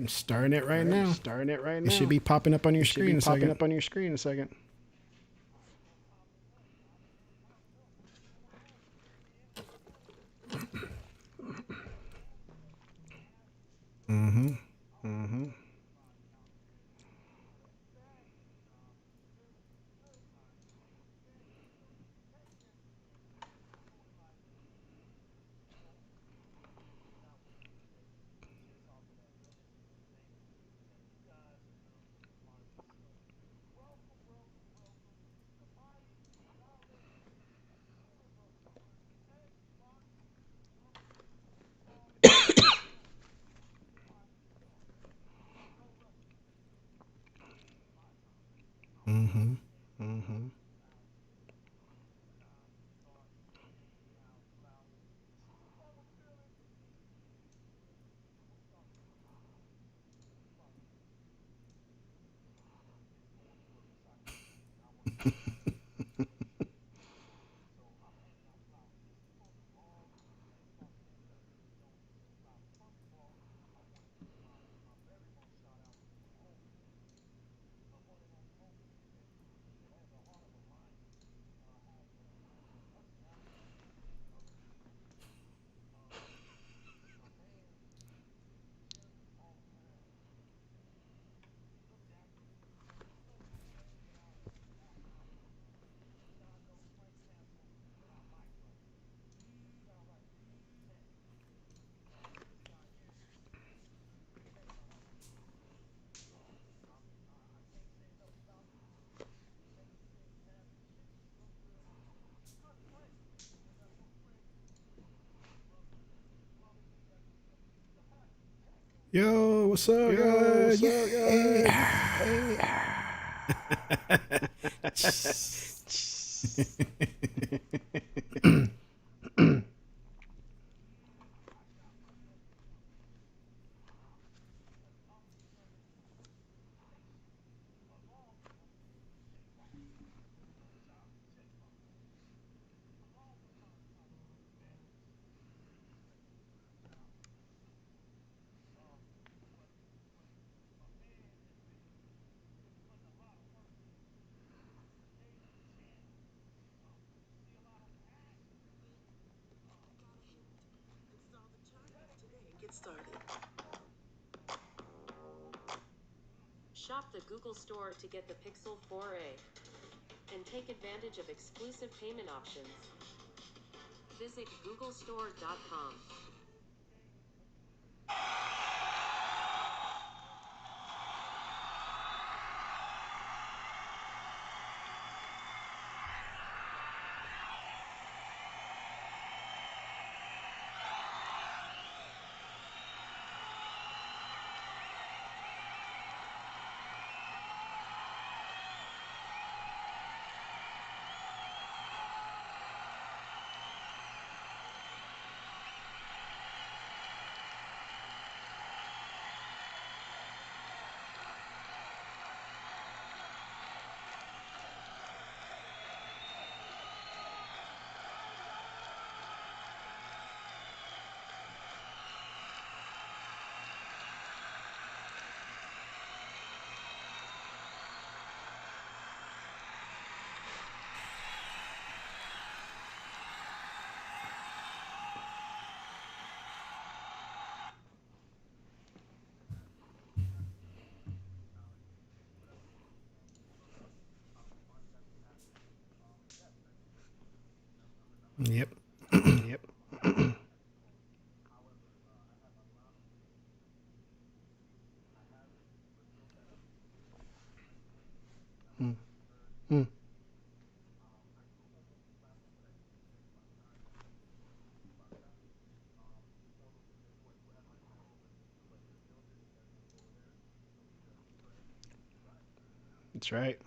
I'm starting it right now. Starting it right now. It should be popping up on your screen in a second. Popping up on your screen in a second. Mm-hmm. Mm-hmm. Mm-hmm. Mm-hmm. Yo, what's up, Yo, guys? what's up, guys? Shop the Google Store to get the Pixel 4a and take advantage of exclusive payment options. Visit googlestore.com. Yep. Yep. Mm. Mm. That's right.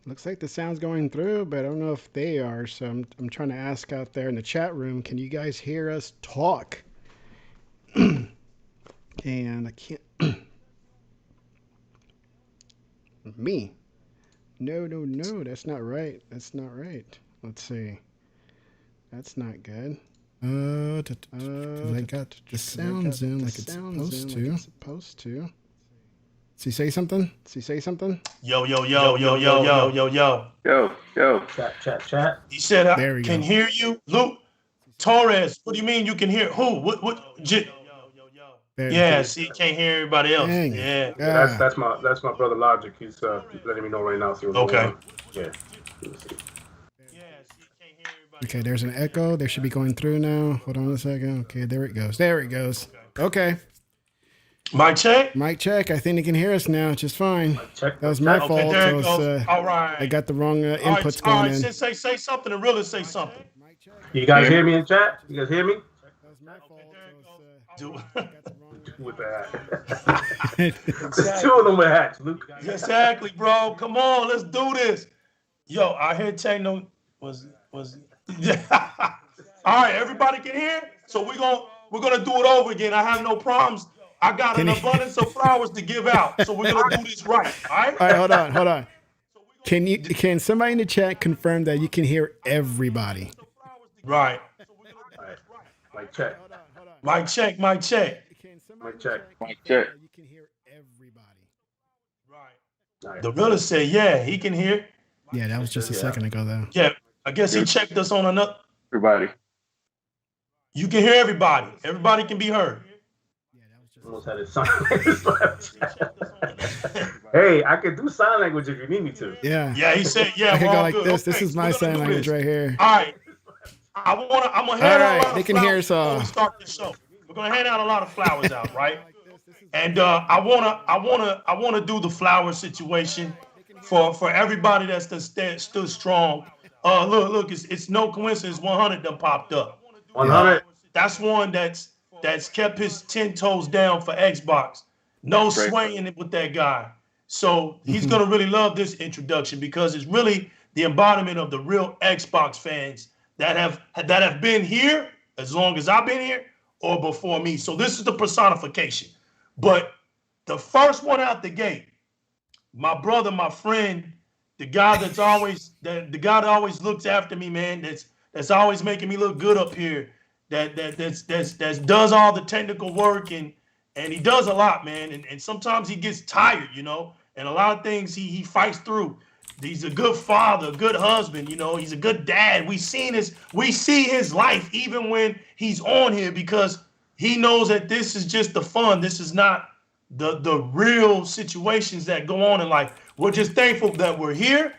Looks like the sound's going through, but I don't know if they are. So I'm trying to ask out there in the chat room, can you guys hear us talk? And I can't. Me? No, that's not right. That's not right. Let's see. That's not good. I got the sounds in like it's supposed to. Does he say something? Yo. Yo. Chat. He said, There we can go. hear you. Luke Torres, what do you mean you can hear? Who? There. Yeah, see, he can't hear everybody else. Dang. Yeah. Yeah, that's my brother Logic. He's letting me know right now. See what's Okay. going on. Yeah. Okay, there's an echo. They should be going through now. Hold on a second. Okay, there it goes. Okay. Mic check. Mic check. I think they can hear us now just fine. Check. That was my Okay, fault. there I it goes. All right. I got the wrong All right, inputs all going right. in. Say something. The realest say something. You guys hear me in chat? You guys hear me? That was my fault. With the hat. There's two of them with hats, Luke. Exactly, bro. Come on, let's do this. Yo, I hear Techno was. All right, everybody can hear. So we're gonna do it over again. I have no problems. I got an abundance of flowers to give out, so we're gonna do this right. All right. All right, hold on. Can somebody in the chat confirm that you can hear everybody? Right. All right. Mic check. Mic check. Mic check. Mic check. You can hear everybody. Right. All right. The realist said, yeah, he can hear. Yeah, that was just a second ago though. Yeah, I guess he checked us on another. Everybody. You can hear everybody. Everybody can be heard. Almost had it sign language. Hey, I can do sign language if you need me to. Yeah. Yeah, he said, yeah, I could we're go all like good. this. This Okay, is so my we're gonna sign do language this. right here. All right. I'm gonna hand out a lot they of can hear flowers us all. before we start the show. We're gonna hand out a lot of flowers out, right? And I wanna do the flower situation for everybody that's stood strong. Look, it's no coincidence 100 done popped up. 100. That's one that's kept his 10 toes down for Xbox. No swaying it with that guy. So he's gonna really love this introduction because it's really the embodiment of the real Xbox fans that have been here as long as I've been here or before me. So this is the personification. But the first one out the gate, my brother, my friend, the guy that's always the guy that always looks after me, man. That's always making me look good up here. That does all the technical work and he does a lot, man. And sometimes he gets tired, you know. And a lot of things he fights through. He's a good father, a good husband, you know. He's a good dad. We see his life even when he's on here because he knows that this is just the fun. This is not the real situations that go on in life. We're just thankful that we're here.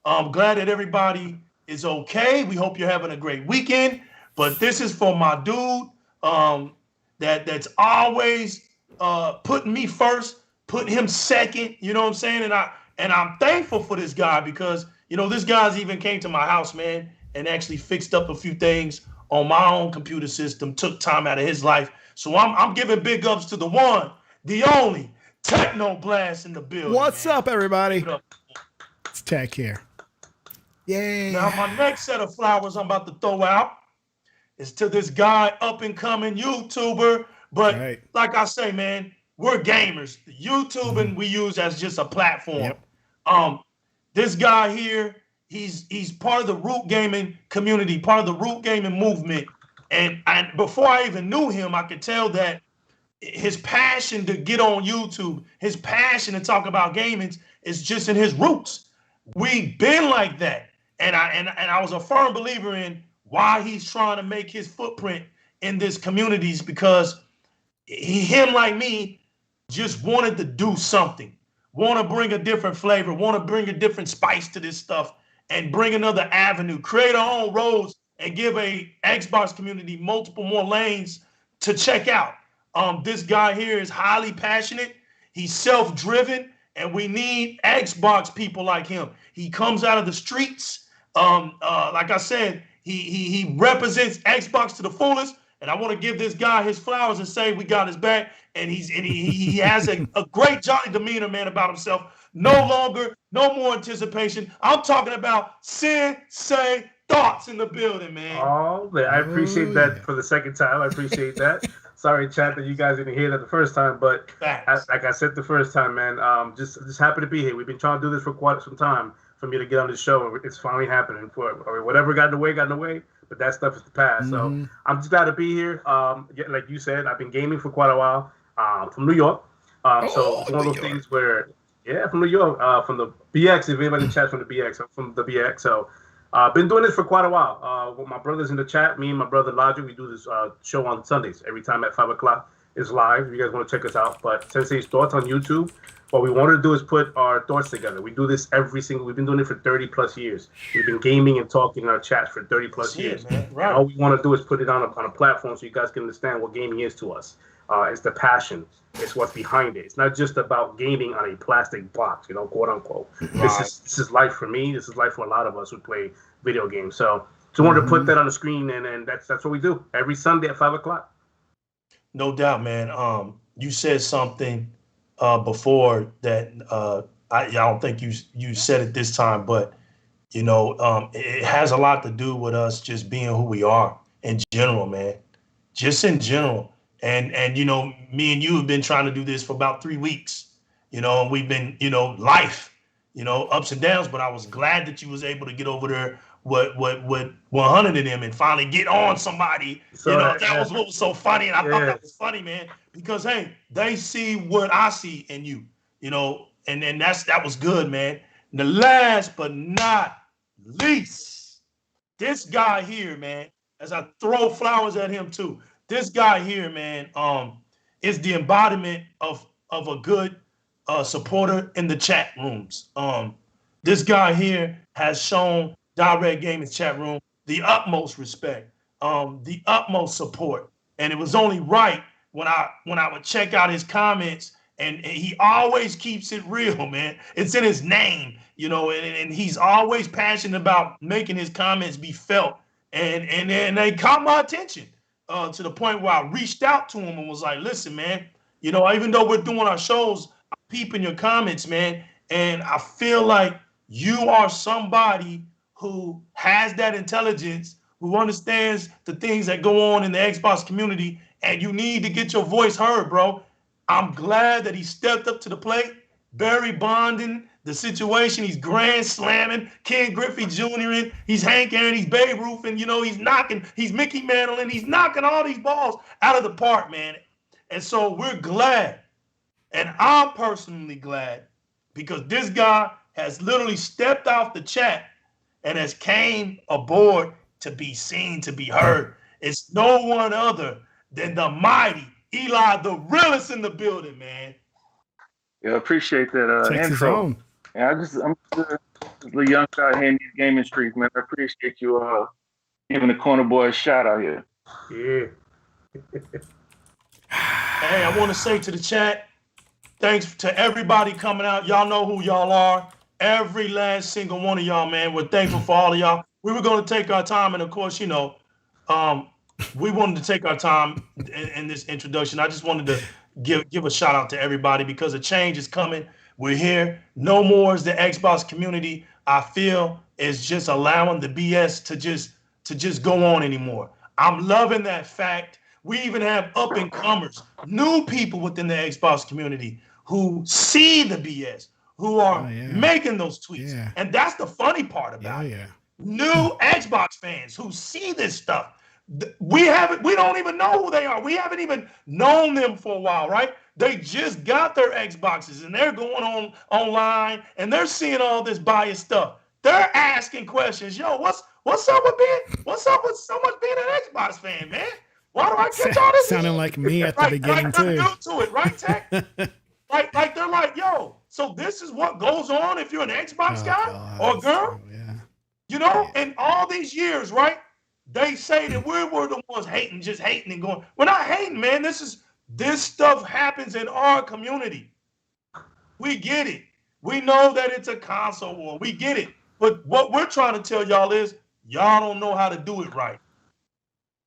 I'm glad that everybody is okay. We hope you're having a great weekend. But this is for my dude that's always putting me first, putting him second. You know what I'm saying? And I'm thankful for this guy because you know this guy's even came to my house, man, and actually fixed up a few things on my own computer system. Took time out of his life, so I'm giving big ups to the one, the only Teknoblast in the building. What's man. up, everybody? What up? It's Tech here. Yay. Now my next set of flowers I'm about to throw out is to this guy up and coming YouTuber. But Right. like I say, man, we're gamers. YouTubing we use as just a platform. Yep. This guy here, he's part of the root gaming community, part of the root gaming movement. And before I even knew him, I could tell that his passion to get on YouTube, his passion to talk about gaming is just in his roots. We've been like that. And I was a firm believer in why he's trying to make his footprint in this communities because him like me just wanted to do something, want to bring a different flavor, want to bring a different spice to this stuff and bring another avenue, create our own roads and give a Xbox community multiple more lanes to check out. This guy here is highly passionate. He's self-driven and we need Xbox people like him. He comes out of the streets. Like I said, he represents Xbox to the fullest, and I want to give this guy his flowers and say we got his back. And he has a great jolly demeanor, man, about himself. No more anticipation. I'm talking about Sensei Thoughts in the building, man. Oh, man, I appreciate that for the second time. I appreciate that. Sorry, chat, that you guys didn't hear that the first time, but like I said the first time, man, just happy to be here. We've been trying to do this for quite some time for me to get on the show. It's finally happening. Whatever got in the way, but that stuff is the past. So I'm just glad to be here. Like you said, I've been gaming for quite a while. From New York. So it's one of those things where, from New York, from the BX, if anybody chats from the BX, I'm from the BX. So been doing this for quite a while. With my brothers in the chat, me and my brother Logic, we do this show on Sundays. Every time at 5 o'clock is live. If you guys want to check us out. But Sensei's Thoughts on YouTube. What we want to do is put our thoughts together. We do this we've been doing it for 30 plus years. We've been gaming and talking in our chats for 30 plus years. Man. Right. And all we want to do is put it on a platform so you guys can understand what gaming is to us. It's the passion. It's what's behind it. It's not just about gaming on a plastic box, quote unquote. Right. This is life for me. This is life for a lot of us who play video games. So just wanted to put that on the screen, and that's what we do every Sunday at 5 o'clock. No doubt, man. You said something before that I don't think you said it this time, but it has a lot to do with us just being who we are in general, man. Just in general. And me and you have been trying to do this for about 3 weeks, and we've been, life, ups and downs, but I was glad that you was able to get over there with 100 of them and finally get on somebody. So, that was what was so funny. And I thought that was funny, man, because, hey, they see what I see in you, and then that was good, man. And the last but not least, this guy here, man, as I throw flowers at him too, this guy here, man, is the embodiment of a good supporter in the chat rooms. This guy here has shown Di-RREC Gaming's chat room the utmost respect, the utmost support, and it was only right when I would check out his comments, and he always keeps it real, man. It's in his name, and he's always passionate about making his comments be felt, and they caught my attention. To the point where I reached out to him and was like, listen, man, even though we're doing our shows, I'm peeping your comments, man. And I feel like you are somebody who has that intelligence, who understands the things that go on in the Xbox community, and you need to get your voice heard, bro. I'm glad that he stepped up to the plate, Barry bonding the situation. He's grand slamming Ken Griffey Jr. in. He's Hank Aaron. He's Babe Ruth, and he's Mickey Mantle, and he's knocking all these balls out of the park, man. And so we're glad, and I'm personally glad, because this guy has literally stepped off the chat and has came aboard to be seen, to be heard. It's no one other than the mighty Eli, the realest in the building, man. Yeah, I appreciate that intro. Yeah, I'm just the young guy here in these gaming streets, man. I appreciate you giving the corner boy a shout out here. Yeah. Hey, I want to say to the chat, thanks to everybody coming out. Y'all know who y'all are. Every last single one of y'all, man. We're thankful for all of y'all. We were going to take our time, and of course, we wanted to take our time in this introduction. I just wanted to give a shout out to everybody, because a change is coming. We're here. No more is the Xbox community, I feel, is just allowing the BS to just go on anymore. I'm loving that fact. We even have up and comers, new people within the Xbox community who see the BS, who are making those tweets. And that's the funny part about it. New Xbox fans who see this stuff. We don't even know who they are. We haven't even known them for a while, right? They just got their Xboxes and they're going online and they're seeing all this biased stuff. They're asking questions. Yo, what's up with so much being an Xbox fan, man? Why do I catch all this? Sounding like me at the beginning too. To it, right, Tech? like they're like, yo, so this is what goes on if you're an Xbox guy or girl? And all these years, right? They say that we were the ones just hating and going. We're not hating, man. This stuff happens in our community. We get it. We know that it's a console war. We get it. But what we're trying to tell y'all is y'all don't know how to do it right.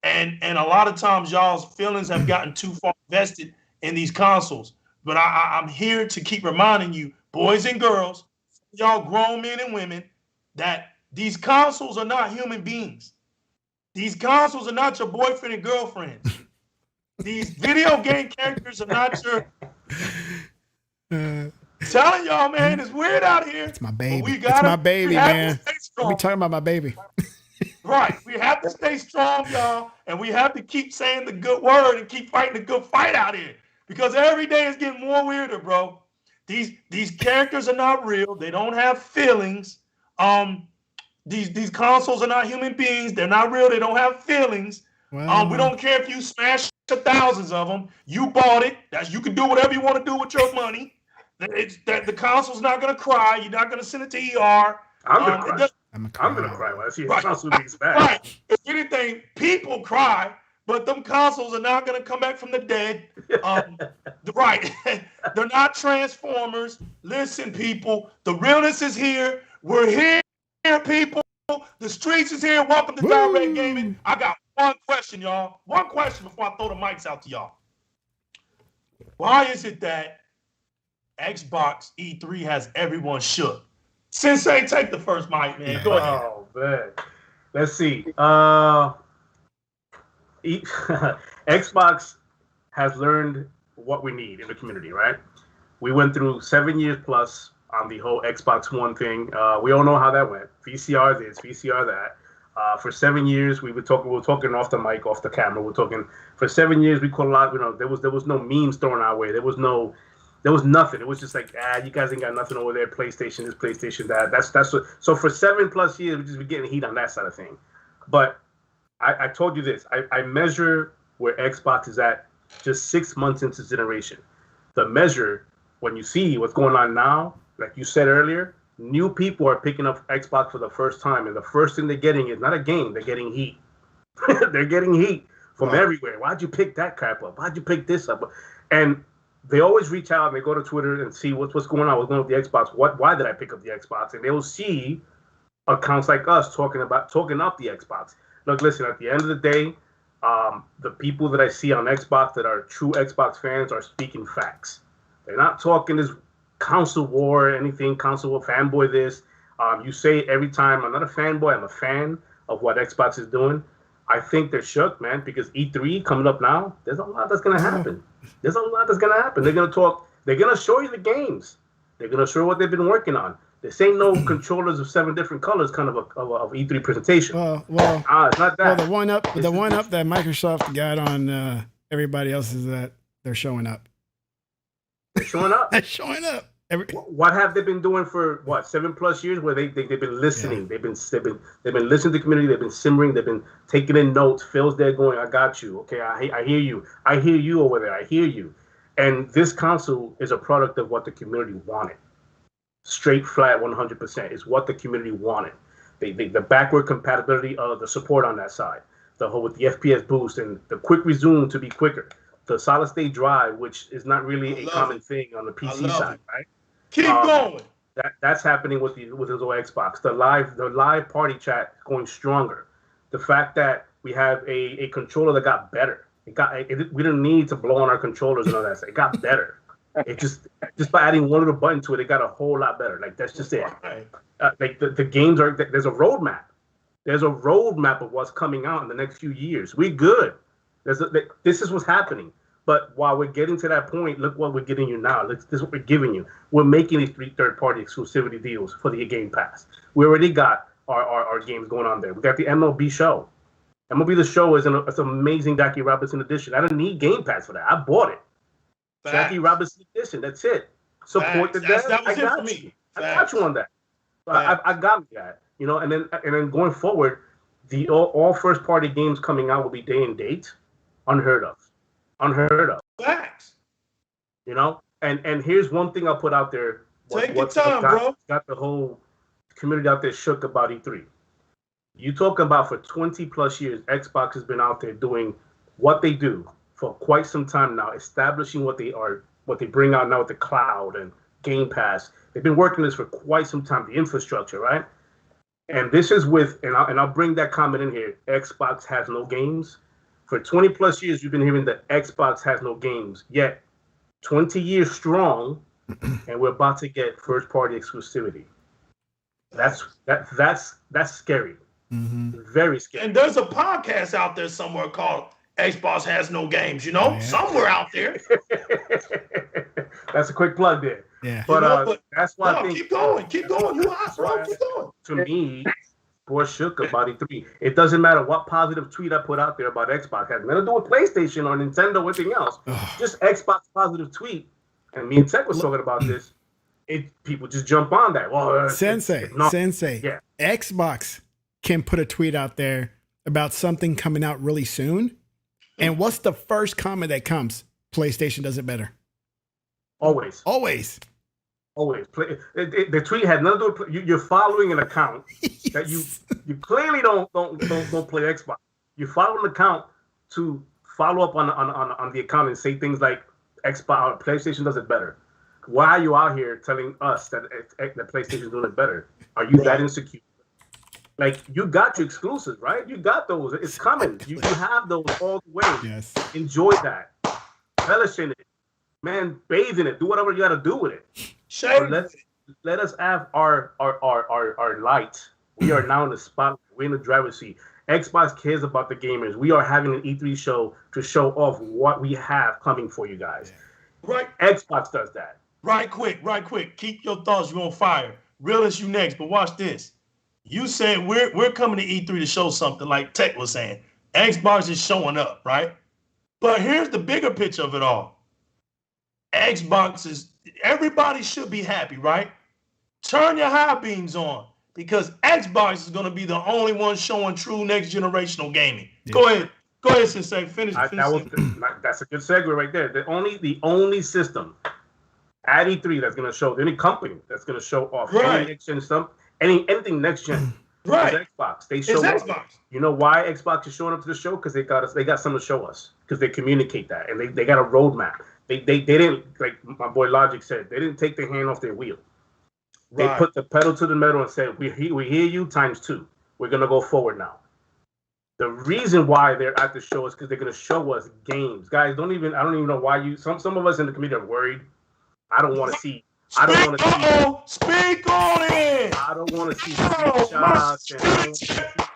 And a lot of times y'all's feelings have gotten too far invested in these consoles. But I'm here to keep reminding you, boys and girls, y'all grown men and women, that these consoles are not human beings. These consoles are not your boyfriend and girlfriends. These video game characters are not your... telling y'all, man, it's weird out here. It's my baby. It's my baby, man. We talking about my baby. Right. We have to stay strong, y'all, and we have to keep saying the good word and keep fighting the good fight out here, because every day is getting more weirder, bro. These characters are not real. They don't have feelings. These consoles are not human beings. They're not real. They don't have feelings. Wow. We don't care if you smash thousands of them. You bought it. You can do whatever you want to do with your money. The console's not gonna cry. You're not gonna send it to ER. I'm gonna cry. I'm gonna cry when I see a console being smashed. Right. If anything, people cry, but them consoles are not gonna come back from the dead. Right. They're not Transformers. Listen, people, the realness is here. We're here, people. The streets is here. Welcome to Di-RREC Gaming. I got one question, y'all. One question before I throw the mics out to y'all. Why is it that Xbox E3 has everyone shook? Sensei, take the first mic, man. Go ahead. Oh, man. Let's see. Xbox has learned what we need in the community, right? We went through 7 years plus on the whole Xbox One thing. We all know how that went. VCR this, VCR that. For 7 years, we were talking off the mic, off the camera. We're talking for 7 years. We caught a lot. There was no memes thrown our way. There was nothing. It was just like, you guys ain't got nothing over there. PlayStation this, PlayStation that. That's what. So for 7+ years, we just been getting heat on that side of thing. But I told you this. I measure where Xbox is at just 6 months into generation. The measure, when you see what's going on now, like you said earlier, new people are picking up Xbox for the first time, and the first thing they're getting is not a game. They're getting heat. They're getting heat from everywhere. Why'd you pick that crap up? Why'd you pick this up? And they always reach out and they go to Twitter and see what's going on. What's going on with the Xbox? Why did I pick up the Xbox? And they will see accounts like us talking up the Xbox. Look, listen. At the end of the day, the people that I see on Xbox that are true Xbox fans are speaking facts. They're not talking this console war or anything. Console war, fanboy this. You say it every time. I'm not a fanboy. I'm a fan of what Xbox is doing. I think they're shook, man, because E3 coming up now, there's a lot that's going to happen. They're going to talk. They're going to show you the games. They're going to show what they've been working on. This ain't no controllers of 7 different colors kind of E3 presentation. Well, it's not that. Well, the one up that Microsoft got on everybody else is that they're showing up. They're showing up. They're showing up. What have they been doing for 7+ years? Where they've been listening. Yeah. They've been listening to the community. They've been simmering. They've been taking in notes. Phil's there going, I got you. Okay, I hear you. I hear you over there. I hear you. And this console is a product of what the community wanted. Straight, flat, 100% is what the community wanted. The backward compatibility of the support on that side, the whole with the FPS boost and the quick resume to be quicker, the solid state drive, which is not really a common thing on the PC side, right? Keep going. That's happening with this old Xbox. The live party chat is going stronger. The fact that we have a controller that got better. We didn't need to blow on our controllers and all that. It got better. It just by adding one little button to it, it got a whole lot better. Like that's just it. Like the games are. There's a roadmap. There's a roadmap of what's coming out in the next few years. We good. This is what's happening. But while we're getting to that point, look what we're getting you now. This is what we're giving you. We're making these 3 third-party exclusivity deals for the Game Pass. We already got our games going on there. We got the MLB show. MLB The Show is an amazing Jackie Robinson edition. I didn't need Game Pass for that. I bought it. Facts. Jackie Robinson edition. That's it. Support the dev. That was it for me. I got you on that. I got that. And then going forward, all first-party games coming out will be day and date. Unheard of. Facts. And here's one thing I'll put out there. Take your time, bro. Got the whole community out there shook about E3. You talking about for 20+ years, Xbox has been out there doing what they do for quite some time now, establishing what they bring out now with the cloud and Game Pass. They've been working this for quite some time, the infrastructure, right? And this is with, and I'll bring that comment in here. Xbox has no games. For 20 plus years, you've been hearing that Xbox has no games. Yet, 20 years strong, and we're about to get first party exclusivity. That's scary. Mm-hmm. Very scary. And there's a podcast out there somewhere called Xbox Has No Games, you know, somewhere out there. That's a quick plug there. Yeah. But that's why I think. Keep going. You hot, bro. Keep going. To me, boy shook about E3. It doesn't matter what positive tweet I put out there about Xbox. It has nothing to do with PlayStation or Nintendo or anything else. Just Xbox positive tweet. And me and Tech was talking about this. People just jump on that. Well, Sensei. Yeah. Xbox can put a tweet out there about something coming out really soon. And what's the first comment that comes? PlayStation does it better. Always. The tweet had nothing to do with you're following an account that you clearly don't play Xbox. You follow an account to follow up on the account and say things like Xbox or PlayStation does it better. Why are you out here telling us that PlayStation is doing it better? Are you that insecure? Like, you got your exclusives, right? You got those. It's coming. You have those all the way. Yes. Enjoy that. Relish in it. Man, bathe in it. Do whatever you got to do with it. Let us have our light. We are now in the spotlight. We're in the driver's seat. Xbox cares about the gamers. We are having an E3 show to show off what we have coming for you guys. Right. Xbox does that. Right quick. Keep your thoughts. You're on fire. Realest, you next. But watch this. You said we're coming to E3 to show something, like Tech was saying. Xbox is showing up, right? But here's the bigger picture of it all. Everybody should be happy, right? Turn your high beams on, because Xbox is going to be the only one showing true next generational gaming. Yeah. Go ahead, Sensei. Finish. That's a good segue right there. The only system at E3 that's going to show, any company that's going to show off any next gen stuff, anything next gen, is Xbox. They show up. Xbox. You know why Xbox is showing up to the show? Because they got something to show us. Because they communicate that, and they got a roadmap. They didn't, like my boy Logic said, they didn't take their hand off their wheel. They put the pedal to the metal and said, we hear you ×2. We're going to go forward now. The reason why they're at the show is because they're going to show us games. Guys, I don't even know why some of us in the community are worried. I don't want to see. Speak on it. I don't want to see shots.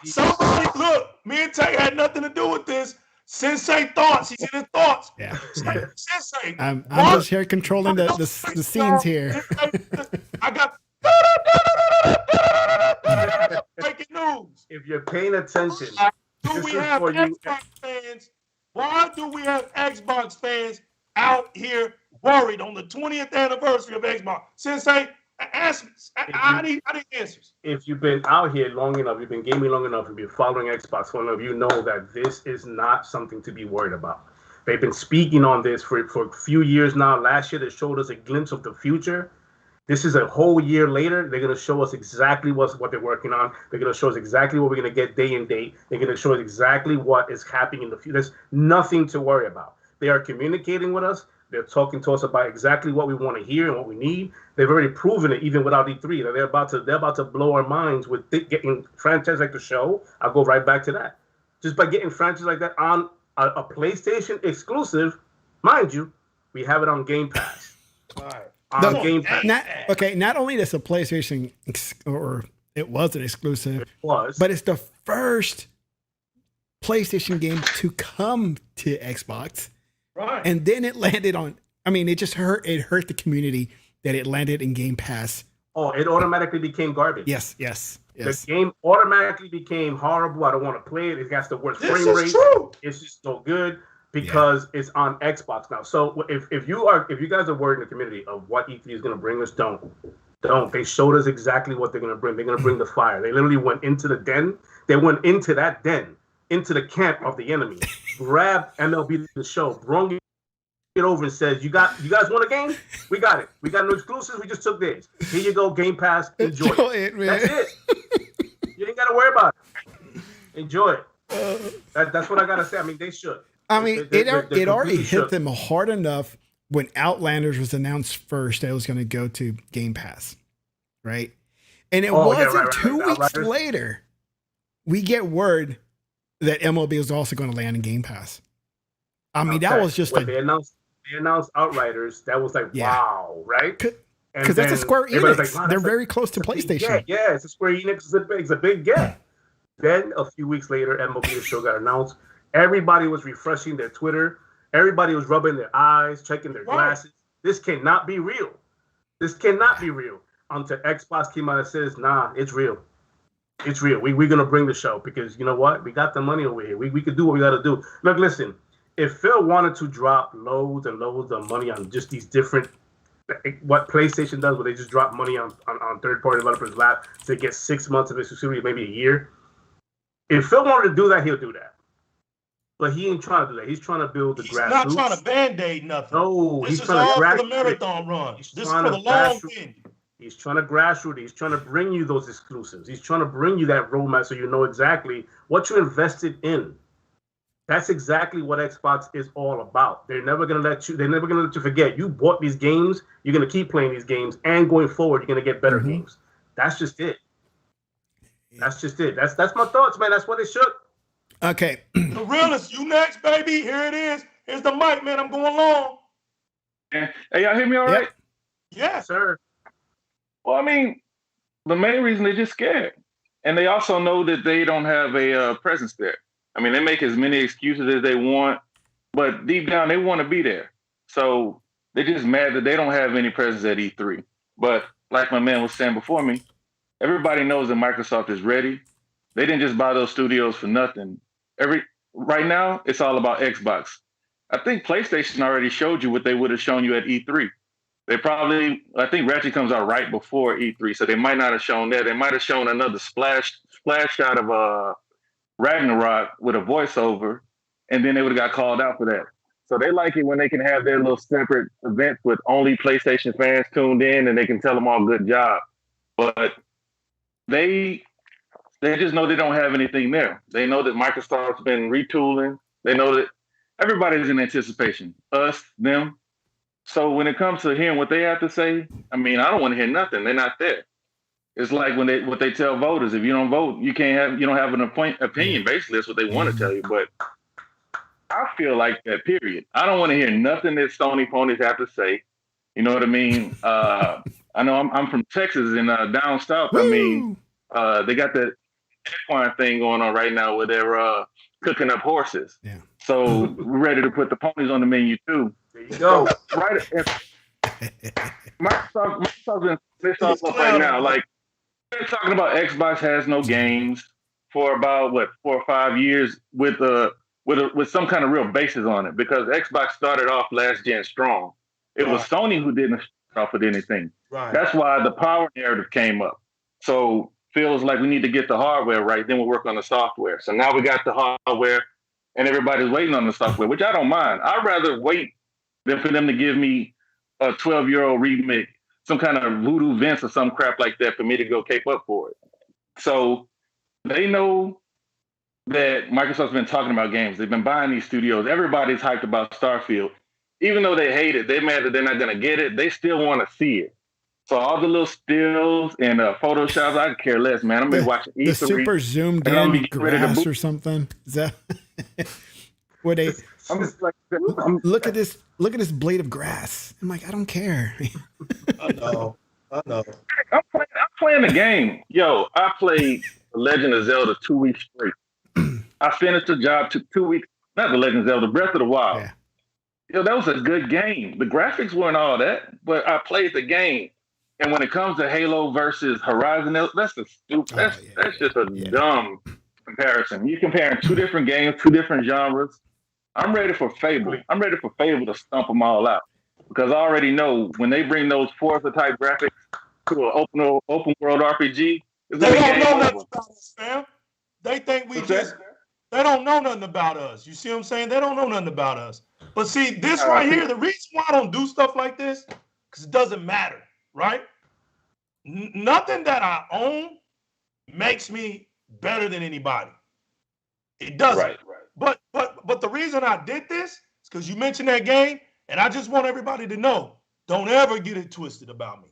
Somebody, look, me and Tay had nothing to do with this. Sensei thoughts. He's in his thoughts. Yeah. Sensei. I'm just here controlling the scenes here. I got breaking news. If you're paying attention, why do we have Xbox fans out here worried on the 20th anniversary of Xbox? Sensei, I need answers. If you've been out here long enough, you've been gaming long enough, you've been following Xbox long enough, you know that this is not something to be worried about. They've been speaking on this for a few years now. Last year, they showed us a glimpse of the future. This is a whole year later. They're going to show us exactly what they're working on. They're going to show us exactly what we're going to get day and date. They're going to show us exactly what is happening in the future. There's nothing to worry about. They are communicating with us. They're talking to us about exactly what we want to hear and what we need. They've already proven it, even without E3. They're about to blow our minds with getting franchises like the show. I'll go right back to that. Just by getting franchises like that on a PlayStation exclusive, mind you, we have it on Game Pass. Game Pass. Not only is a PlayStation or it was an exclusive, but it's the first PlayStation game to come to Xbox. Right. And then it landed on, it just hurt the community that it landed in Game Pass. Oh, it automatically became garbage. Yes. The game automatically became horrible. I don't want to play it. It has the worst frame rate. True. It's just no good because it's on Xbox now. So if you guys are worried in the community of what E3 is going to bring us, don't. They showed us exactly what they're going to bring. They're going to bring the fire. They literally went into the den. They went into that den, into the camp of the enemy, grabbed MLB The Show, brung it over and says, you guys want a game? We got it. We got no exclusives. We just took theirs. Here you go, Game Pass. Enjoy it. Man. That's it. You ain't got to worry about it. Enjoy it. That's what I got to say. They should. It already hit them hard enough when Outlanders was announced first that it was going to go to Game Pass, right? And it wasn't 2 weeks later, we get word that MLB was also going to land in Game Pass. I mean, that was just they announced Outriders. That was like, wow, right? Because that's a Square Enix. Like, wow, they're very close to PlayStation. Yeah, it's a Square Enix. It's a big get. Then a few weeks later, MLB The Show got announced. Everybody was refreshing their Twitter. Everybody was rubbing their eyes, checking their glasses. This cannot be real. This cannot be real. Until Xbox came out and says, nah, it's real. It's real. We're going to bring the show because you know what? We got the money over here. We could do what we got to do. Look, listen, if Phil wanted to drop loads and loads of money on just these different, what PlayStation does, where they just drop money on third-party developers' lap to get 6 months of exclusivity, maybe a year. If Phil wanted to do that, he'll do that. But he ain't trying to do that. He's trying to build the grassroots. He's not trying to band-aid nothing. No, he's trying to all for the marathon run. This is for the long win. He's trying to grassroots. He's trying to bring you those exclusives. He's trying to bring you that roadmap so you know exactly what you invested in. That's exactly what Xbox is all about. They're never gonna let you forget. You bought these games, you're gonna keep playing these games, and going forward, you're gonna get better games. That's just it. That's just it. That's my thoughts, man. That's what it should. Okay. The realest, you next, baby. Here it is. Here's the mic, man. I'm going long. Hey, y'all hear me all right? Yes, sir. Well, I mean, the main reason they're just scared. And they also know that they don't have a presence there. I mean, they make as many excuses as they want, but deep down, they want to be there. So they're just mad that they don't have any presence at E3. But like my man was saying before me, everybody knows that Microsoft is ready. They didn't just buy those studios for nothing. Right now, it's all about Xbox. I think PlayStation already showed you what they would have shown you at E3. I think Ratchet comes out right before E3, so they might not have shown that. They might have shown another splash shot of Ragnarok with a voiceover, and then they would have got called out for that. So they like it when they can have their little separate events with only PlayStation fans tuned in, and they can tell them all good job. But they just know they don't have anything there. They know that Microsoft's been retooling. They know that everybody's in anticipation. Us, them. So when it comes to hearing what they have to say, I mean, I don't want to hear nothing. They're not there. It's like what they tell voters: if you don't vote, you don't have an opinion. Basically, that's what they want to tell you. But I feel like that. Period. I don't want to hear nothing that Sony ponies have to say. You know what I mean? I know I'm from Texas and down south. Woo! I mean, they got that equine thing going on right now where they're cooking up horses. Yeah. So we're ready to put the ponies on the menu too. There you go. Right. Microsoft's been pissed off right now. Like they're talking about Xbox has no games for about 4 or 5 years with some kind of real basis on it because Xbox started off last gen strong. It was Sony who didn't start off with anything. Right. That's why the power narrative came up. So feels like we need to get the hardware right, then we'll work on the software. So now we got the hardware and everybody's waiting on the software, which I don't mind. I'd rather wait than for them to give me a 12-year-old remake, some kind of voodoo Vince or some crap like that for me to go cape up for it. So they know that Microsoft's been talking about games. They've been buying these studios. Everybody's hyped about Starfield. Even though they hate it, they're mad that they're not going to get it, they still want to see it. So all the little stills and Photoshops, I care less, man. I'm going to be watching E3. The super zoomed in grass or something. Is that where they look at this blade of grass? I'm like, I don't care. I know. I'm playing the game. Yo, I played The Legend of Zelda 2 weeks straight. I finished the job 2 weeks. Not The Legend of Zelda, Breath of the Wild. Yeah. Yo, that was a good game. The graphics weren't all that, but I played the game. And when it comes to Halo versus Horizon, that's just a dumb comparison. You're comparing two different games, two different genres. I'm ready for Fable. I'm ready for Fable to stump them all out because I already know when they bring those Forza type graphics to an open world RPG, they don't know nothing about us, fam. They think they don't know nothing about us. You see what I'm saying? They don't know nothing about us. But see, this right here, the reason why I don't do stuff like this, because it doesn't matter, right? Nothing that I own makes me better than anybody. It doesn't. Right. But the reason I did this is because you mentioned that game, and I just want everybody to know, don't ever get it twisted about me.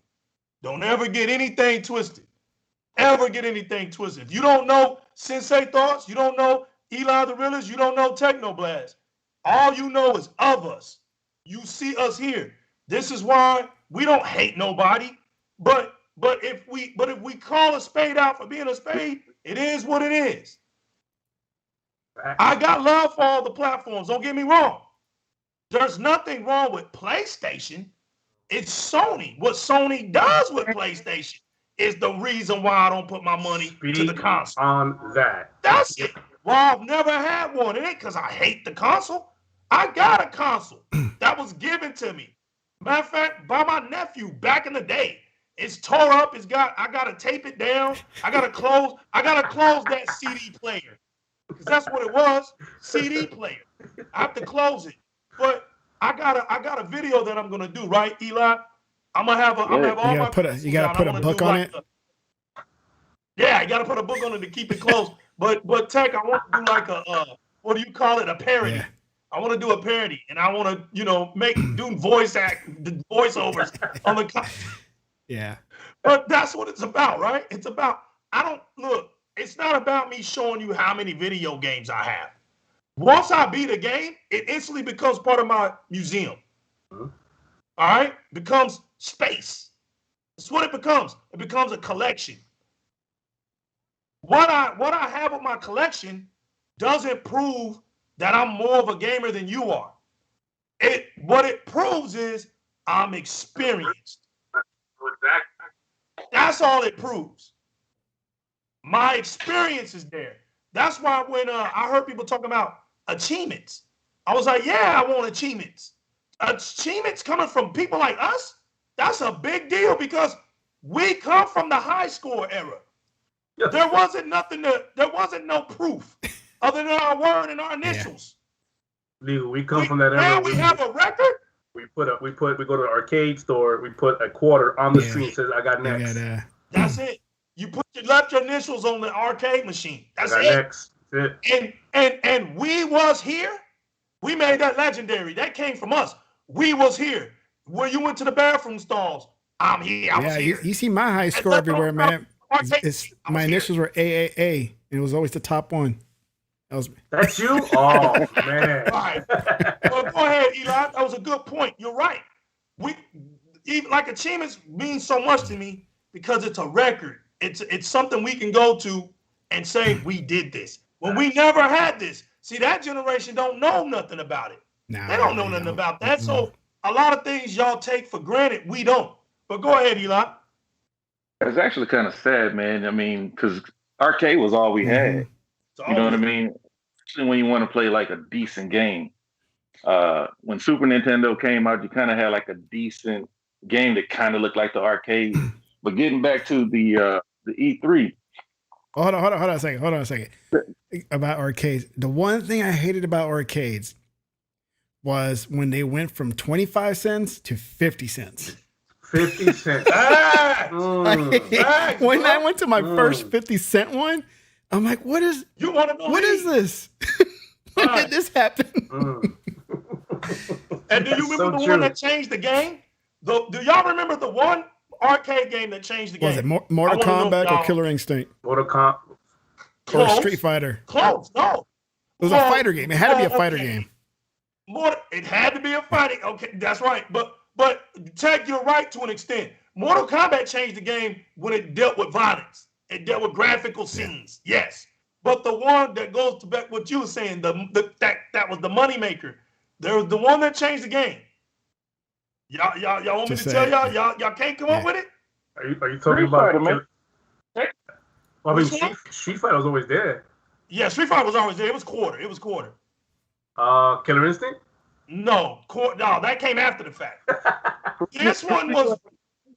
Don't ever get anything twisted. ever get anything twisted. If you don't know Sensei Thoughts, you don't know Eli the Realest, you don't know Teknoblast. All you know is of us. You see us here. This is why we don't hate nobody. But if we call a spade out for being a spade, it is what it is. I got love for all the platforms. Don't get me wrong. There's nothing wrong with PlayStation. It's Sony. What Sony does with PlayStation is the reason why I don't put my money to the console. On that. That's it. Well, I've never had one. It ain't because I hate the console. I got a console that was given to me. Matter of fact, by my nephew back in the day. It's tore up. I gotta tape it down. I gotta close that CD player. Because that's what it was. CD player. I have to close it. But I got a video that I'm gonna do, right, Eli? I'm gonna have all you gotta put a book on it. Yeah, you gotta put a book on it to keep it close. But Tech, I want to do like a what do you call it? A parody. Yeah. I want to do a parody, and I want to do voiceovers on the. Yeah. But that's what it's about, right? It's about it's not about me showing you how many video games I have. Once I beat a game, it instantly becomes part of my museum. Mm-hmm. All right? Becomes space. That's what it becomes. It becomes a collection. What I have with my collection doesn't prove that I'm more of a gamer than you are. What it proves is I'm experienced. That's all it proves. My experience is there. That's why when I heard people talking about achievements, I was like, yeah, I want achievements. Achievements coming from people like us, that's a big deal because we come from the high score era. There wasn't no proof other than our word and our initials. Yeah. We come from that era. Now we have a record. We go to the arcade store, we put a quarter on the screen, says I got next. That's it. You left your initials on the arcade machine. That's it. Next. That's it. And we was here. We made that legendary. That came from us. We was here. When you went to the bathroom stalls, I'm here. I was here. You see my high score everywhere, man. My initials were AAA, and it was always the top one. That's you? Oh, man. All right. Well, go ahead, Eli. That was a good point. You're right. Achievements mean so much to me because it's a record. It's something we can go to and say, we did this. When we never had this. See, that generation don't know nothing about it. They don't know nothing about that. So a lot of things y'all take for granted, we don't. But go ahead, Eli. It's actually kind of sad, man. I mean, because arcade was all we had. You know what I mean? Especially when you want to play like a decent game. When Super Nintendo came out, you kind of had like a decent game that kind of looked like the arcade. But getting back to the E3. Hold on a second. About arcades. The one thing I hated about arcades was when they went from 25 cents to 50 cents. 50 cents. When I went to my first 50-cent one, I'm like, what is this? When did this happen? And do you remember the one that changed the game? Do y'all remember the one arcade game that changed the game? Was it Mortal Kombat or Killer Instinct? Mortal Kombat. Or Street Fighter? Close, no. It was a fighter game. It had to be a fighter game. It had to be a fighting. Okay, that's right. But Tech, you're right to an extent. Mortal Kombat changed the game when it dealt with violence. It dealt with graphical scenes. Yeah. Yes. But the one that goes to back what you were saying, that was the moneymaker. There was the one that changed the game. Y'all want me to tell y'all? Y'all can't come up with it? Are you talking about Street Fighter was always there. Yeah, Street Fighter was always there. It was quarter. Killer Instinct? No, that came after the fact. This one was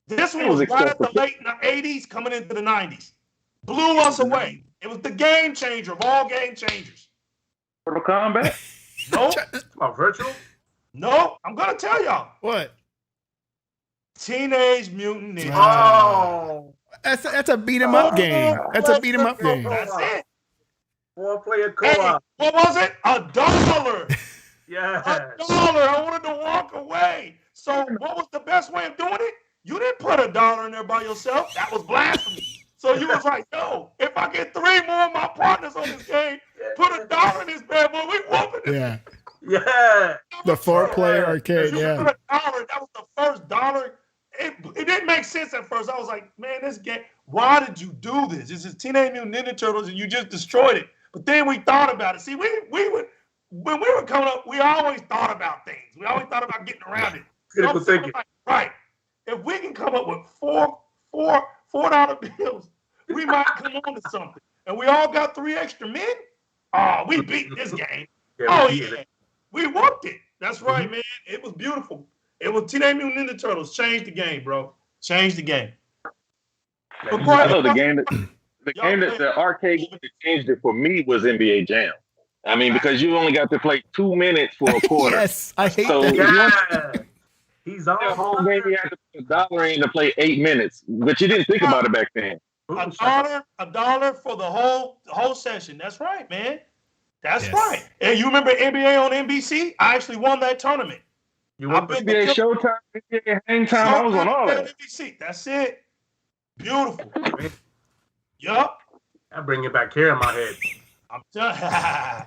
right at the late 80s, coming into the 90s. Blew us away. It was the game changer of all game changers. Mortal Kombat? No. Virtual? No, I'm gonna tell y'all. What? Teenage Mutant Ninja. Oh, that's a beat 'em up game. That's a beat 'em up game. That's it. 4-player co-op. Hey, what was it? $1. Yeah. $1. I wanted to walk away. So what was the best way of doing it? You didn't put $1 in there by yourself. That was blasphemy. So you was like, yo, if I get 3 more of my partners on this game, put $1 in this bad boy, we whooping this. Yeah. Yeah. The 4-player arcade, yeah. $1, that was the first dollar. It didn't make sense at first. I was like, man, this game, why did you do this? This is Teenage Mutant Ninja Turtles and you just destroyed it. But then we thought about it. See, when we were coming up, we always thought about things. We always thought about getting around it. Critical thinking. Like, right. If we can come up with $4 bills, we might come on to something. And we all got 3 extra men. Oh, we beat this game. Yeah, we whooped it. That's right, man. It was beautiful. It was Teenage Mutant Ninja Turtles. Changed the game, bro. Changed the game. I know the arcade game that changed it for me was NBA Jam. I mean, because you only got to play 2 minutes for a quarter. Yes, I hate that. He's on the whole game. You had to put $1 in to play 8 minutes, but you didn't think about it back then. $1 for the whole session. That's right, man. That's right. And you remember NBA on NBC? I actually won that tournament. You won NBA Showtime, NBA Hang Time. I was on all that. NBC. That's it. Beautiful. Yup. I bring it back here in my head. I'm telling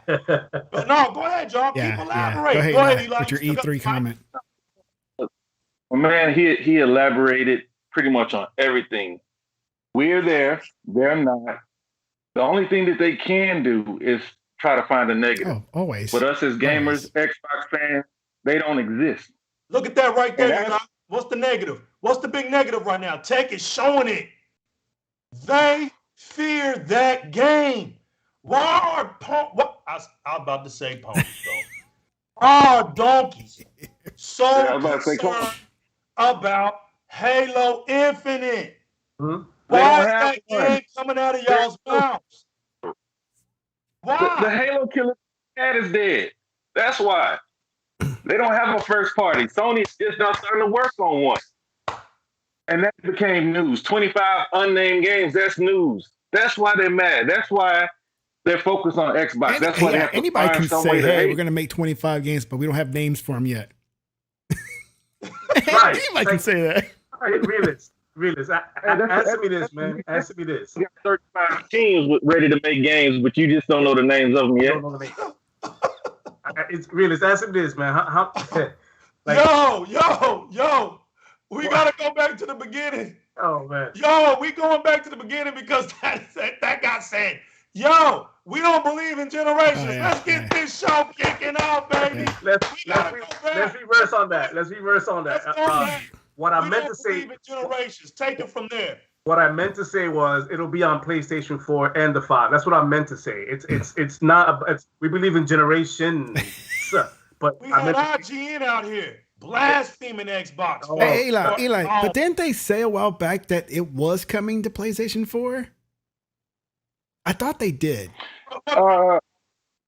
you. But no, go ahead, John. Keep elaborating. Yeah. Go ahead, Eli. With your E3 comment. Well, man, he elaborated pretty much on everything. We're there. They're not. The only thing that they can do is try to find a negative. Oh, always. But us as gamers, Xbox fans, they don't exist. Look at that right there, Eli. What's the negative? What's the big negative right now? Tech is showing it. They fear that game. Why are I was about to say ponies, though. Are donkeys so concerned about Halo Infinite? Why is that game coming out of y'all's mouths? Why? The Halo killer is dead. That's why. They don't have a first party. Sony's just now starting to work on one. And that became news. 25 unnamed games, that's news. That's why they're mad. That's why they're focused on Xbox. That's why they have to anybody find can some say, way hey, we're going to make 25 games, but we don't have names for them yet. Right. Anybody can say that. Realist. Answer me this, man. Answer me this. You got 35 teams ready to make games, but you just don't know the names of them yet. It's realist. Answer me this, man. How Yo. We got to go back to the beginning. Oh, man. Yo, we going back to the beginning because that got said. Yo, we don't believe in generations. Let's get this show kicking off, baby. Let's reverse on that. What I meant to say. In generations. Take it from there. What I meant to say was it'll be on PlayStation 4 and the 5. That's what I meant to say. It's not. We believe in generations, but we had IGN out here blaspheming Xbox. Hey, Eli. But didn't they say a while back that it was coming to PlayStation 4? I thought they did.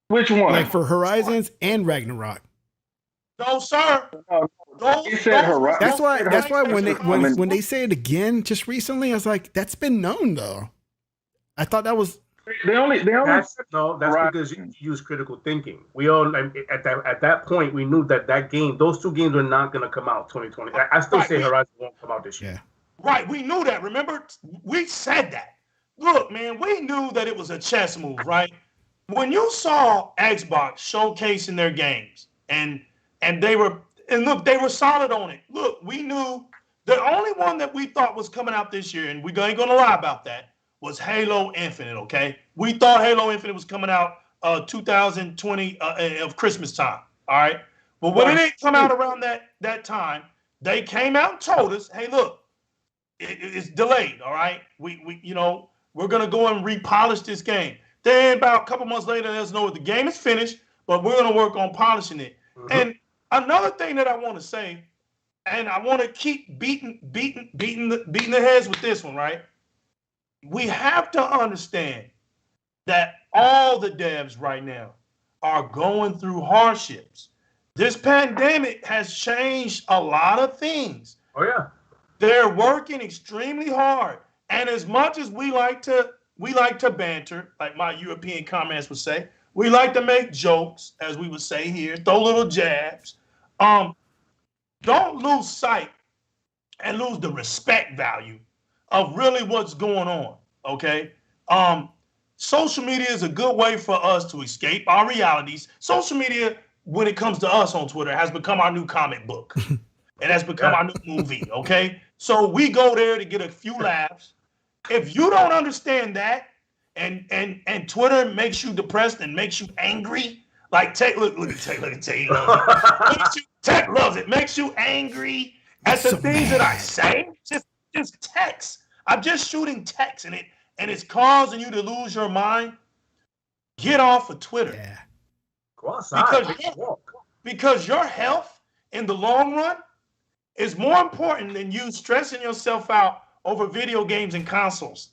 Which one? Like for Horizons and Ragnarok. No, sir. He said Horizon. That's why when they say it again just recently, I was like, that's been known though. I thought that was. That's because you use critical thinking. We all at that point we knew that those 2 games were not going to come out 2020. I still say Horizon won't come out this year. Yeah. Right, we knew that. Remember, we said that. Look, man, we knew that it was a chess move, right? When you saw Xbox showcasing their games and they were solid on it. Look, we knew the only one that we thought was coming out this year, and we ain't gonna lie about that, was Halo Infinite, okay? We thought Halo Infinite was coming out 2020 of Christmas time, all right? But when it didn't come out around that time, they came out and told us, hey, look, it's delayed, all right? We're going to go and repolish this game. Then about a couple months later, let us know the game is finished, but we're going to work on polishing it. Mm-hmm. And another thing that I want to say, and I want to keep beating the heads with this one, right? We have to understand that all the devs right now are going through hardships. This pandemic has changed a lot of things. Oh, yeah. They're working extremely hard. And as much as we like to banter, like my European comments would say, we like to make jokes, as we would say here, throw little jabs. Don't lose sight and lose the respect value of really what's going on. Okay. Social media is a good way for us to escape our realities. Social media, when it comes to us on Twitter, has become our new comic book. It has become our new movie. Okay. So we go there to get a few laughs. If you don't understand that, and Twitter makes you depressed and makes you angry, like Tech, look at Tech, he loves it. Tech loves it. Makes you angry at the things that I say. Just text. I'm just shooting text, and it's causing you to lose your mind. Get off of Twitter. Yeah. Go outside. Because your health in the long run is more important than you stressing yourself out over video games and consoles.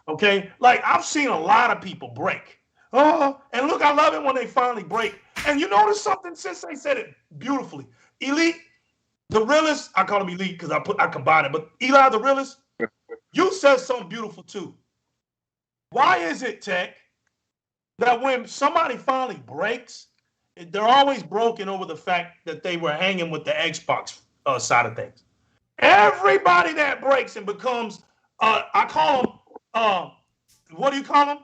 Okay? Like, I've seen a lot of people break. Oh, and look, I love it when they finally break. And you notice something, since they said it beautifully. Elite, the realest, I call him Elite because I combine it, but Eli the realest, you said something beautiful too. Why is it, Tech, that when somebody finally breaks, they're always broken over the fact that they were hanging with the Xbox side of things? Everybody that breaks and becomes, I call them, what do you call them?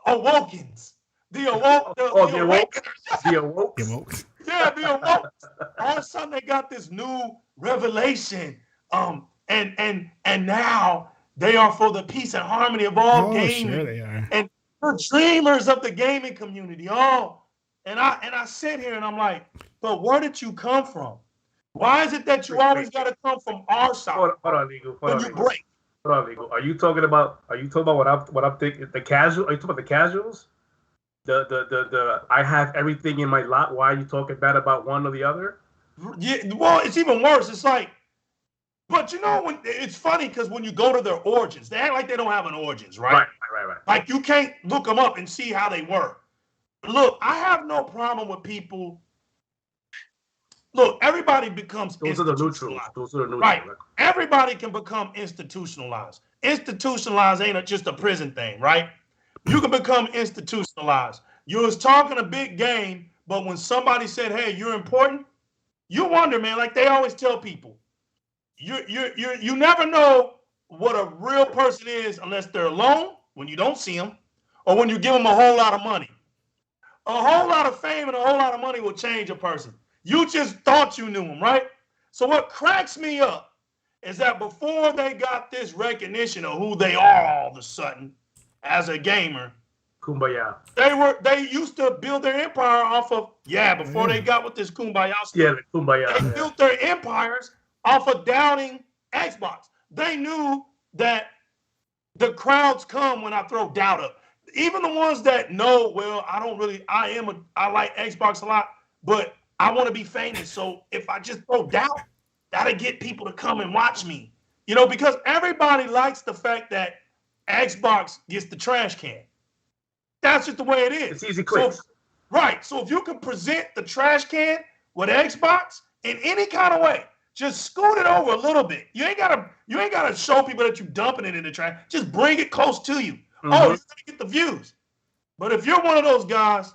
Awokens. The awoke. The Awoke. Yeah, the awoke. All of a sudden they got this new revelation. And now they are for the peace and harmony of all gaming. Sure they are. And the dreamers of the gaming community. And I sit here and I'm like, but where did you come from? Why is it that you always got to come from our side? Hold on, Legal. When you break. Hold on, Legal. Are you talking about what I'm thinking? The casual? Are you talking about the casuals? The I have everything in my lot. Why are you talking bad about one or the other? Yeah, well, it's even worse. It's like, but you know, when it's funny because when you go to their origins, they act like they don't have an origins, right? Right. Like you can't look them up and see how they were. Look, I have no problem with people. Look, everybody becomes institutionalized. Those are the neutrals. Right. Everybody can become institutionalized. Institutionalized ain't just a prison thing, right? You can become institutionalized. You was talking a big game, but when somebody said, "Hey, you're important," you wonder, man. Like they always tell people, you never know what a real person is unless they're alone, when you don't see them, or when you give them a whole lot of money. A whole lot of fame and a whole lot of money will change a person. You just thought you knew them, right? So what cracks me up is that before they got this recognition of who they are all of a sudden as a gamer, Kumbaya. They used to build their empire off of, before they got with this Kumbaya stuff. Yeah, the Kumbaya. They built their empires off of downing Xbox. They knew that the crowds come when I throw doubt up. Even the ones that know, well, I like Xbox a lot, but I want to be famous. So if I just throw doubt, that'll get people to come and watch me. You know, because everybody likes the fact that Xbox gets the trash can. That's just the way it is. It's easy clicks. Right. So if you can present the trash can with Xbox in any kind of way, just scoot it over a little bit. You ain't gotta show people that you're dumping it in the trash. Just bring it close to you. Mm-hmm. Oh, you're gonna get the views. But if you're one of those guys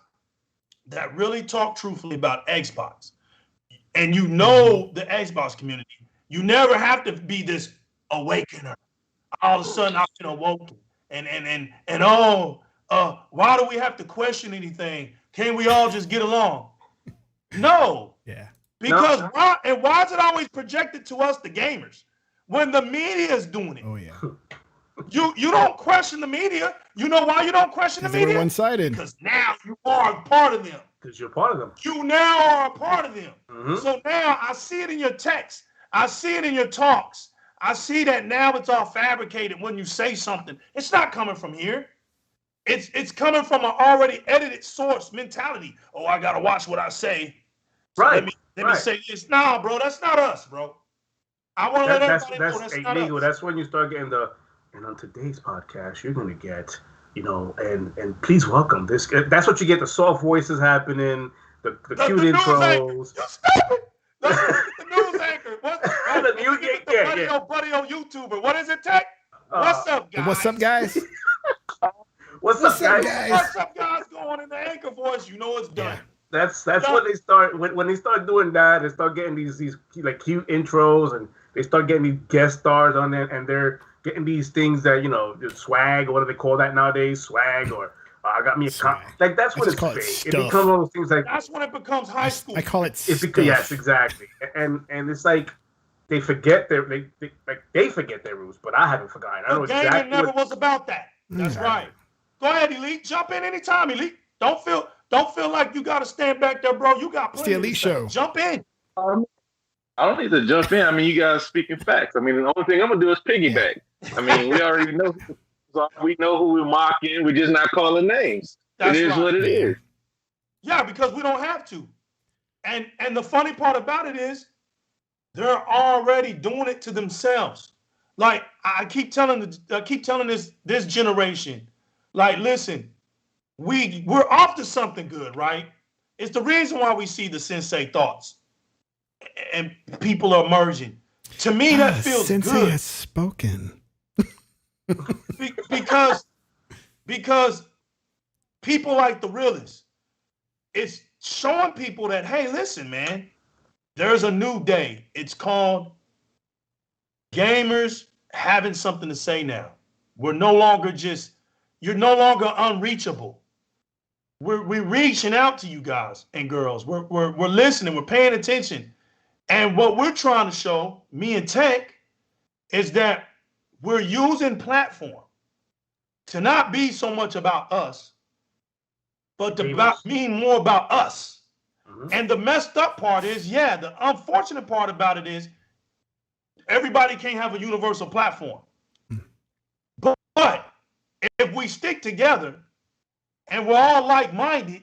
that really talk truthfully about Xbox, and you know the Xbox community, you never have to be this awakener. All of a sudden, I've been awoken, why do we have to question anything? Can't we all just get along? No. Yeah. Because why is it always projected to us, the gamers, when the media is doing it? Oh yeah. You don't question the media. You know why you don't question the media? They're one-sided. Because now you are a part of them. Because you're part of them. You now are a part of them. Mm-hmm. So now I see it in your text. I see it in your talks. I see that now it's all fabricated when you say something. It's not coming from here. It's coming from an already edited source mentality. Oh, I gotta watch what I say. So right. Let me say this. Nah, bro, that's not us, bro. I want to let everybody know that's not illegal. us. That's when you start getting and on today's podcast, you're gonna get, and please welcome this. That's what you get. The soft voices happening, the cute intros. The news anchor. The news anchor. Buddy on YouTuber. What is it, Tech? What's up, guys? What's up, guys? What's up, guys? What's up, guys? Going in the anchor voice. You know it's done. Yeah. That's when they start when they start doing that. They start getting these like cute intros, and they start getting these guest stars on there, and they're getting these things that swag or what do they call that nowadays? Swag or I got me a like that's when it's fake. It becomes one of those things like that's when it becomes high school. I call it stuff. Yes, exactly. And it's like they forget their they forget their roots, but I haven't forgotten. I know exactly. Gaming never was about that. That's right. Go ahead, Elite. Jump in anytime, Elite. Don't feel like you got to stand back there, bro. You got plenty. It's the Elite show. Jump in. I don't need to jump in. I mean, you guys speaking facts. I mean, the only thing I'm gonna do is piggyback. I mean, we already know. We know who we're mocking. We're just not calling names. It is what it is. Yeah, because we don't have to. And the funny part about it is, they're already doing it to themselves. Like I keep telling this generation, like, listen, we're off to something good, right? It's the reason why we see the Sensei thoughts, and people are merging. To me, that feels Sensei good. has spoken. because people like the realists, it's showing people that, hey, listen, man, there's a new day. It's called gamers having something to say now. You're no longer unreachable. We're reaching out to you guys and girls. We're listening. We're paying attention. And what we're trying to show, me and Tech, is that we're using platform to not be so much about us, but to mean more about us. Mm-hmm. And the messed up part is, the unfortunate part about it is everybody can't have a universal platform. Mm-hmm. But if we stick together and we're all like-minded,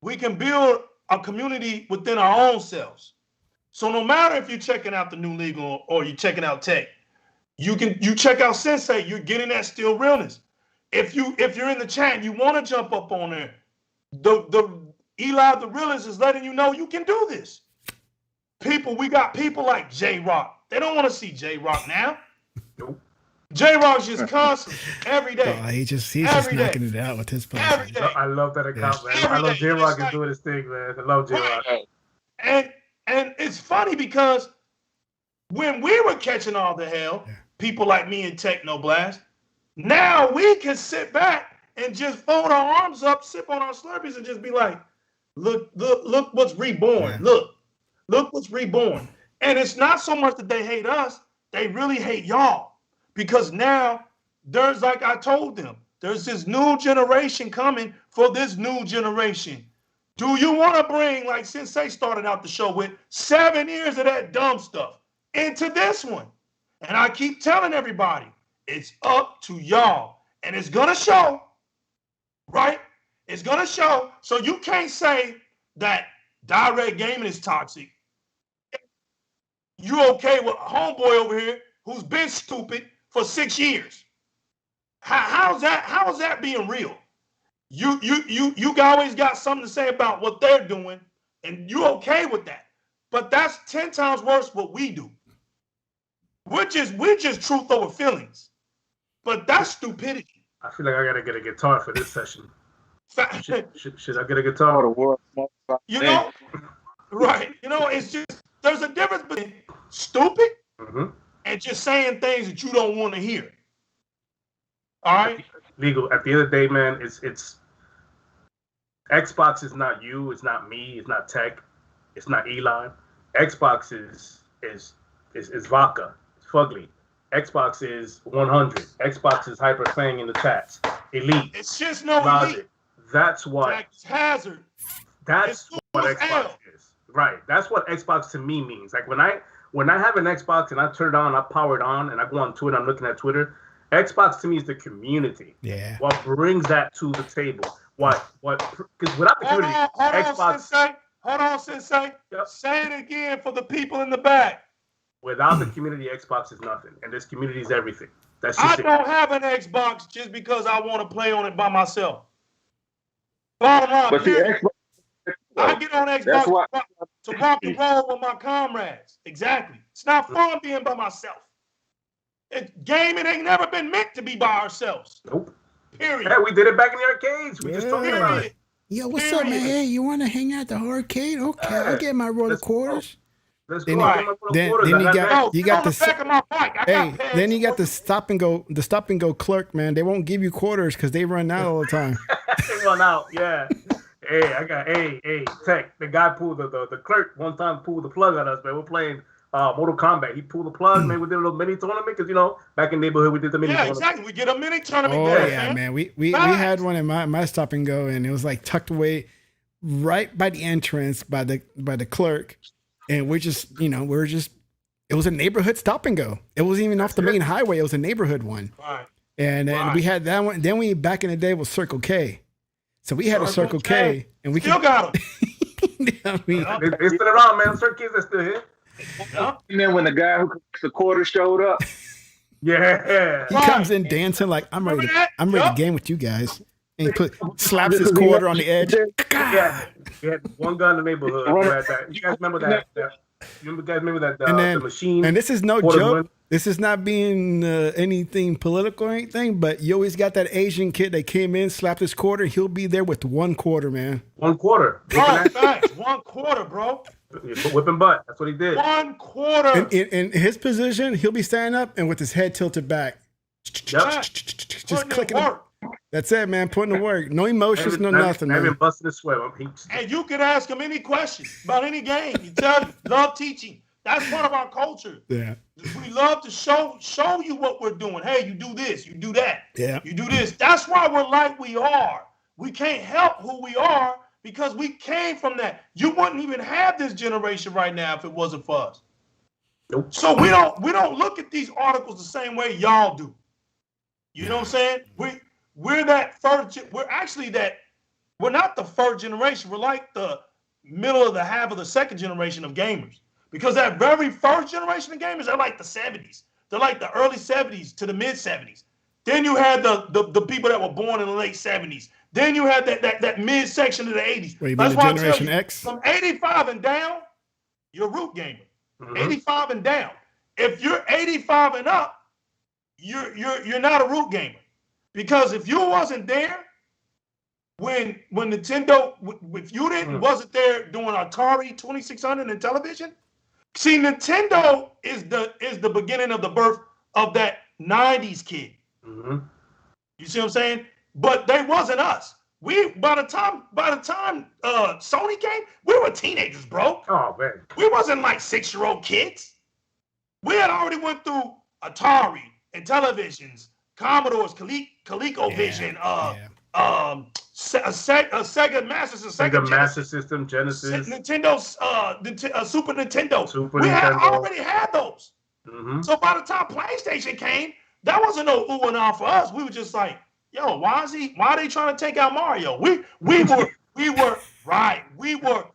we can build a community within our own selves. So no matter if you're checking out the new legal or you're checking out Tech, you check out Sensei, you're getting that still realness. If you're in the chat and you want to jump up on there, the Eli the realist is letting you know you can do this. We got people like J-Rock. They don't want to see J-Rock now. Nope. J-Rock's just constant every day. Oh, he's just knocking it out with his podcast. I love that account, man. I love J-Rock is doing his thing, man. I love J-Rock. And it's funny because when we were catching all the hell, people like me and Teknoblast, now we can sit back and just fold our arms up, sip on our Slurpees, and just be like, look what's reborn. Yeah. Look what's reborn. And it's not so much that they hate us, they really hate y'all. Because now there's, like I told them, there's this new generation coming for this new generation. Do you want to bring, like Sensei started out the show with, 7 years of that dumb stuff into this one? And I keep telling everybody, it's up to y'all. And it's going to show, right? It's going to show. So you can't say that Di-RREC Gaming is toxic. You okay with homeboy over here who's been stupid for 6 years? How is that being real? You always got something to say about what they're doing, and you okay with that. But that's 10 times worse what we do. We're just truth over feelings. But that's stupidity. I feel like I gotta get a guitar for this session. Should I get a guitar? You know, right? You know, it's just there's a difference between stupid and just saying things that you don't want to hear. All right. Legal. At the end of the day, man, it's Xbox is not you, it's not me, it's not Tech, it's not Elon. Xbox is vodka, it's fugly. Xbox is 100. Xbox is Hyper Fang in the chats. Elite. It's just no Logic. elite. That's what. Jack's Hazard. That's what Xbox is. Right. That's what Xbox to me means. Like when I have an Xbox and I turn it on, I power it on, and I go on Twitter, I'm looking at Twitter. Xbox to me is the community. Yeah. What brings that to the table? What? Because without the community, Xbox. Hold on, Sensei. Yep. Say it again for the people in the back. Without the community, Xbox is nothing, and this community is everything. That's I just don't have an Xbox just because I want to play on it by myself. Bottom line, but I get on Xbox to rock and roll with my comrades. Exactly. It's not fun being by myself. Gaming ain't never been meant to be by ourselves. Nope. Period. Yeah, we did it back in the arcades. We just talking about it. Yo, what's up, man? Hey, you want to hang out at the arcade? Okay, I'll get my roller quarters. Let's Then, go. then you got the then you got the stop and go clerk, man. They won't give you quarters because they run out all the time. They run out, yeah. Hey, Tech. The guy pulled the clerk one time pulled the plug on us, man. We're playing Mortal Kombat. He pulled the plug, man. We did a little mini tournament because back in the neighborhood we did the mini tournament. Yeah, exactly. We get a mini tournament. Oh yeah, man. We had one in my stop and go, and it was like tucked away right by the entrance by the clerk, and it was a neighborhood stop and go. It wasn't even off the main highway. It was a neighborhood one. Right. And we had that one. Then we back in the day was Circle K. So we had a Circle K, and we still got them. They're still around, man. Circle K's are still here. And then when the guy who collects the quarter showed up, he comes in dancing like I'm ready to game with you guys, and he slaps his quarter on the edge. Yeah, we had one guy in the neighborhood. You guys remember that? The machine? And this is no joke. This is not being anything political or anything, but you always got that Asian kid that came in, slapped his quarter. He'll be there with 1 quarter, man. 1 quarter. Oh, thanks. 1 quarter, bro. Whipping butt. That's what he did. 1 quarter. In his position, he'll be standing up and with his head tilted back. Yep. Just clicking. That's it, man. Putting to work. No emotions, no nothing, man. I've been busting the sweat. And you can ask him any question about any game. You tell him, love teaching. That's part of our culture. Yeah. We love to show you what we're doing. Hey, you do this, you do that. Yeah. You do this. That's why we're like we are. We can't help who we are because we came from that. You wouldn't even have this generation right now if it wasn't for us. Nope. So we don't look at these articles the same way y'all do. You know what I'm saying? We're that first. We're not the first generation. We're like the middle of the half of the second generation of gamers. Because that very first generation of gamers, they're like the 70s. They're like the early 70s to the mid 70s. Then you had the people that were born in the late 70s. Then you had that mid section of the 80s. Wait, that's why Generation X? From 85 and down, you're a root gamer. Mm-hmm. 85 and down. If you're 85 and up, you're not a root gamer. Because if you wasn't there when Nintendo, if you wasn't there doing Atari 2600 and television, see, Nintendo is the beginning of the birth of that 90s kid. Mm-hmm. You see what I'm saying? But they wasn't us. By the time Sony came, we were teenagers, bro. Oh man. We wasn't like 6-year-old kids. We had already went through Atari and televisions, Commodores, ColecoVision, a Sega Master System, Master System, Genesis, Nintendo's, Super Nintendo. We had already had those. Mm-hmm. So by the time PlayStation came, that wasn't no ooh and ah for us. We were just like, yo, why are they trying to take out Mario? We were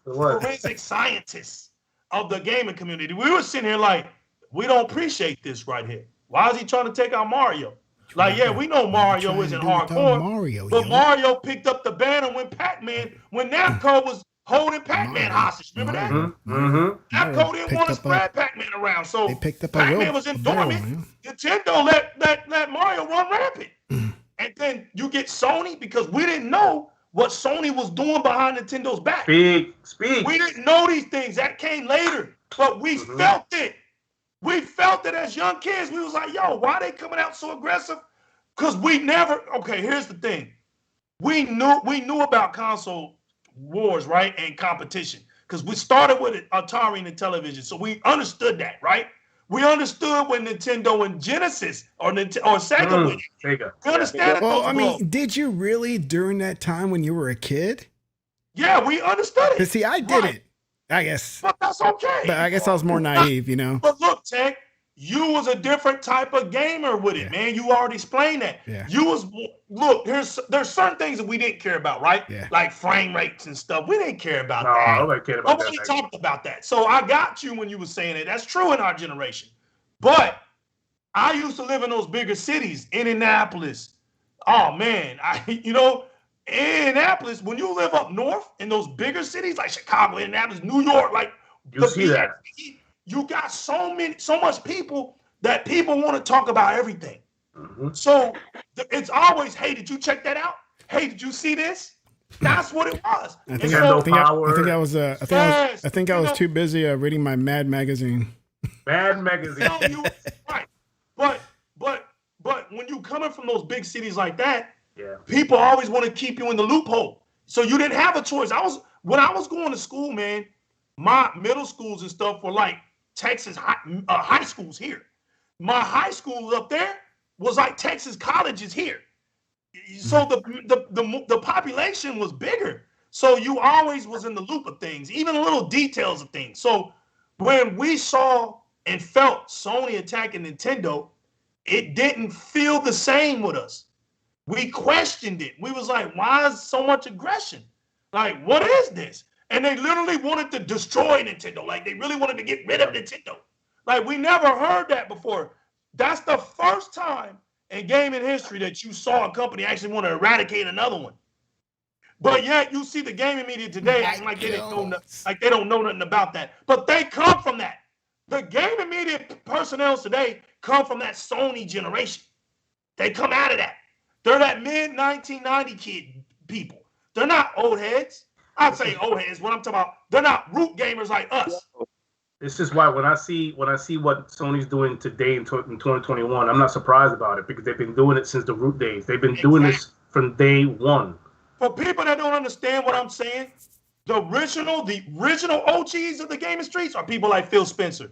forensic scientists of the gaming community. We were sitting here like, we don't appreciate this right here. Why is he trying to take out Mario? Like, yeah, we know Mario isn't hardcore, but Mario picked up the banner when Namco was holding Pac-Man hostage. Remember that? Mm-hmm. Namco didn't want to spread Pac-Man around, so they picked up Pac-Man was in dormant. Nintendo let Mario run rampant. And then you get Sony, because we didn't know what Sony was doing behind Nintendo's back. Speak. We didn't know these things. That came later, but we felt it. We felt it as young kids. We was like, yo, why are they coming out so aggressive? Because here's the thing. We knew about console wars, right? And competition. Because we started with Atari and the television. So we understood that, right? We understood when Nintendo and Genesis or Sega went. Sega. We understand it. Did you really during that time when you were a kid? Yeah, we understood it. Because see, I didn't. I guess. But that's okay. But I guess I was more naive, you know. But look, Tech, you was a different type of gamer with it, man. You already explained that. Yeah. There's certain things that we didn't care about, right? Yeah. Like frame rates and stuff. We didn't care about that. Nobody talked about that. So I got you when you were saying it. That's true in our generation. But I used to live in those bigger cities, Indianapolis. Oh man, Indianapolis, when you live up north in those bigger cities like Chicago, Indianapolis, New York, like you see that. You got so much people that people want to talk about everything. Mm-hmm. So it's always, hey, did you check that out? Hey, did you see this? That's what it was. I think Nintendo I Power. I was too busy reading my Mad magazine. Mad magazine. Right. But when you coming from those big cities like that, yeah, people always want to keep you in the loophole. So you didn't have a choice. When I was going to school, man, my middle schools and stuff were like Texas high schools here. My high school up there was like Texas colleges here. So the population was bigger. So you always was in the loop of things, even little details of things. So when we saw and felt Sony attacking Nintendo, it didn't feel the same with us. We questioned it. We was like, why is so much aggression? Like, what is this? And they literally wanted to destroy Nintendo. Like, they really wanted to get rid of Nintendo. Like, we never heard that before. That's the first time in gaming history that you saw a company actually want to eradicate another one. But yet you see the gaming media today acting like they don't know nothing about that. But they come from that. The gaming media personnel today come from that Sony generation. They come out of that. They're that mid-1990 kid people. They're not old heads. I'd say old heads. What I'm talking about, they're not root gamers like us. This is why when I see what Sony's doing today in 2021, I'm not surprised about it because they've been doing it since the root days. They've been doing this from day one. For people that don't understand what I'm saying, the original OGs of the gaming streets are people like Phil Spencer.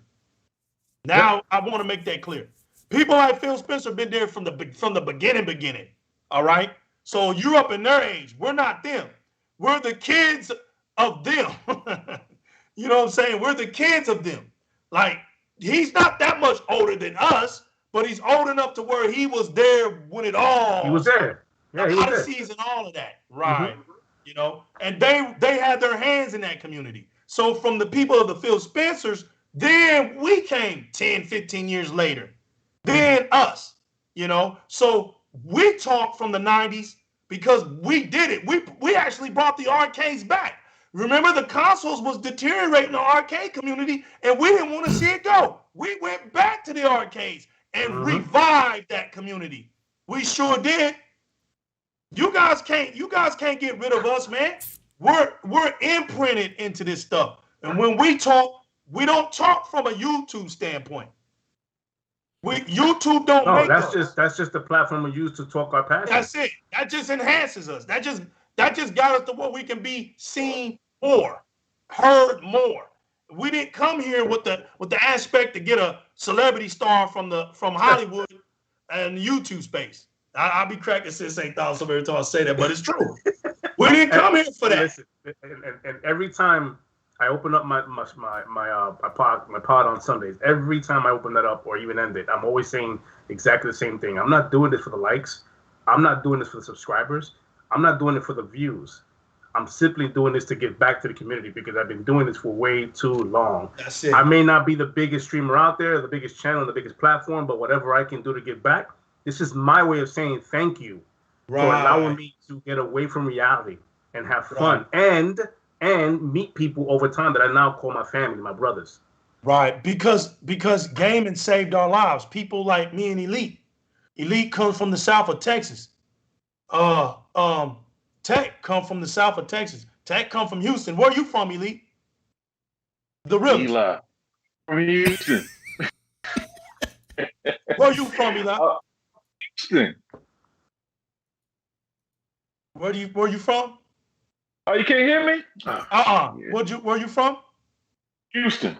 Now, I want to make that clear. People like Phil Spencer have been there from the beginning. All right? So you're up in their age. We're not them. We're the kids of them. You know what I'm saying? We're the kids of them. Like, he's not that much older than us, but he's old enough to where he was there when it all. He was there. Yeah, he was there. Odysseys and all of that. Right. Mm-hmm. You know, and they had their hands in that community. So from the people of the Phil Spencers, then we came 10, 15 years later. Then us, you know. So we talk from the 90s because we did it. We actually brought the arcades back. Remember, the consoles was deteriorating the arcade community, and we didn't want to see it go. We went back to the arcades and revived that community. We sure did. You guys can't get rid of us, man. We're imprinted into this stuff. And when we talk, we don't talk from a YouTube standpoint. YouTube don't make us. That's just the platform we use to talk our passion. That's it. That just enhances us. That just got us to where we can be seen more, heard more. We didn't come here with the aspect to get a celebrity star from Hollywood and the YouTube space. I'll be cracking since ain't thought so every time I say that, but it's true. We didn't come here for that. Listen, and every time I open up my pod on Sundays, every time I open that up or even end it, I'm always saying exactly the same thing. I'm not doing this for the likes. I'm not doing this for the subscribers. I'm not doing it for the views. I'm simply doing this to give back to the community because I've been doing this for way too long. That's it. I may not be the biggest streamer out there, the biggest channel, the biggest platform, but whatever I can do to give back, this is my way of saying thank you for allowing me to get away from reality and have fun and meet people over time that I now call my family, my brothers. Right, because gaming saved our lives. People like me and Elite. Elite comes from the south of Texas. Tech come from the south of Texas. Tech come from Houston. Where are you from, Elite? The real Eli. From Houston. Where are you from, Eli? Houston. Where you from? Oh, you can't hear me? Yeah. Where you from? Houston.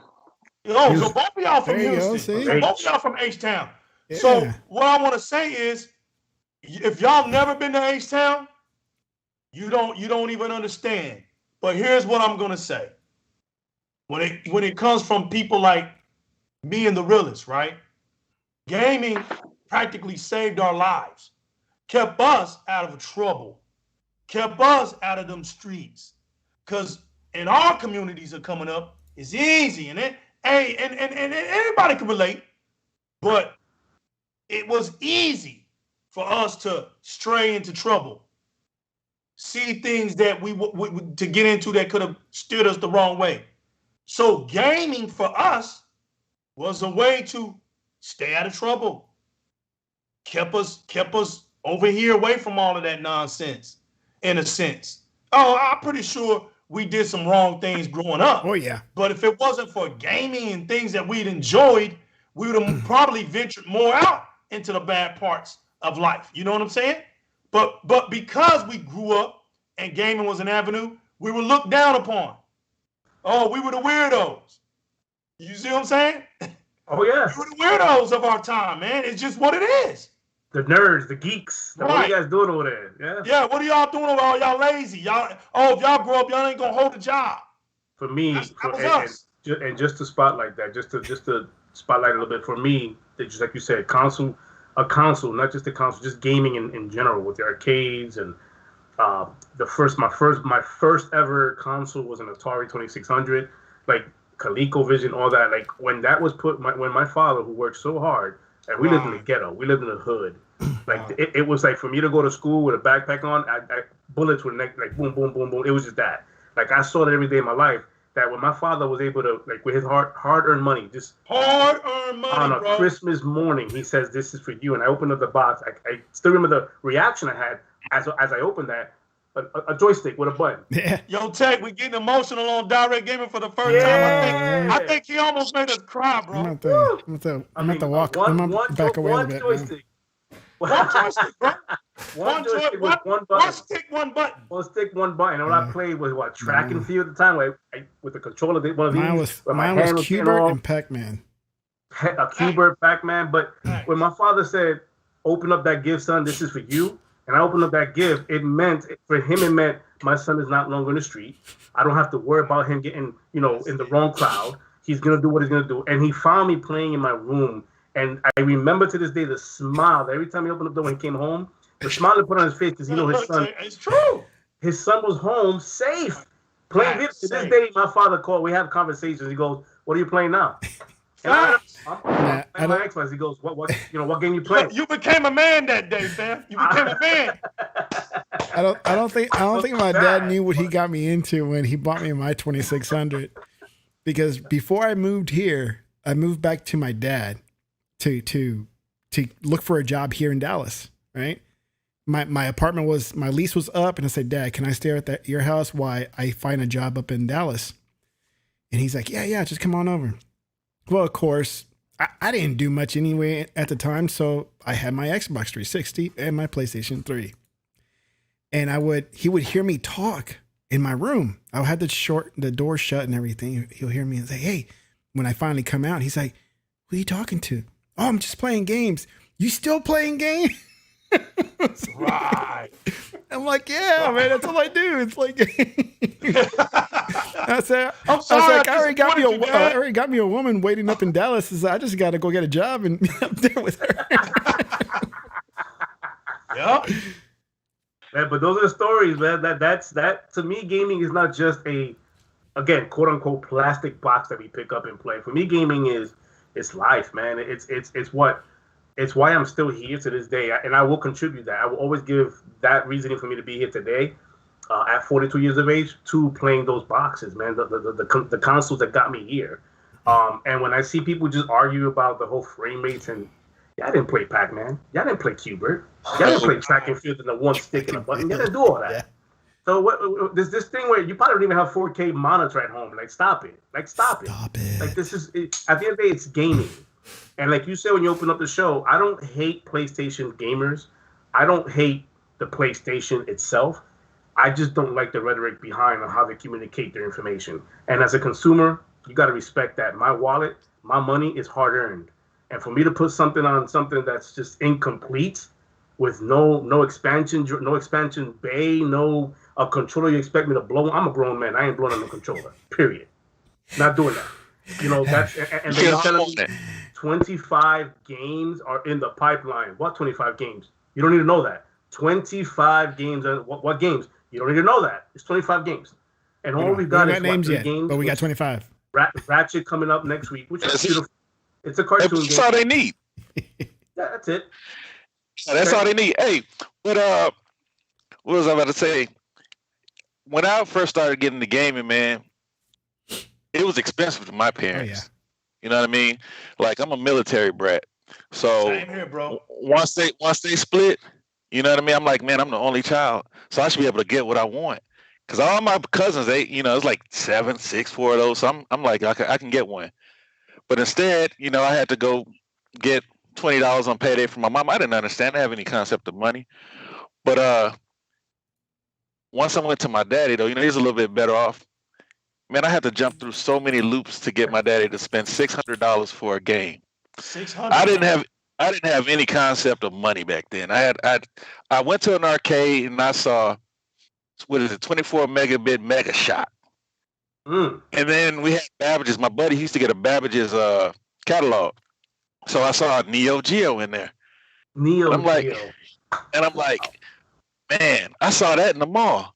Oh, so both of y'all from Houston. So both of y'all from H-Town. Yeah. So what I want to say is, if y'all never been to H-Town, you don't even understand. But here's what I'm gonna say. When it comes from people like me and the realest, right? Gaming practically saved our lives, kept us out of trouble, kept us out of them streets. Cause in our communities are coming up, it's easy, and everybody can relate, but it was easy for us to stray into trouble, see things that we to get into that could have steered us the wrong way. So gaming for us was a way to stay out of trouble. Kept us over here away from all of that nonsense, in a sense. Oh, I'm pretty sure we did some wrong things growing up. Oh yeah. But if it wasn't for gaming and things that we'd enjoyed, we would have probably ventured more out into the bad parts of life. You know what I'm saying? But because we grew up and gaming was an avenue, we were looked down upon. Oh, we were the weirdos. You see what I'm saying? Oh yeah. We were the weirdos of our time, man. It's just what it is. The nerds, the geeks. Right. What are you guys doing over there? Yeah. Yeah. What are y'all doing over there? Y'all lazy. Y'all. Oh, if y'all grow up, y'all ain't gonna hold a job. For me, and just to spotlight that, just to spotlight a little bit. For me, just like you said, a console, not just a console, just gaming in general with the arcades and my first ever console was an Atari 2600, like ColecoVision, all that. Like when that was when my father, who worked so hard, and we lived in the ghetto, we lived in the hood. Like it was like for me to go to school with a backpack on, bullets would like boom, boom, boom, boom. It was just that. Like I saw it every day in my life. That when my father was able to, like with his hard-earned money, just hard-earned money, on a Christmas morning, he says, "This is for you." And I opened up the box. I still remember the reaction I had as I opened that. A joystick with a button. Yeah. Yo, Tech, we getting emotional on Di-RREC Gaming for the first time. I think he almost made us cry, bro. I'm at the walk. I'm back away a bit. Joystick. One joystick, bro. One joystick with one button. One stick, one button. One stick, one button. And what I played was track and field at the time, with the controller. One of these. Mine was Q*bert and Pac-Man. A Q*bert, Pac-Man. But when my father said, "Open up that gift, son. This is for you," and I opened up that gift, it meant my son is not longer in the street. I don't have to worry about him getting, in the wrong crowd. He's going to do what he's going to do. And he found me playing in my room. And I remember to this day the smile. Every time he opened up the door when he came home, the smile he put on his face because his son. It's true. His son was home safe. Playing video. To this day, my father called. We have conversations. He goes, "What are you playing now?" And I'm playing my Xbox. He goes, "What game you playing?" You became a man that day, fam. You became a man. I don't think my dad knew what he got me into when he bought me my 2600. Because before I moved here, I moved back to my dad to look for a job here in Dallas, right? My lease was up, and I said, "Dad, can I stay at your house while I find a job up in Dallas?" And he's like, yeah, just come on over. Well, of course, I didn't do much anyway at the time, so I had my Xbox 360 and my PlayStation 3. And he would hear me talk in my room. I had the door shut and everything. He'll hear me and say, "Hey," when I finally come out, he's like, "Who are you talking to?" "Oh, I'm just playing games." "You still playing games?" Right. I'm like, "Yeah, man, that's all I do. It's like." I said, I'm sorry, I already got me a woman waiting up in Dallas. I just got to go get a job and be up there with her. Yep. Man, but those are the stories, man. That to me, gaming is not just again, quote unquote, plastic box that we pick up and play. For me, gaming it's life, man. It's why I'm still here to this day, and I will contribute that. I will always give that reasoning for me to be here today, at 42 years of age, to playing those boxes, man. The consoles that got me here. And when I see people just argue about the whole frame rates and y'all didn't play Pac-Man, y'all didn't play Q*bert, y'all didn't play track and field and the one stick and a button, y'all didn't do all that. Yeah. So there's this thing where you probably don't even have 4K monitor at home. Like, stop it. Like, stop it. Like, this is at the end of the day, it's gaming. And like you said when you open up the show, I don't hate PlayStation gamers. I don't hate the PlayStation itself. I just don't like the rhetoric behind on how they communicate their information. And as a consumer, you got to respect that. My wallet, my money is hard earned. And for me to put something on something that's just incomplete, with no expansion bay, no a controller you expect me to blow. I'm a grown man. I ain't blowing on the controller. Period. Not doing that. That's and they're telling me 25 games are in the pipeline. What 25 games? You don't need to know that. 25 games. What games? You don't need to know that. It's 25 games. And all we've got is names yet, games. but we got 25. Ratchet coming up next week, which is beautiful. It's a cartoon game. That's all they need. Yeah, that's it. That's all they need. Hey, what was I about to say? When I first started getting the gaming, man, it was expensive to my parents. Oh, yeah. You know what I mean? Like, I'm a military brat. So same here, bro. Once they split, you know what I mean? I'm like, man, I'm the only child. So I should be able to get what I want. Because all my cousins, they, it's like 7, 6, 4 of those. So I'm like, I can get one. But instead, I had to go get $20 on payday from my mom. I didn't understand. I didn't have any concept of money. But once I went to my daddy, though, he's a little bit better off. Man, I had to jump through so many loops to get my daddy to spend $600 for a game. 600. I didn't have any concept of money back then. I went to an arcade and I saw 24 megabit Mega Shot. And then we had Babbage's. My buddy used to get a Babbage's catalog. So I saw Neo Geo in there. Neo Geo. And I'm like, man, I saw that in the mall.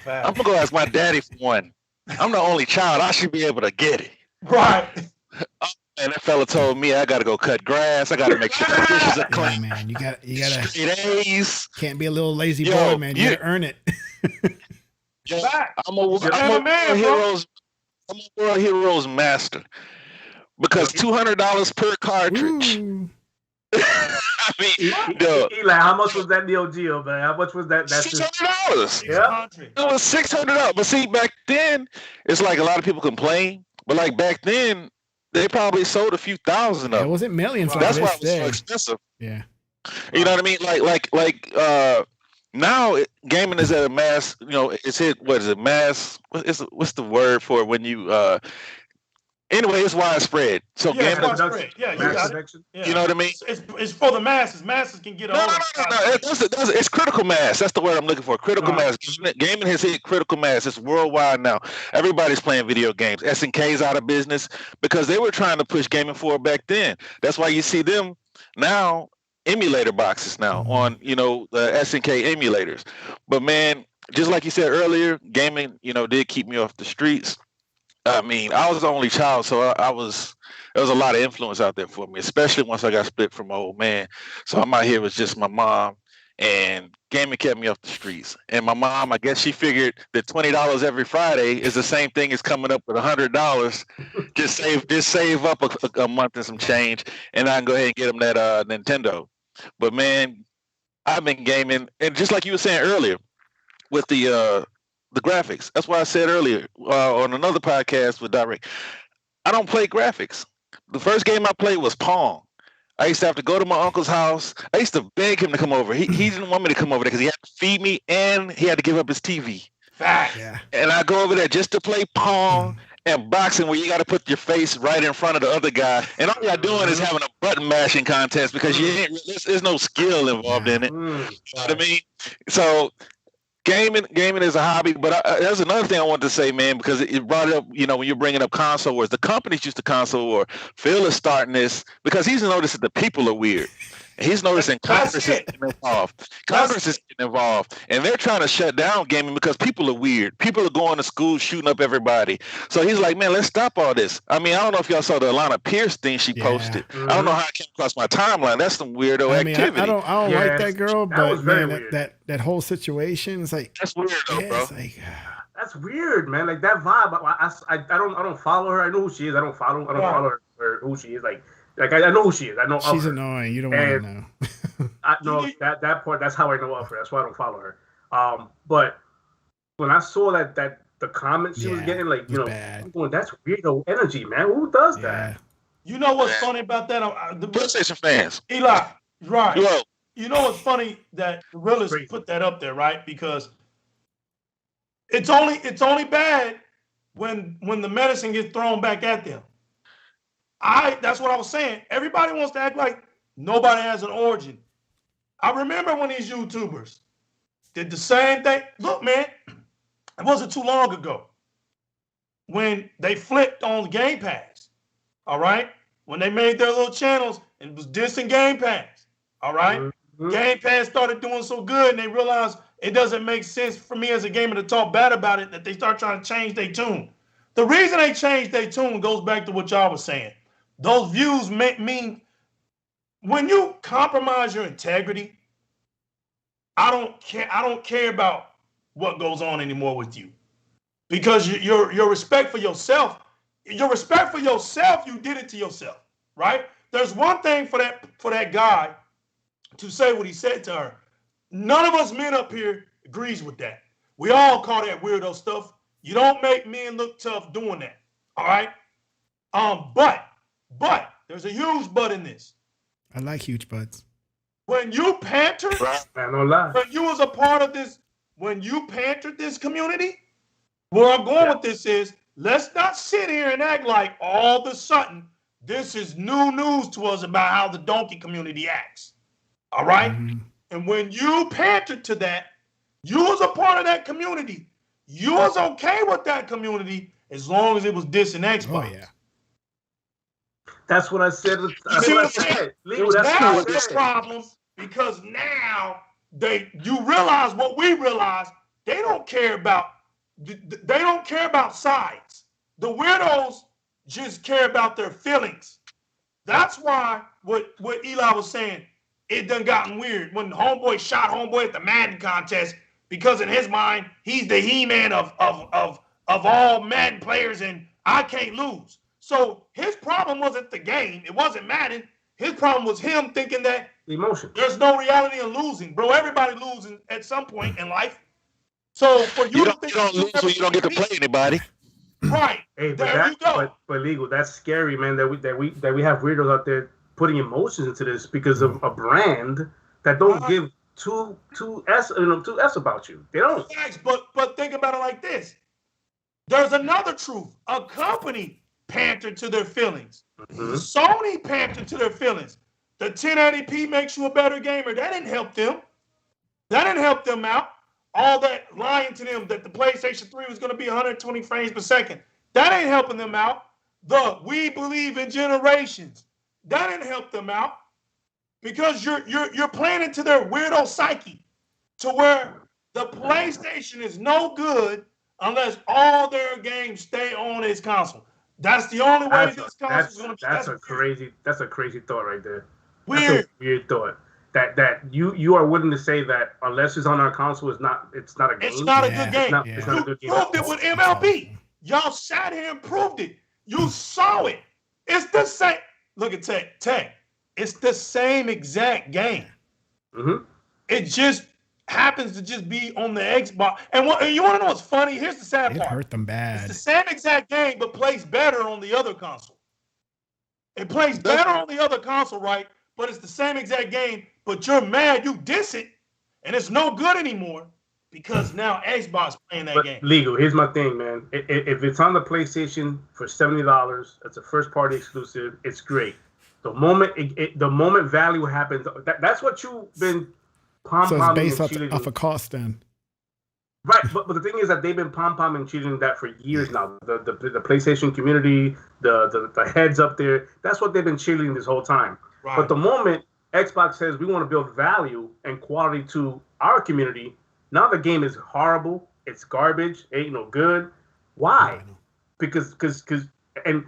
I'm gonna go ask my daddy for one. I'm the only child. I should be able to get it. Right. And that fella told me I got to go cut grass. I got to make sure the dishes are clean. Yeah, man, you gotta. Straight A's. Can't be a little lazy boy, man. You gotta earn it. I'm a World Heroes master because $200 per cartridge. I mean, Eli, how much was that Neo Geo, man? How much was that? That's $600. Yeah, it was $600. But see, back then, it's like a lot of people complain. But like back then, they probably sold a few thousand of them. It wasn't millions. That's why it was so expensive. Yeah. You know what I mean? Like now gaming is at a mass. It's hit. What is it? Mass. What's the word for it when you? Anyway, it's widespread. So gaming. Widespread. Yeah, you got it. Yeah. You know what I mean? It's for the masses. Masses can get No. It's critical mass. That's the word I'm looking for. Critical mass. Gaming has hit critical mass. It's worldwide now. Everybody's playing video games. SNK's out of business because they were trying to push gaming forward back then. That's why you see them now emulator boxes now on the SNK emulators. But man, just like you said earlier, gaming did keep me off the streets. I mean, I was the only child, so there was a lot of influence out there for me, especially once I got split from my old man. So I'm out here with just my mom, and gaming kept me off the streets. And my mom, I guess she figured that $20 every Friday is the same thing as coming up with $100. Just save up a month and some change, and I can go ahead and get them that Nintendo. But man, I've been gaming, and just like you were saying earlier, with the graphics. That's why I said earlier on another podcast with Di-RREC, I don't play graphics. The first game I played was Pong. I used to have to go to my uncle's house. I used to beg him to come over. He didn't want me to come over there because he had to feed me and he had to give up his TV. Fact. Yeah. And I go over there just to play Pong and boxing, where you got to put your face right in front of the other guy. And all you're doing is having a button mashing contest because there's no skill involved in it. You know what I mean? So gaming is a hobby, but there's another thing I wanted to say, man, because it brought it up, when you're bringing up console wars. The companies used to console war. Phil is starting this because he's noticed that the people are weird. He's noticing Congress is getting involved. Congress is getting involved. And they're trying to shut down gaming because people are weird. People are going to school, shooting up everybody. So he's like, man, let's stop all this. I mean, I don't know if y'all saw the Alana Pierce thing she posted. I don't know how it came across my timeline. That's some weirdo activity. I don't like that girl, but man, that whole situation is like, that's weird though, bro. That's weird, man. Like that vibe. I don't follow her. I know who she is. I don't follow her who she is. Like I know who she is. I know she's annoying. You don't want to know. I know that part. That's how I know of her. That's why I don't follow her. But when I saw that the comments she was getting, like I'm going, that's weirdo energy, man. Who does that? You know what's funny about that? The PlayStation fans. Eli, right? Yo. You know what's funny that the realest put that up there, right? Because it's only bad when the medicine gets thrown back at them. That's what I was saying. Everybody wants to act like nobody has an origin. I remember when these YouTubers did the same thing. Look, man, it wasn't too long ago when they flipped on Game Pass. All right, when they made their little channels and was dissing Game Pass. All right, Game Pass started doing so good, and they realized it doesn't make sense for me as a gamer to talk bad about it. That they start trying to change their tune. The reason they changed their tune goes back to what y'all was saying. Those views mean when you compromise your integrity, I don't care about what goes on anymore with you, because your respect for yourself, you did it to yourself, right? There's one thing for that guy to say what he said to her. None of us men up here agrees with that. We all call that weirdo stuff. You don't make men look tough doing that. All right. But there's a huge but in this. I like huge butts. When you panter, lie. when you was a part of this, when you pantered this community, where I'm going with this is, let's not sit here and act like all of a sudden this is new news to us about how the donkey community acts. All right? Mm-hmm. And when you pantered to that, you was a part of that community. You was okay with that community as long as it was dissing Xbox. Oh, yeah. That's what I said. That's what I said. Leo, that's Now what I the said. problem, because now you realize what we realize. They don't care about sides. The weirdos just care about their feelings. That's why what Eli was saying, it done gotten weird when homeboy shot homeboy at the Madden contest, because in his mind he's the He-Man of all Madden players and I can't lose. So his problem wasn't the game. It wasn't Madden. His problem was him thinking that Emotion. there's no reality in losing. Bro, everybody losing at some point in life. So for you don't lose when you don't get to play anybody. Right. Hey, there you go. But legal, that's scary, man. That we have weirdos out there putting emotions into this because of a brand that don't give two s about you. They don't. Thanks, but think about it like this. There's another truth. A company pantered to their feelings. Mm-hmm. Sony pantered to their feelings. The 1080p makes you a better gamer. That didn't help them. That didn't help them out. All that lying to them that the PlayStation 3 was going to be 120 frames per second. That ain't helping them out. The we believe in generations. That didn't help them out. Because you're playing into their weirdo psyche to where the PlayStation is no good unless all their games stay on its console. That's the only way this console is going to be. That's a crazy thought right there. Weird. That's a weird thought. That you are willing to say that unless it's on our console, it's not a game. It's not a good game. It's not a good game. You proved it with MLB. Y'all sat here and proved it. You saw it. It's the same. Look at Tech. It's the same exact game. Mm-hmm. It just happens to just be on the Xbox. And you want to know what's funny? Here's the sad part. It hurt them bad. It's the same exact game, but plays better on the other console. It plays better on the other console, right? But it's the same exact game, but you're mad you diss it, and it's no good anymore because now Xbox playing that game. Legal, here's my thing, man. If it's on the PlayStation for $70, it's a first-party exclusive. It's great. The moment value happens, that's what you've been pom-pomming. So it's based off a cost then. Right, but the thing is that they've been pom-pomming and cheating that for years now. The PlayStation community, the heads up there, that's what they've been cheating this whole time. Right. But the moment Xbox says we want to build value and quality to our community, now the game is horrible. It's garbage. Ain't no good. Why? Because and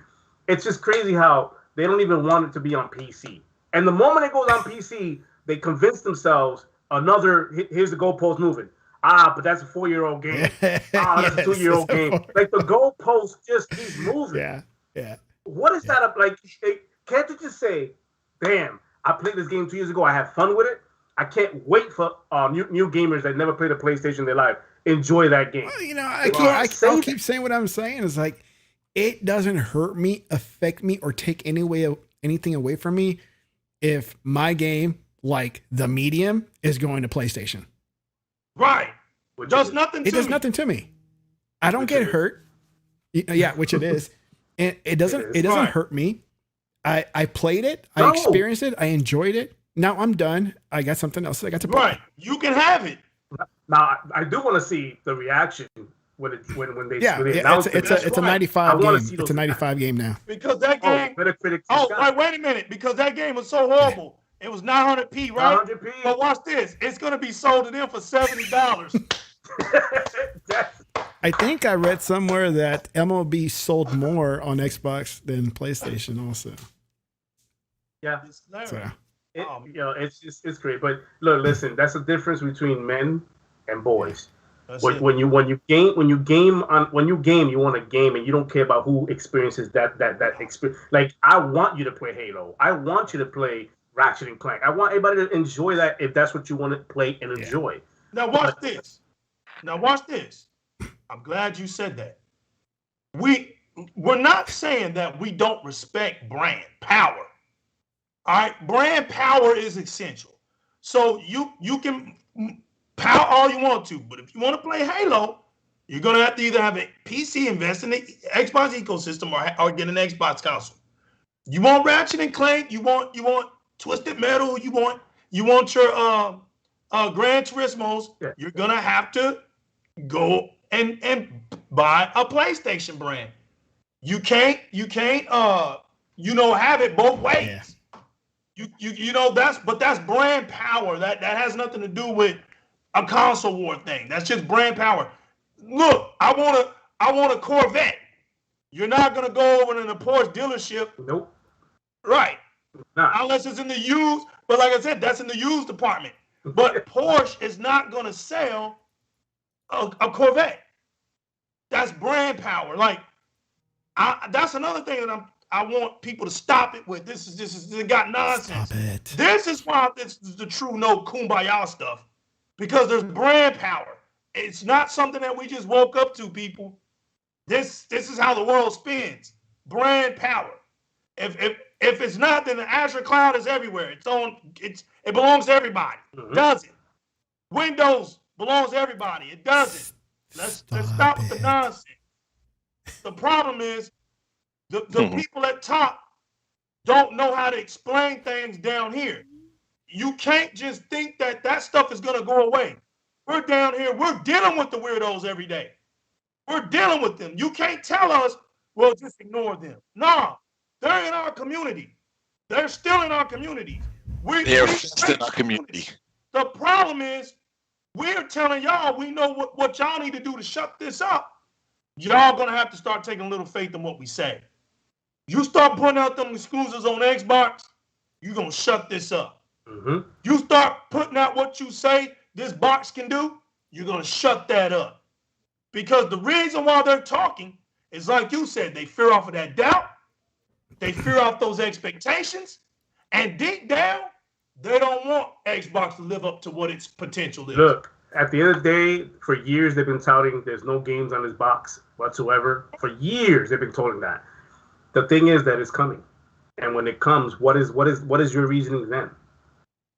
it's just crazy how they don't even want it to be on PC. And the moment it goes on PC, they convince themselves here's the goalpost moving. But that's a 4-year-old game. That's a 2-year-old game. Like the goalpost just keeps moving. Yeah. What is that? Like, can't you just say, damn, I played this game 2 years ago. I had fun with it. I can't wait for new gamers that never played a PlayStation in their life enjoy that game. Well, I'll keep saying what I'm saying. It's like, it doesn't hurt me, affect me, or take anything away from me if my game, like The Medium, is going to PlayStation. Right. It does nothing to me. I don't get hurt. Yeah, which it is. And it doesn't hurt me. I played it. I experienced it. I enjoyed it. Now I'm done. I got something else I got to play. Right. You can have it. Now I do want to see the reaction when they it's a 95 game. It's a 95 game now. Because that game. Wait a minute. Because that game was so horrible. It was 900p, right? 900p. But watch this. It's going to be sold to them for $70. I think I read somewhere that MLB sold more on Xbox than PlayStation also. Yeah. So. It's great. But look, listen, that's the difference between men and boys. When you game, you want to game, and you don't care about who experiences that experience. Like, I want you to play Halo. I want you to play Ratchet and Clank. I want everybody to enjoy that if that's what you want to play and enjoy. Now watch this. Now watch this. I'm glad you said that. We're not saying that we don't respect brand power. All right, brand power is essential. So you can power all you want to, but if you want to play Halo, you're gonna have to either have a PC, invest in the Xbox ecosystem, or get an Xbox console. You want Ratchet and Clank, you want Twisted Metal, you want your Gran Turismos. Yeah. You're gonna have to go and buy a PlayStation brand. You can't have it both ways. Yeah. That's brand power. That has nothing to do with a console war thing. That's just brand power. Look, I want a Corvette. You're not gonna go over to the Porsche dealership. Nope. Right. Nah. Unless it's in the used, but like I said, that's in the used department. But Porsche is not gonna sell a Corvette. That's brand power. Like, that's another thing that I want people to stop it with. This got nonsense. Stop it. This is why this is the true no kumbaya stuff, because there's brand power. It's not something that we just woke up to, people. This is how the world spins. Brand power. If it's not, then the Azure cloud is everywhere. It belongs to everybody. Mm-hmm. Does it? Windows belongs to everybody. It doesn't. Let's stop with the nonsense. The problem is the people at top don't know how to explain things down here. You can't just think that stuff is going to go away. We're down here. We're dealing with the weirdos every day. We're dealing with them. You can't tell us, well, just ignore them. No, they're in our community. They're still in our community. They're in our community. The problem is we're telling y'all we know what y'all need to do to shut this up. Y'all going to have to start taking a little faith in what we say. You start putting out them exclusives on Xbox, you're going to shut this up. Mm-hmm. You start putting out what you say this box can do, you're going to shut that up. Because the reason why they're talking is, like you said, they fear off of that doubt. They fear off those expectations. And deep down, they don't want Xbox to live up to what its potential is. Look, at the end of the day, for years they've been touting there's no games on this box whatsoever. For years they've been touting that. The thing is that it's coming. And when it comes, what is your reasoning then?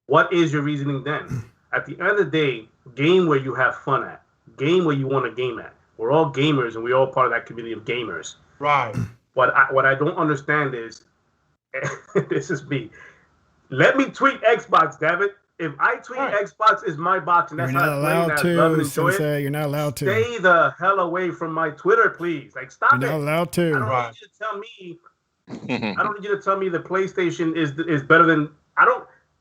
What is your reasoning then? At the end of the day, game where you have fun at. Game where you want to game at. We're all gamers, and we're all part of that community of gamers. Right. What I don't understand is, this is me. Let me tweet Xbox, damn it. If I tweet Xbox is my box, and that's how I'm playing that, love and enjoy it. You're not allowed to. Stay the hell away from my Twitter, please. Like, stop it. You're not allowed to. I don't need you to tell me. I don't need you to tell me the PlayStation is better than.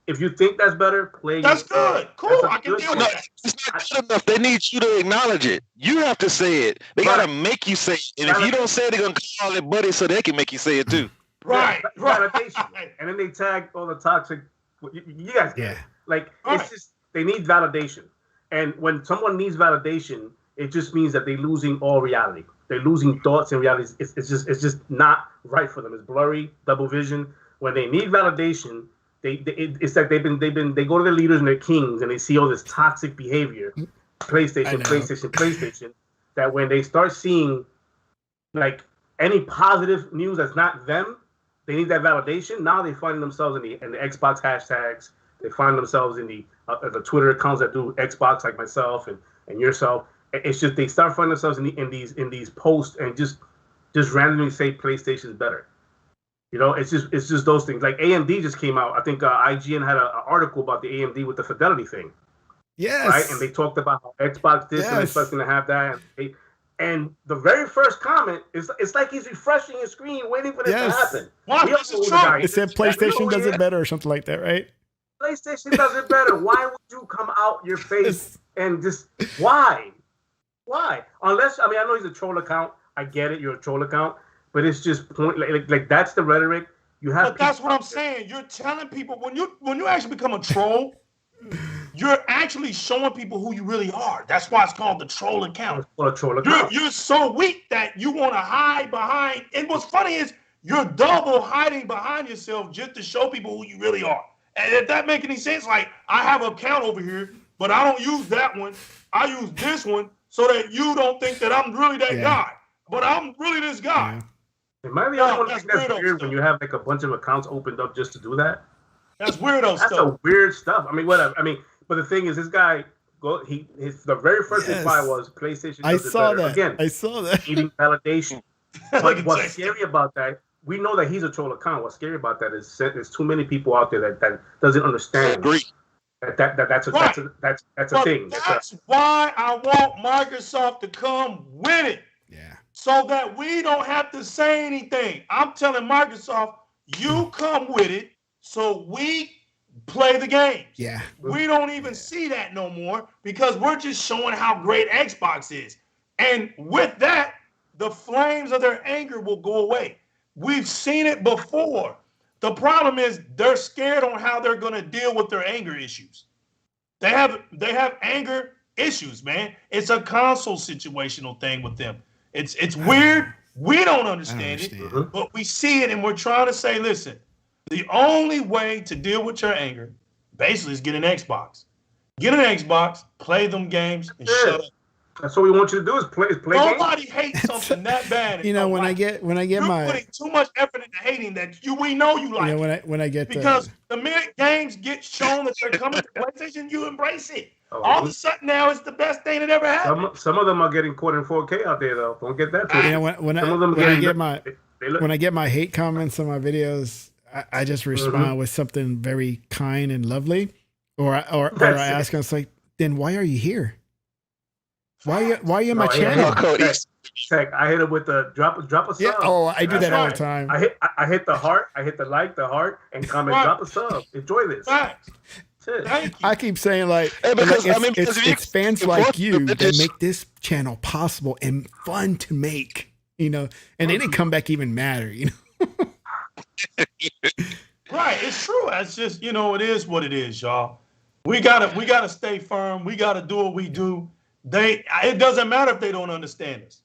If you think that's better, play. That's good. Cool. I can deal with that. It's not good enough. They need you to acknowledge it. You have to say it. They gotta make you say it. And if you don't say it, they're gonna call it buddy so they can make you say it too. Right. Validation. And then they tag all the toxic. You guys get it. Like, it's just, they need validation. And when someone needs validation, it just means that they're losing all reality. They're losing thoughts and reality. It's just not right for them. It's blurry, double vision. When they need validation, it's like they go to their leaders and their kings, and they see all this toxic behavior, PlayStation, that when they start seeing like any positive news that's not them, they need that validation. Now they find themselves in the Xbox hashtags. They find themselves in the Twitter accounts that do Xbox, like myself and yourself. It's just they start finding themselves in these posts and just randomly say PlayStation's better. You know, it's just those things. Like AMD just came out. I think IGN had an article about the AMD with the fidelity thing. Yes. Right, and they talked about how Xbox this and Xbox going to have that. And the very first comment is, it's like he's refreshing his screen, waiting for this to happen. It said PlayStation does it better or something like that, right? PlayStation does it better. Why would you come out your face and just why? Unless, I know he's a troll account. I get it. You're a troll account, but it's just like that's the rhetoric. You have. But that's what I'm saying. You're telling people when you actually become a troll, you're actually showing people who you really are. That's why it's called the troll account. You're so weak that you want to hide behind. And what's funny is you're double hiding behind yourself just to show people who you really are. And if that make any sense, like I have an account over here but I don't use that one. I use this one so that you don't think that I'm really that guy, but I'm really this guy. Am I the only one that's weird when you have like a bunch of accounts opened up just to do that? That's weirdo stuff. That's a weird stuff. I mean, whatever. I mean, but the thing is, this guy, the very first reply was PlayStation. I saw that. Again, I saw that. Needing validation. But what's scary about that? We know that he's a troll account. What's scary about that is there's too many people out there that doesn't understand. Agree. That's a thing. That's why I want Microsoft to come with it. Yeah. So that we don't have to say anything. I'm telling Microsoft, you come with it so we play the games. Yeah. We don't even see that no more because we're just showing how great Xbox is. And with that, the flames of their anger will go away. We've seen it before. The problem is they're scared on how they're going to deal with their anger issues. They have anger issues, man. It's a console situational thing with them. It's weird. We don't understand it, but we see it and we're trying to say, listen, the only way to deal with your anger basically is get an Xbox. Get an Xbox, play them games, and shut up. That's what we want you to do is play Nobody games. hates something that bad. You know, when I get You're putting too much effort into hating that we know you like. You know, when I get because the minute games get shown that they're coming to PlayStation, you embrace it. All of a sudden now it's the best thing that ever happened. Some of them are getting caught in 4K out there though. Don't get that. You know, when I get my hate comments on my videos, I just respond with something very kind and lovely, or I ask them, it's like, then why are you here? Why are you in my channel? I hit it with the drop a sub. Yeah. Oh, I do that all the time. I hit the heart. I hit the heart, and comment. Drop a sub. Enjoy this. I keep saying it's fans like you that make this channel possible and fun to make. You know, and then they come back even madder. You know. Right. It's true. It's just it is what it is, y'all. We gotta stay firm. We gotta do what we do. It doesn't matter if they don't understand us.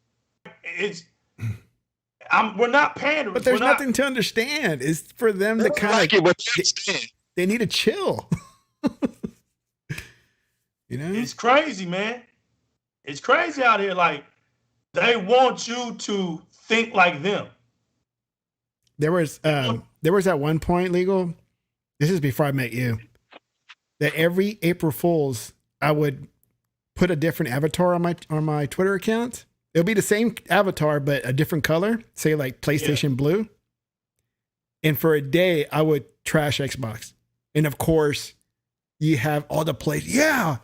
We're not pandering. But there's nothing to understand. It's for them to kind of they need to chill. You know? It's crazy, man. It's crazy out here. Like, they want you to think like them. There was at one point, Legal, this is before I met you, that every April Fool's I would put a different avatar on my Twitter account. It'll be the same avatar, but a different color, say like PlayStation Blue. And for a day, I would trash Xbox. And of course, you have all the plays. Yeah.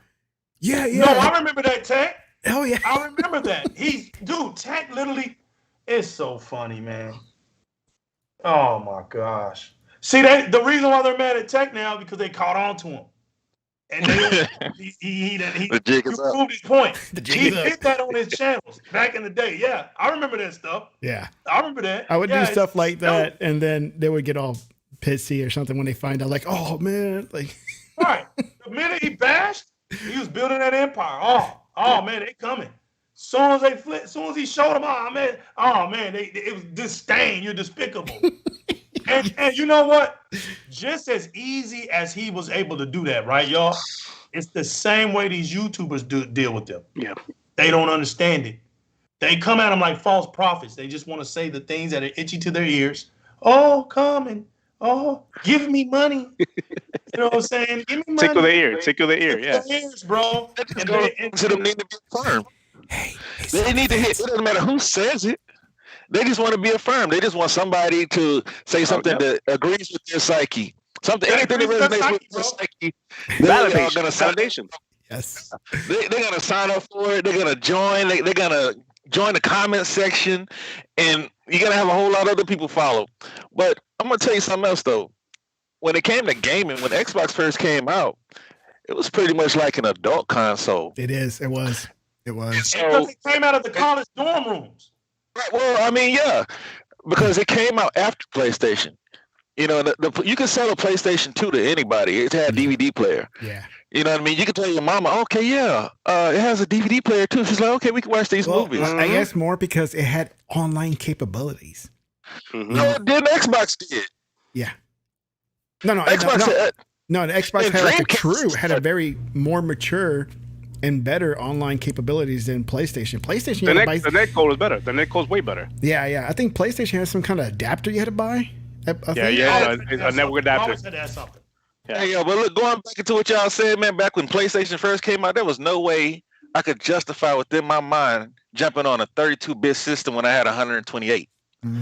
No, I remember that, Tech. Oh, yeah. I remember that. Tech literally is so funny, man. Oh, my gosh. See, the reason why they're mad at Tech now is because they caught on to him. And he proved his point. He did that on his channels back in the day. Yeah, I remember that stuff. Yeah. I remember that. I would do stuff like that, and then they would get all pissy or something when they find out, like, oh, man. Like, right. The minute he bashed, he was building that empire. Oh man, they coming. Soon as he showed them, it was disdain. You're despicable. and you know what? Just as easy as he was able to do that, right, y'all? It's the same way these YouTubers deal with them. Yeah. They don't understand it. They come at them like false prophets. They just want to say the things that are itchy to their ears. Oh, come and give me money. You know what I'm saying? Give me money. Tickle their ear. Tickle their ear. Yeah. Their ears, bro. They need to be affirmed. They need to hit. It doesn't matter who says it. They just want to be affirmed. They just want somebody to say something that agrees with their psyche. Anything that resonates with their psyche. They're going to foundation. Yes. They're going to sign up for it. They're going to join. They're going to join the comment section, and you're going to have a whole lot of other people follow. But I'm going to tell you something else, though. When it came to gaming, when Xbox first came out, it was pretty much like an adult console. It is. It was. Because it came out of the college dorm rooms. Well, I mean, yeah, because it came out after PlayStation. You know, you can sell a PlayStation 2 to anybody. It had a DVD player. Yeah. You know what I mean? You can tell your mama, okay, yeah, it has a DVD player too. She's like, okay, we can watch these movies. I guess more because it had online capabilities. Mm-hmm. No, then Xbox did. Yeah. No. Xbox. No, the Xbox And had like Dreamcast had a very more mature and better online capabilities than PlayStation. PlayStation, The netcode was better. The netcode's way better. Yeah. I think PlayStation has some kind of adapter you had to buy. I think. A network adapter. Always had to have something. Yeah. Hey, but look, going back into what y'all said, man, back when PlayStation first came out, there was no way I could justify within my mind jumping on a 32-bit system when I had 128.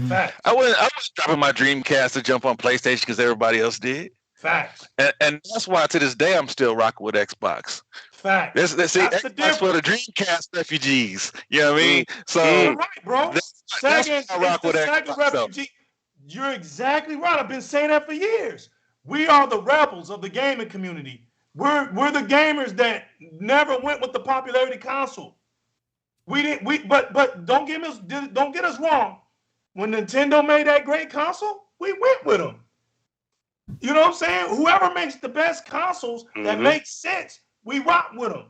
Facts. I wasn't dropping my Dreamcast to jump on PlayStation because everybody else did. Facts. And that's why to this day I'm still rocking with Xbox. Facts. That's Xbox for the Dreamcast refugees. You know what I mean? So you're right, bro. that's why I rock with Xbox. Refugee. You're exactly right. I've been saying that for years. We are the rebels of the gaming community. We're the gamers that never went with the popularity console. But don't get us wrong. When Nintendo made that great console, we went with them. You know what I'm saying? Whoever makes the best consoles that make sense, we rock with them.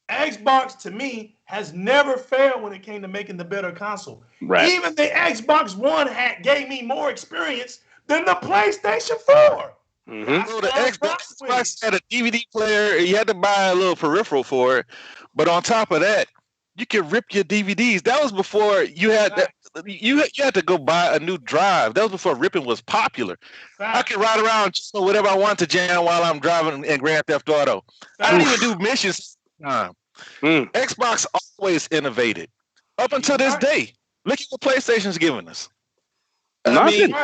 Xbox, to me, has never failed when it came to making the better console. Right. Even the Xbox One gave me more experience than the PlayStation 4. So the Xbox had a DVD player. You had to buy a little peripheral for it. But on top of that, you could rip your DVDs. That was before you had that. You had to go buy a new drive. That was before ripping was popular. I could ride around just whatever I want to jam while I'm driving in Grand Theft Auto. I didn't even do missions. Xbox always innovated up until this day. Look at what PlayStation's giving us. Nothing.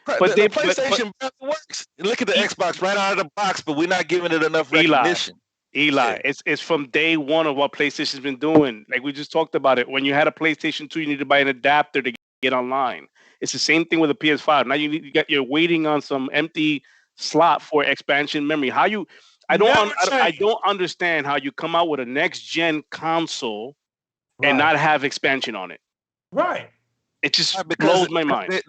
But the PlayStation works. Look at the Xbox right out of the box, but we're not giving it enough recognition. Eli, it's from day one of what PlayStation's been doing. Like we just talked about it. When you had a PlayStation 2, you need to buy an adapter to get online. It's the same thing with a PS5. Now you're waiting on some empty slot for expansion memory. I don't understand how you come out with a next gen console and not have expansion on it. Right. It just blows my mind.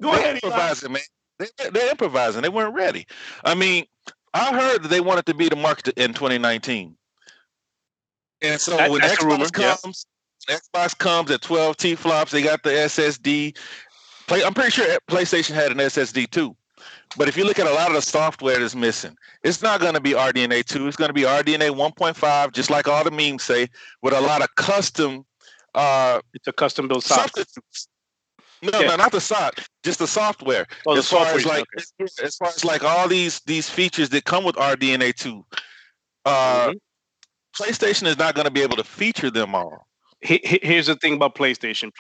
Go ahead, improvising, man. They're improvising. They weren't ready. I mean, I heard that they wanted to be the market in 2019. And so when Xbox comes at 12 T-flops, they got the SSD. I'm pretty sure PlayStation had an SSD too. But if you look at a lot of the software that's missing, it's not going to be RDNA 2. It's going to be RDNA 1.5, just like all the memes say, with a lot of custom. It's a custom built software. No, not the sock, just the software. Oh, as far as like all these features that come with RDNA 2, PlayStation is not going to be able to feature them all. Here's the thing about PlayStation.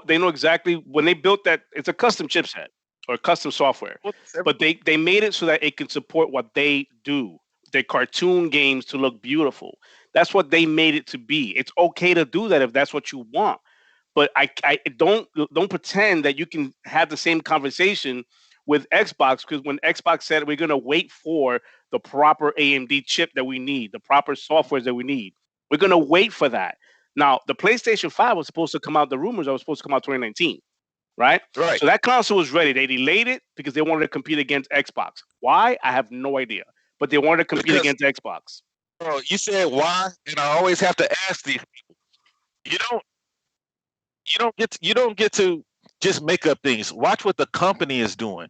They know exactly when they built that. It's a custom chipset or custom software, but they made it so that it can support what they do. Their cartoon games to look beautiful. That's what they made it to be. It's okay to do that if that's what you want. But I don't pretend that you can have the same conversation with Xbox, because when Xbox said we're going to wait for the proper AMD chip that we need, the proper softwares that we need, we're going to wait for that. Now, the PlayStation 5 was supposed to come out, the rumors are supposed to come out 2019, right? Right. So that console was ready. They delayed it because they wanted to compete against Xbox. Why? I have no idea. But they wanted to compete against Xbox. Bro, you said why? And I always have to ask these people. You don't get to just make up things. Watch what the company is doing.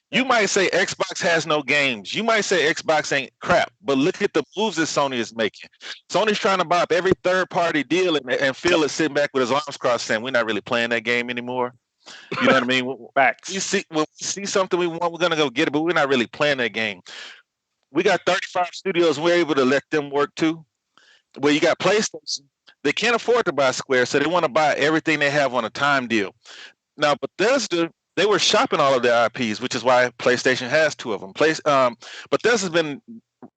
You might say Xbox has no games. You might say Xbox ain't crap. But look at the moves that Sony is making. Sony's trying to buy up every third-party deal, and Phil is sitting back with his arms crossed saying, we're not really playing that game anymore. You know what I mean? Facts. When we see something we want, we're going to go get it, but we're not really playing that game. We got 35 studios. We're able to let them work too. Well, you got PlayStation. They can't afford to buy Square, so they want to buy everything they have on a time deal. Now, Bethesda, they were shopping all of their IPs, which is why PlayStation has two of them. Bethesda's been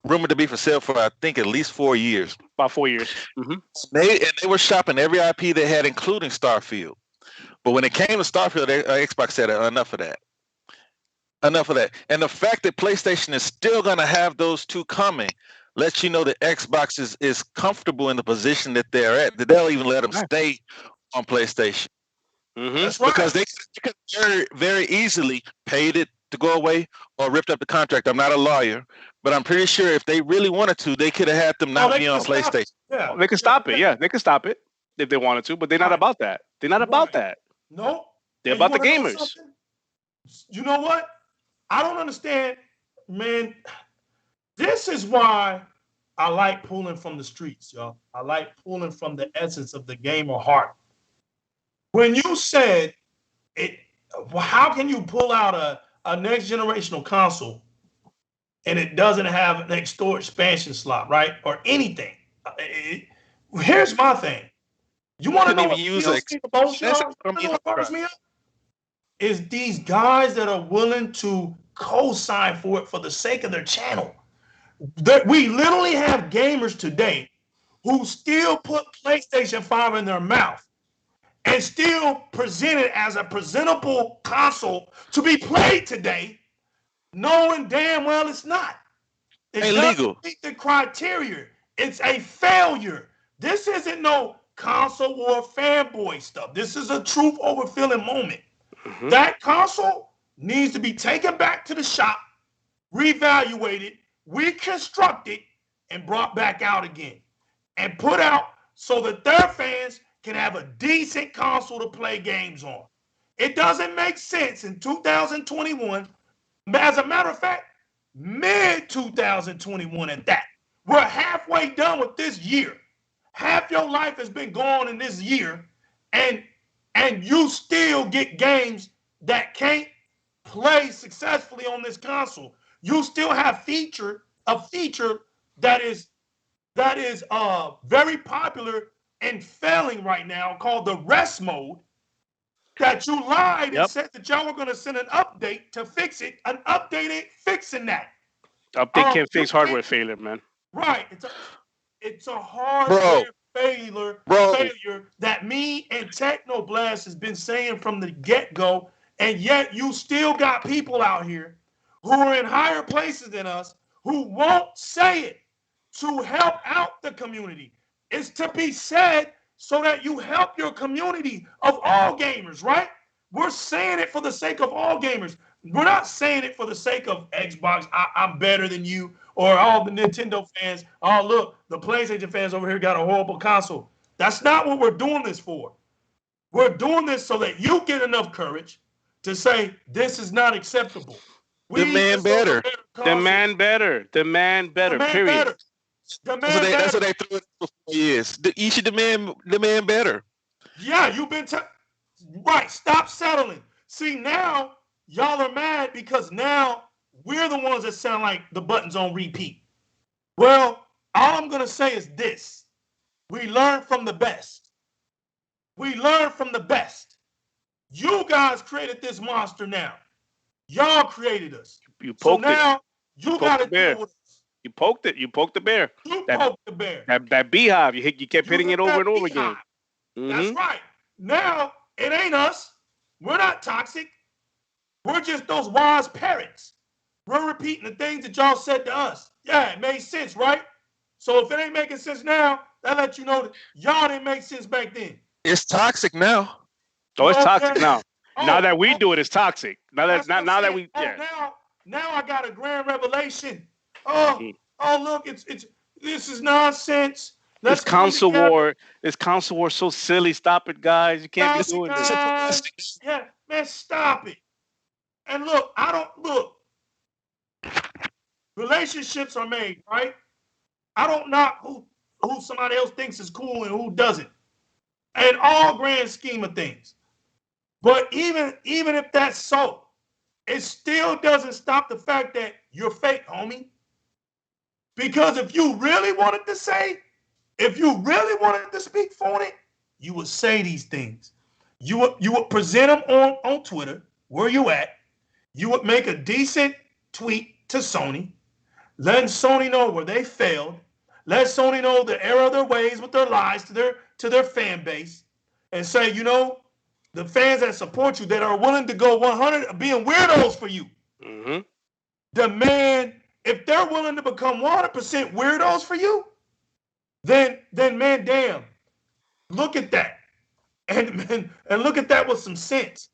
rumored to be for sale for, I think, at least 4 years. About 4 years. Mm-hmm. They were shopping every IP they had, including Starfield. But when it came to Starfield, Xbox said, enough of that. Enough of that. And the fact that PlayStation is still going to have those two coming lets you know that Xbox is comfortable in the position that they're at, that they'll even let them stay on PlayStation. Mm-hmm. That's right. Because they could very, very easily paid it to go away or ripped up the contract. I'm not a lawyer, but I'm pretty sure if they really wanted to, they could have had them not be on PlayStation. Yeah. They can stop it. Yeah, they can stop it if they wanted to, but they're not about that. They're not about that. No. They're about the gamers. You know what? I don't understand. man, this is why I like pulling from the streets, y'all. I like pulling from the essence of the gamer heart. When you said it, how can you pull out a next generational console and it doesn't have an expansion slot, right? Or anything. Here's my thing. You want to know what kills me the most, y'all? You know what fires me up? Is these guys that are willing to co-sign for it for the sake of their channel. We literally have gamers today who still put PlayStation 5 in their mouth and still present it as a presentable console to be played today, knowing damn well it's not. It doesn't meet the criteria. It's a failure. This isn't no console war fanboy stuff. This is a truth over feeling moment. Mm-hmm. That console needs to be taken back to the shop, reevaluated, reconstructed, and brought back out again. And put out so that their fans can have a decent console to play games on. It doesn't make sense in 2021. As a matter of fact, mid-2021 at that. We're halfway done with this year. Half your life has been gone in this year, and you still get games that can't play successfully on this console. You still have a feature that is very popular and failing right now called the rest mode, that you lied and said that y'all were going to send an update to fix it. An update ain't fixing that. Update can't fix hardware failure, man. Right. It's a hardware failure that me and Teknoblast has been saying from the get-go, and yet you still got people out here who are in higher places than us who won't say it to help out the community. It's to be said so that you help your community of all gamers, right? We're saying it for the sake of all gamers. We're not saying it for the sake of Xbox, I'm better than you, or all the Nintendo fans, oh, look, the PlayStation fans over here got a horrible console. That's not what we're doing this for. We're doing this so that you get enough courage to say, this is not acceptable. Demand better. Demand better. Demand better, period. That's what they threw it for 4 years. You should demand better. Yeah, you've been right. Stop settling. See, now y'all are mad because now we're the ones that sound like the buttons on repeat. Well, all I'm gonna say is this: we learn from the best. We learn from the best. You guys created this monster. Now, y'all created us. You poked it. Now you gotta deal with us. You poked it. You poked the bear. You poked the bear. That beehive. You kept hitting it over and over again. Mm-hmm. That's right. Now it ain't us. We're not toxic. We're just those wise parrots. We're repeating the things that y'all said to us. Yeah, it made sense, right? So if it ain't making sense now, that lets you know that y'all didn't make sense back then. It's toxic now. Oh, it's toxic now. Now that we do it, it's toxic. Now that we now I got a grand revelation. Oh, look, this is nonsense. This console war so silly. Stop it, guys. You can't be doing this. Yeah, man, stop it. And look, relationships are made, right? I don't knock who somebody else thinks is cool and who doesn't. And all grand scheme of things. But even if that's so, it still doesn't stop the fact that you're fake, homie. Because if you really wanted to speak for it, you would say these things. You would present them on Twitter, where you at. You would make a decent tweet to Sony, letting Sony know where they failed. Let Sony know the error of their ways with their lies to their fan base, and say, the fans that support you, that are willing to go 100, being weirdos for you. Mm-hmm. Demand, if they're willing to become 100% weirdos for you, then man, damn, look at that, and look at that with some sense,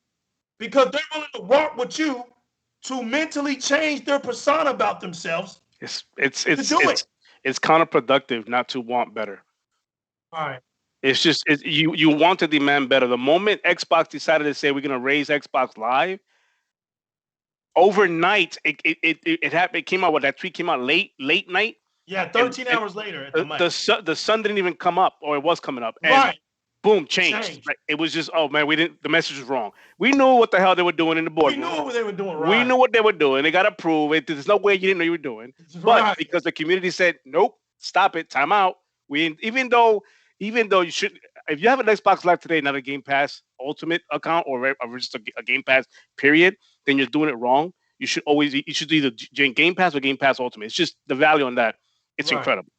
because they're willing to work with you to mentally change their persona about themselves. It's counterproductive not to want better. All right. It's just you want to demand better. The moment Xbox decided to say we're going to raise Xbox Live, overnight, it happened. It came out. What, that tweet came out late night. Yeah, 13 hours later at the max. The sun didn't even come up, or it was coming up, and Right. boom, changed. Like, it was just, oh man, the message was wrong. We knew what the hell they were doing in the We boardroom. knew what they were doing right. We knew what they were doing. They got to prove it. There's no way you didn't know you were doing. But Right. because the community said, nope, stop it, time out. Even though you should, if you have an Xbox Live today, not a Game Pass Ultimate account or just a Game Pass period, then you're doing it wrong. You should do either Game Pass or Game Pass Ultimate. It's just the value on that. It's incredible.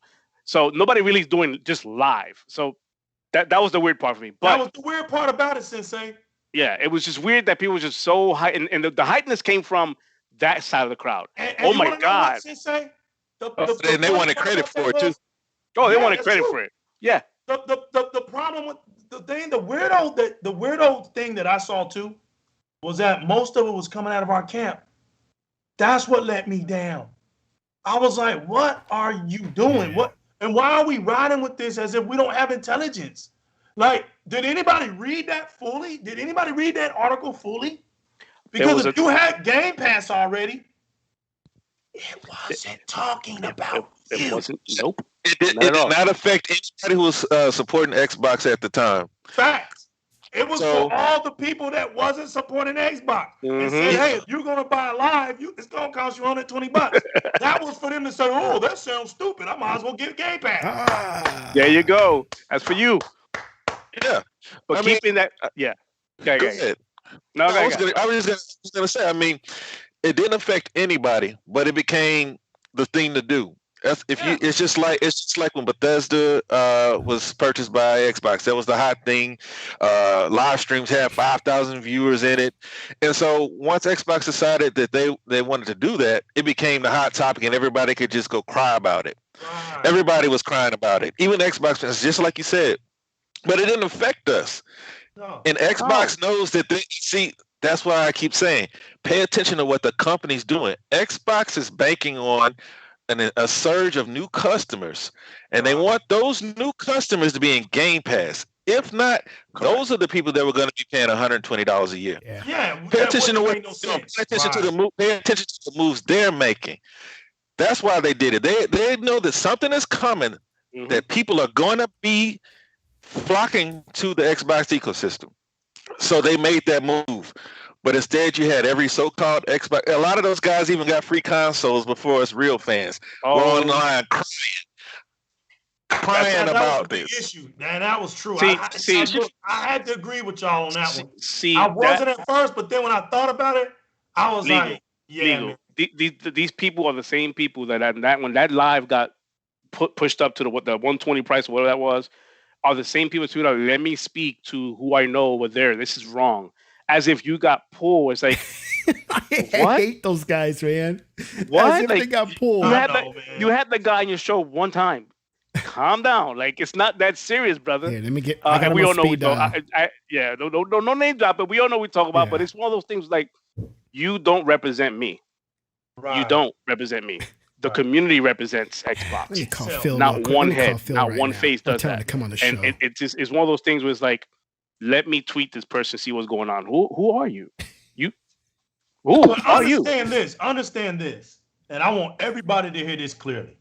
So nobody really is doing just live. So that was the weird part for me. But that was the weird part about it, Sensei. Yeah, it was just weird that people were just so high, and the hypeness came from that side of the crowd. And oh my God! What, Sensei? And they wanted credit for it too. Oh, they wanted credit for it. Yeah. The problem with the weirdo thing that I saw too was that most of it was coming out of our camp. That's what let me down. I was like, what are you doing? What, and why are we riding with this as if we don't have intelligence? Like, did anybody read that fully? Did anybody read that article fully? Because if you had Game Pass already, it wasn't talking about you. It wasn't. Nope. It did not affect anybody who was supporting Xbox at the time. Facts. It was for all the people that wasn't supporting Xbox. And said, hey, if you're gonna buy Live, it's gonna cost you $120. That was for them to say, oh, that sounds stupid. I might as well get Game Pass. There you go. That's for you. Yeah. But keeping that, yeah. Go ahead. No, I was just gonna say, I mean, it didn't affect anybody, but it became the thing to do. It's just like when Bethesda was purchased by Xbox. That was the hot thing. Live streams had 5,000 viewers in it, and so once Xbox decided that they wanted to do that, it became the hot topic, and everybody could just go cry about it. Right. Everybody was crying about it, even Xbox fans, just like you said. But it didn't affect us. No. And Xbox knows that they see. That's why I keep saying, pay attention to what the company's doing. Xbox is banking on a surge of new customers, and they want those new customers to be in Game Pass. If not, those are the people that were going to be paying $120 a year. Yeah. Pay attention to what. Pay attention to the move. Pay attention to the moves they're making. That's why they did it. They know that something is coming. That people are going to be flocking to the Xbox ecosystem. So they made that move. But instead, you had every so-called Xbox. A lot of those guys even got free consoles before us real fans. Going online crying about this. Issue. Man, that was true. I had to agree with y'all on that one. I wasn't at first, but then when I thought about it, I was like, yeah. These people are the same people that when that Live got pushed up to the 120 price or whatever that was, are the same people who let me speak to who I know were there. This is wrong. As if you got pulled. It's like, I hate those guys, man. What? As if they got pulled. You had the guy on your show one time. Calm down. Like, it's not that serious, brother. Yeah, let me get. We all know we talk. No name drop, but we all know we talk about. But it's one of those things like, you don't represent me. Right. You don't represent me. The community represents Xbox. Not one head, not one face does that. Come on the show. And it's one of those things where it's like, let me tweet this person, see what's going on. Who are you? Who are you? Understand this. And I want everybody to hear this clearly.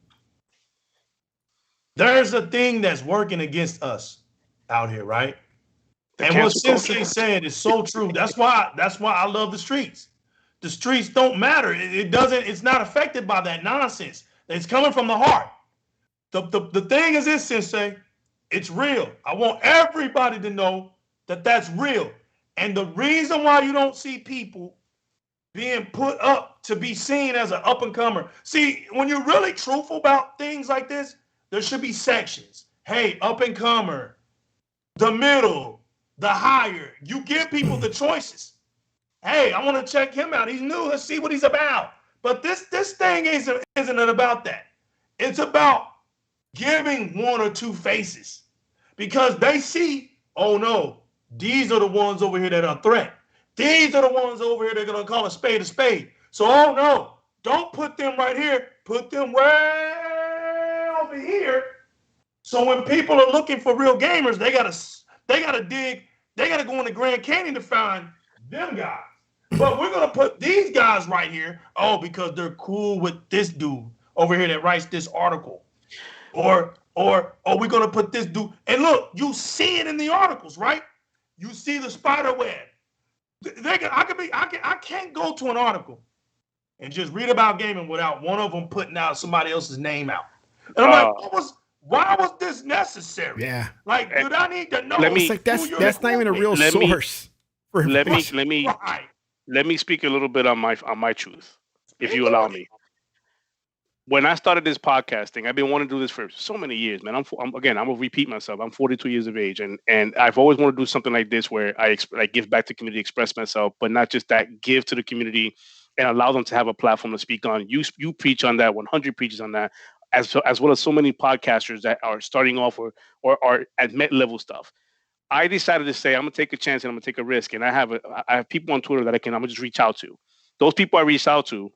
There's a thing that's working against us out here, right? And what Sensei said is so true. That's why I love the streets. The streets don't matter. It's not affected by that nonsense. It's coming from the heart. The thing is this, Sensei, it's real. I want everybody to know that that's real. And the reason why you don't see people being put up to be seen as an up-and-comer. See, when you're really truthful about things like this, there should be sections. Hey, up-and-comer, the middle, the higher. You give people the choices. Hey, I want to check him out. He's new. Let's see what he's about. But this thing isn't about that. It's about giving one or two faces. Because they see, oh no, these are the ones over here that are a threat. These are the ones over here that are going to call a spade a spade. So, oh no, don't put them right here. Put them way over here. So when people are looking for real gamers, they gotta dig. They gotta go in the Grand Canyon to find them guys. But we're gonna put these guys right here. Oh, because they're cool with this dude over here that writes this article, or we're gonna put this dude. And look, you see it in the articles, right? You see the spider web. I can't go to an article and just read about gaming without one of them putting out somebody else's name out. And I'm like, why was this necessary? Yeah. Like, dude, I need to know. It's like that's not even a real source. Let me speak a little bit on my truth, if you allow me. When I started this podcasting, I've been wanting to do this for so many years, man. I'm gonna repeat myself. I'm 42 years of age, and I've always wanted to do something like this where I give back to the community, express myself, but not just that, give to the community and allow them to have a platform to speak on. You preach on that, 100 preaches on that, as well as so many podcasters that are starting off or are at mid-level stuff. I decided to say I'm gonna take a chance and I'm gonna take a risk, and I have people on Twitter that I'm gonna just reach out to. Those people I reached out to,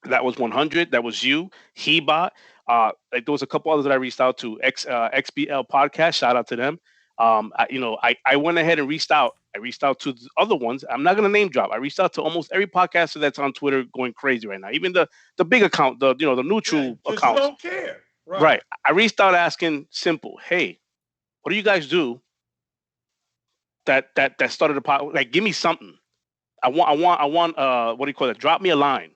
that was 100. That was you, Hebot. Like there was a couple others that I reached out to. XBL podcast. Shout out to them. I went ahead and reached out. I reached out to the other ones. I'm not gonna name drop. I reached out to almost every podcaster that's on Twitter going crazy right now. Even the big account, the neutral account. Don't care. Right. I reached out asking simple. Hey, what do you guys do? That started a pod. Like, give me something. I want. What do you call it? Drop me a line.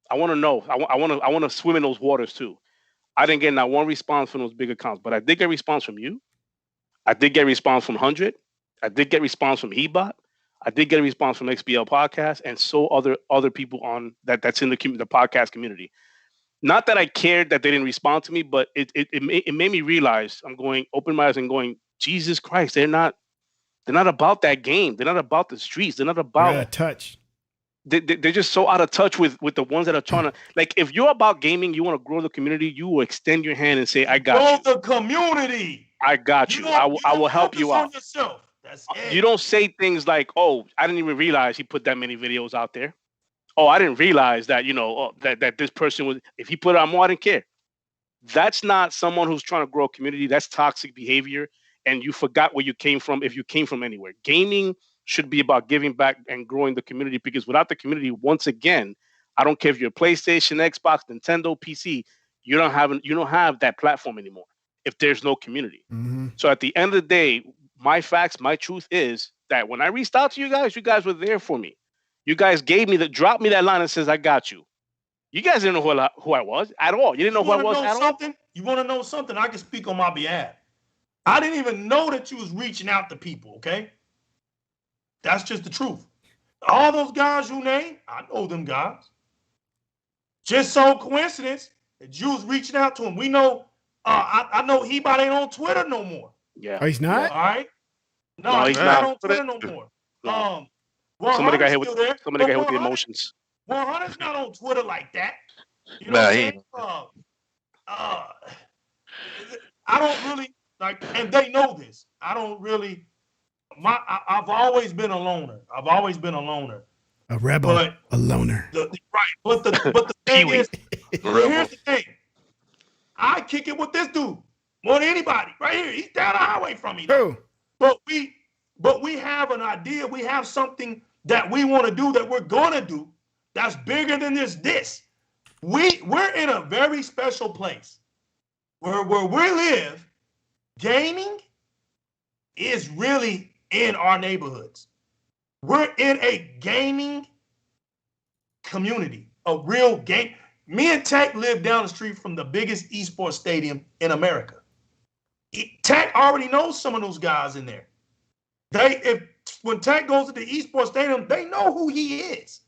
I want to know. I want to swim in those waters too. I didn't get not one response from those big accounts, but I did get a response from you. I did get a response from 100. I did get a response from Hebot. I did get a response from XBL Podcast, and so other people on that's in the podcast community. Not that I cared that they didn't respond to me, but it made me realize open my eyes and going, Jesus Christ, they're not about that game. They're not about the streets. They're not about touch. They're just so out of touch with the ones that are trying to, like, if you're about gaming, you want to grow the community, you will extend your hand and say, I got you. Grow the community. I got you. I will help you out. Yourself. That's it. You don't say things like, oh, I didn't even realize he put that many videos out there. Oh, I didn't realize that, that this person was, if he put out more, I didn't care. That's not someone who's trying to grow a community. That's toxic behavior. And you forgot where you came from, if you came from anywhere. Gaming should be about giving back and growing the community, because without the community, once again, I don't care if you're PlayStation, Xbox, Nintendo, PC, you don't have that platform anymore if there's no community. Mm-hmm. So at the end of the day, my facts, my truth is that when I reached out to you guys were there for me. You guys dropped me that line and says, I got you. You guys didn't know who I was at all. You didn't know who I was at all. You want to know something? I can speak on my behalf. I didn't even know that you was reaching out to people, okay? That's just the truth. All those guys you named, I know them guys. Just so coincidence that you was reaching out to them. We know, I know Hebot ain't on Twitter no more. Yeah. Oh, he's not? All right. No, he's not on Twitter no more. No. Somebody got hit with the emotions. 100's not on Twitter like that. You know what I'm saying? I don't really like, and they know this. I don't really. I've always been a loner. A rebel, but a loner. But the thing is, here's the thing. I kick it with this dude more than anybody. Right here, he's down the highway from me. Who? But we have an idea. We have something that we want to do, that we're gonna do, that's bigger than this. We're in a very special place where we live. Gaming is really in our neighborhoods. We're in a gaming community, a real game. Me and Tech live down the street from the biggest esports stadium in America. Tech already knows some of those guys in there. When Tech goes to the esports stadium, they know who he is.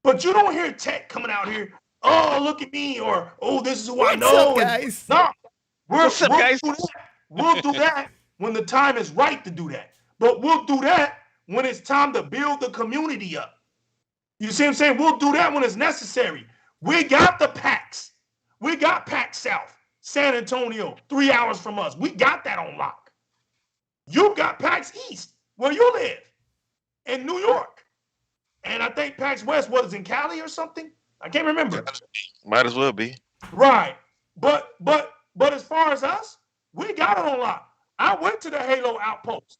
But you don't hear Tech coming out here, oh, look at me, or, oh, this is who I know. What's up, guys? No, What's up, guys? We'll do that when the time is right to do that. But we'll do that when it's time to build the community up. You see what I'm saying? We'll do that when it's necessary. We got the PAX. We got PAX South, San Antonio, 3 hours from us. We got that on lock. You got PAX East, where you live, in New York. And I think PAX West was in Cali or something. I can't remember. Might as well be. Right. But as far as us, we got it on lock. I went to the Halo Outpost.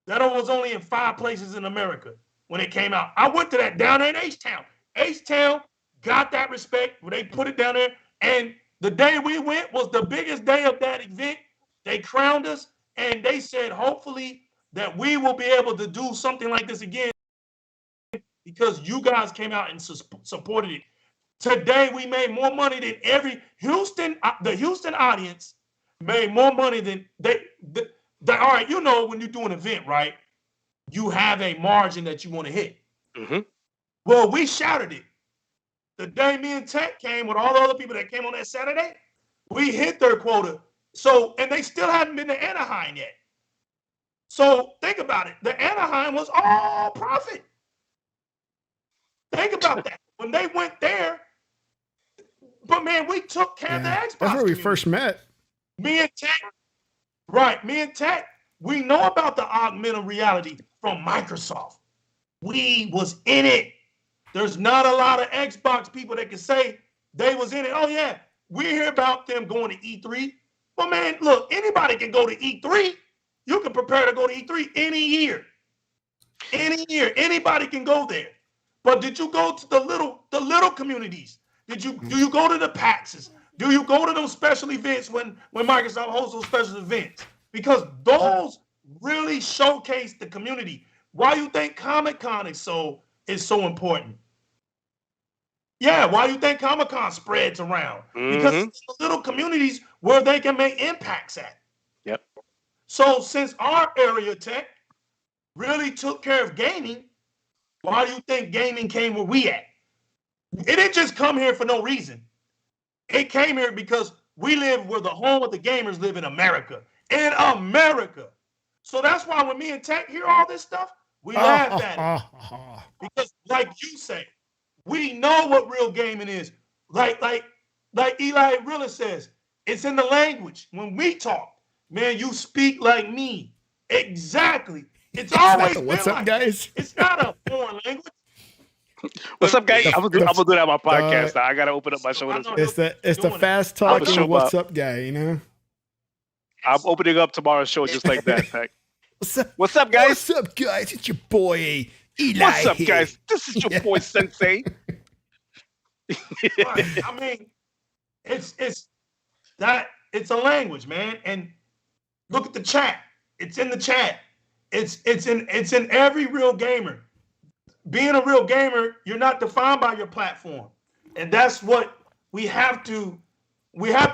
That was only in 5 places in America. when it came out. I went to that down there in H-Town. H-Town got that respect when they put it down there. And the day we went was the biggest day of that event. They crowned us, and they said, hopefully, that we will be able to do something like this again because you guys came out and supported it. Today, we made more money than the Houston audience made more money than all right, you know, when you do an event, right, you have a margin that you want to hit. Mm-hmm. Well, we shouted it. The day me and Tech came with all the other people that came on that Saturday, we hit their quota. So, and they still haven't been to Anaheim yet. So think about it. The Anaheim was all profit. Think about that. When they went there, but man, we took care of the Xbox. That's where we first met. Me and Tech, right? Me and Tech, we know about the augmented reality from Microsoft. We was in it. There's not a lot of Xbox people that can say they was in it. Oh yeah, we hear about them going to E3. Well, man, look, anybody can go to E3. You can prepare to go to E3 any year. Any year, anybody can go there. But did you go to the little communities? Do you go to the PAXs? Do you go to those special events when Microsoft hosts those special events? Because those really showcase the community. Why you think Comic-Con is so important? Yeah, why you think Comic-Con spreads around? Because it's the little communities where they can make impacts at. Yep. So since our area Tech really took care of gaming, why do you think gaming came where we at? It didn't just come here for no reason. It came here because we live where the home of the gamers live in America. In America. So that's why when me and Tech hear all this stuff, we laugh at it. Because like you say, we know what real gaming is. Like Eli really says, it's in the language. When we talk, man, you speak like me. Exactly. It's always been what's up, like guys? It's not a foreign language. What's up, guys? I'm gonna do that on my podcast. I gotta open up my show. It's the fast talking what's up guy, you know? I'm opening up tomorrow's show just like that, Tech. What's up, guys? What's up, guys? It's your boy Eli. What's up, guys? This is your boy Sensei. Right. I mean, it's a language, man. And look at the chat. It's in the chat. It's in every real gamer. Being a real gamer, you're not defined by your platform. And that's what we have to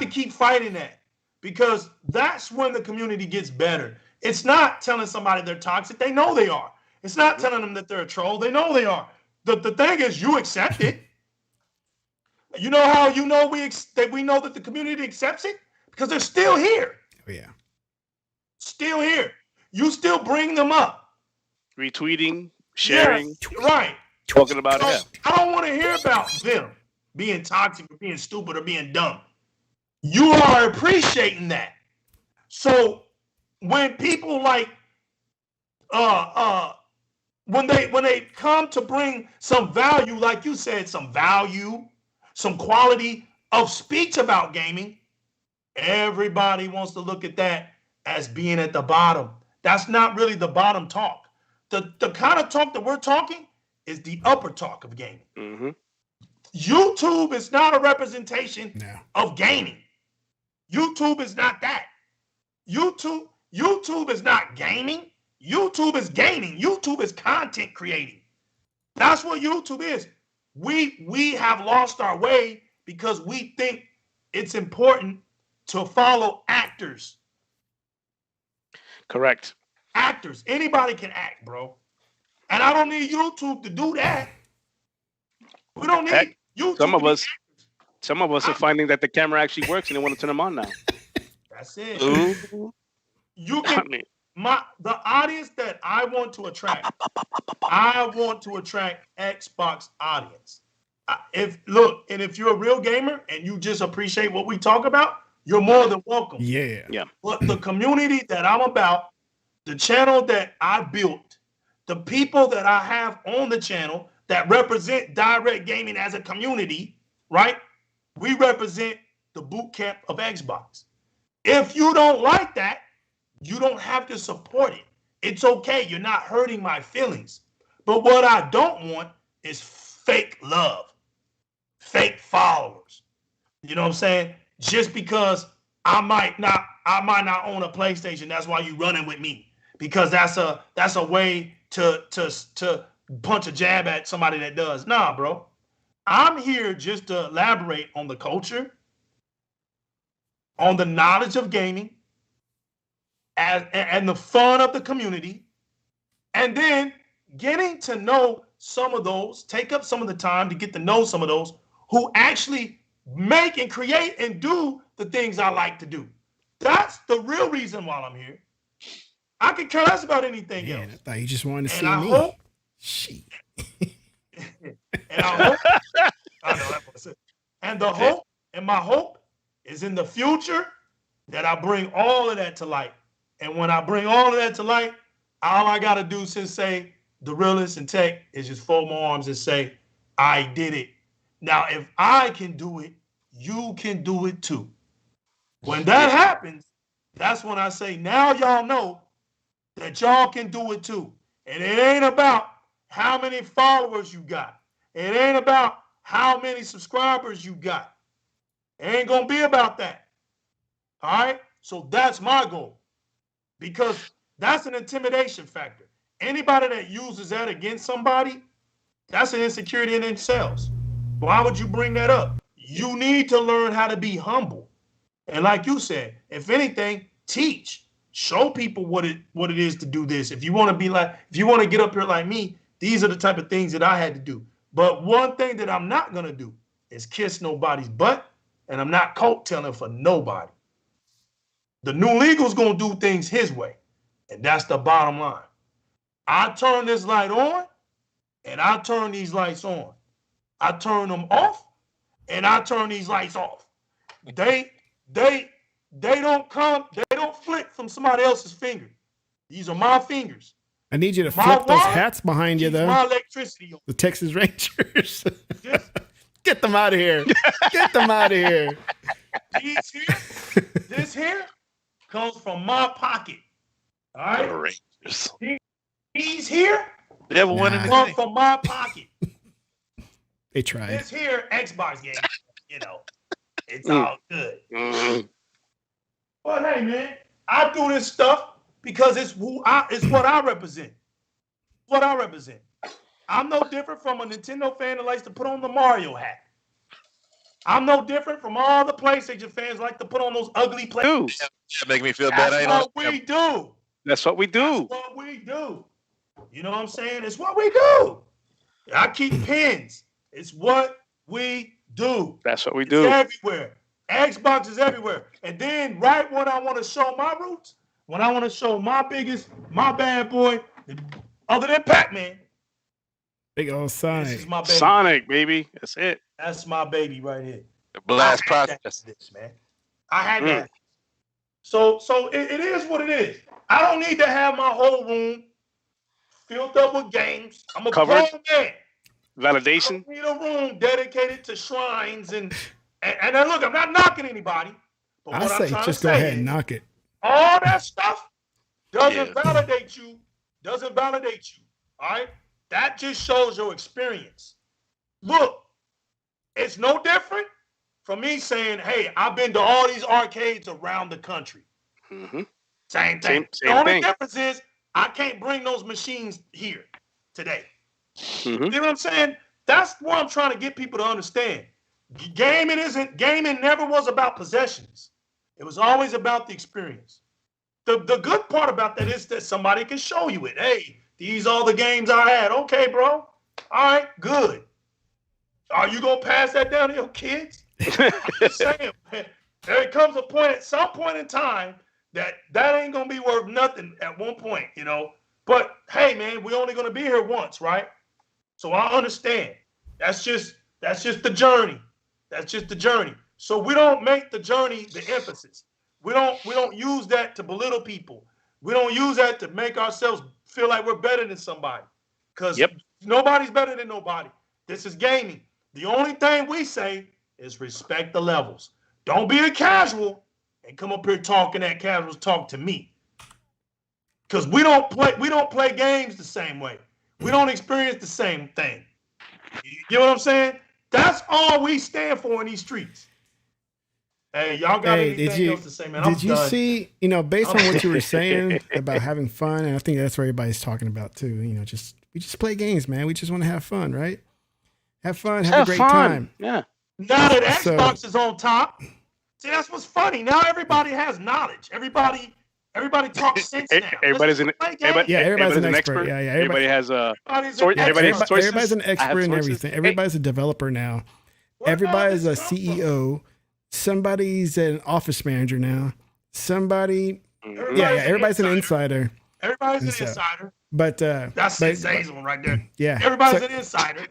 keep fighting that, because that's when the community gets better. It's not telling somebody they're toxic. They know they are. It's not telling them that they're a troll. They know they are. The thing is, you accept it. You know how you know we know that the community accepts it? Because they're still here. Oh, yeah. Still here. You still bring them up. Retweeting, sharing. Yes, right. Talking about it. I don't want to hear about them being toxic or being stupid or being dumb. You are appreciating that. So when people like when they come to bring some value, like you said, some value, some quality of speech about gaming, everybody wants to look at that as being at the bottom. That's not really the bottom talk. The kind of talk that we're talking is the upper talk of gaming. Mm-hmm. YouTube is not a representation of gaming. YouTube is not that. YouTube is not gaming. YouTube is gaming. YouTube is content creating. That's what YouTube is. We have lost our way because we think it's important to follow actors. Correct. Actors. Anybody can act, bro. And I don't need YouTube to do that. We don't need YouTube. Some of us are finding that the camera actually works and they want to turn them on now. That's it. Ooh. You can the audience that I want to attract. I want to attract Xbox audience. If you're a real gamer and you just appreciate what we talk about, you're more than welcome. Yeah. But the community that I'm about, the channel that I built, the people that I have on the channel that represent Di-RREC Gaming as a community, right? We represent the boot camp of Xbox. If you don't like that, you don't have to support it. It's okay. You're not hurting my feelings. But what I don't want is fake love, fake followers. You know what I'm saying? Just because I might not own a PlayStation, that's why you running with me. Because that's a way to punch a jab at somebody that does. Nah, bro. I'm here just to elaborate on the culture, on the knowledge of gaming, and the fun of the community, and then getting to know some of those, take up some of the time to get to know some of those who actually make and create and do the things I like to do. That's the real reason why I'm here. I could care less about anything else. I thought you just wanted to see I me. Hope, Shit. and I hope, I know that's what I said. And the hope, and my hope is in the future that I bring all of that to light. And when I bring all of that to light, all I got to do since say the realest and tech is just fold my arms and say, I did it. Now, if I can do it, you can do it too. When that happens, that's when I say, now y'all know that y'all can do it too. And it ain't about how many followers you got. It ain't about how many subscribers you got. It ain't going to be about that. All right? So that's my goal. Because that's an intimidation factor. Anybody that uses that against somebody, that's an insecurity in themselves. Why would you bring that up? You need to learn how to be humble. And like you said, if anything, teach. Show people what it is to do this. If you want to get up here like me, these are the type of things that I had to do. But one thing that I'm not going to do is kiss nobody's butt, and I'm not coattailing for nobody. The new legal's going to do things his way, and that's the bottom line. I turn this light on, and I turn these lights on. I turn them off, and I turn these lights off. They don't flick from somebody else's finger. These are my fingers. I need you to flip those hats behind you, though. My electricity on. The Texas Rangers. Get them out of here. Get them out of here. This here comes from my pocket. All right? The Rangers. These here come from my pocket. They tried. This here Xbox game, it's all good. Well, hey man, I do this stuff because it's what I represent. What I represent. I'm no different from a Nintendo fan that likes to put on the Mario hat. I'm no different from all the PlayStation fans like to put on those ugly players. That make me feel bad. That's what we do. That's what we do. That's what we do. You know what I'm saying? It's what we do. I keep pins. It's what we do. That's what we do. It's everywhere. Xbox is everywhere. And then right when I want to show my roots, when I want to show my bad boy, other than Pac-Man. Big old Sonic. This is my baby. Sonic, baby. That's it. That's my baby right here. The blast process. This, man. I had that. So it is what it is. I don't need to have my whole room filled up with games. I'm a grown man. Validation. I need a room dedicated to shrines and look, I'm not knocking anybody. But I say just go ahead and knock it. All that stuff doesn't validate you. Doesn't validate you. All right? That just shows your experience. Look, it's no different from me saying, hey, I've been to all these arcades around the country. Mm-hmm. Same thing. The only difference is I can't bring those machines here today. Mm-hmm. You know what I'm saying? That's what I'm trying to get people to understand. Gaming never was about possessions. It was always about the experience. The good part about that is that somebody can show you it. Hey, these are the games I had. Okay, bro. All right, good. Are you going to pass that down to your kids? Just saying, man. There comes a point at some point in time that ain't going to be worth nothing at one point, But, hey, man, we're only going to be here once, right? So I understand. That's just the journey. That's just the journey. So we don't make the journey the emphasis. We don't use that to belittle people. We don't use that to make ourselves feel like we're better than somebody. Because nobody's better than nobody. This is gaming. The only thing we say is respect the levels. Don't be a casual and come up here talking that casuals talk to me. Because we don't play games the same way. We don't experience the same thing. You get what I'm saying? That's all we stand for in these streets. Hey, y'all got anything else to say, man? Did you see, based on what you were saying about having fun, and I think that's what everybody's talking about too, we just play games, man. We just want to have fun, right? Have fun, have a great time. Yeah. Now that Xbox is on top, see, that's what's funny. Now everybody has knowledge. Everybody talks sense now. Everybody's an expert. Yeah, everybody has everybody's an expert in everything. Everybody's a developer now. Everybody's a CEO. Somebody's an office manager now. Everybody's an insider. Everybody's an insider. But that's Zane's one right there. Yeah, everybody's an insider.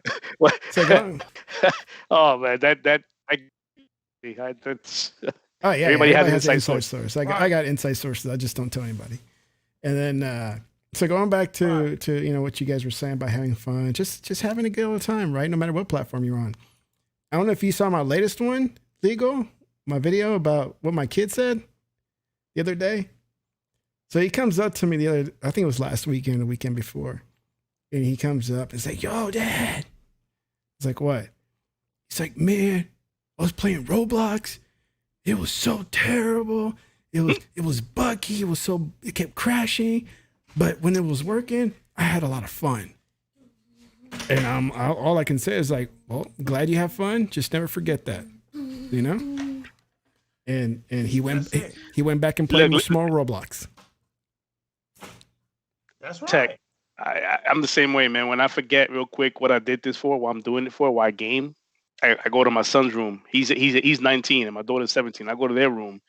Oh man, that's. Oh yeah, everybody has an inside source. I got inside sources. I just don't tell anybody. And then so going back to what you guys were saying about having fun, just having a good old time, right? No matter what platform you're on. I don't know if you saw my latest one, Legal, my video about what my kid said the other day. So he comes up to me I think it was last weekend, the weekend before. And he comes up and is like, "Yo, Dad." It's like, "What?" He's like, "Man, I was playing Roblox. It was so terrible. It was buggy. It kept crashing. But when it was working, I had a lot of fun." And all I can say is like, "Well, glad you have fun. Just never forget that." And he went back and played with small Roblox. That's right. Tech. I'm the same way, man. When I forget real quick what I did this for, what I'm doing it for, why I game, I go to my son's room. He's 19 and my daughter's 17. I go to their room,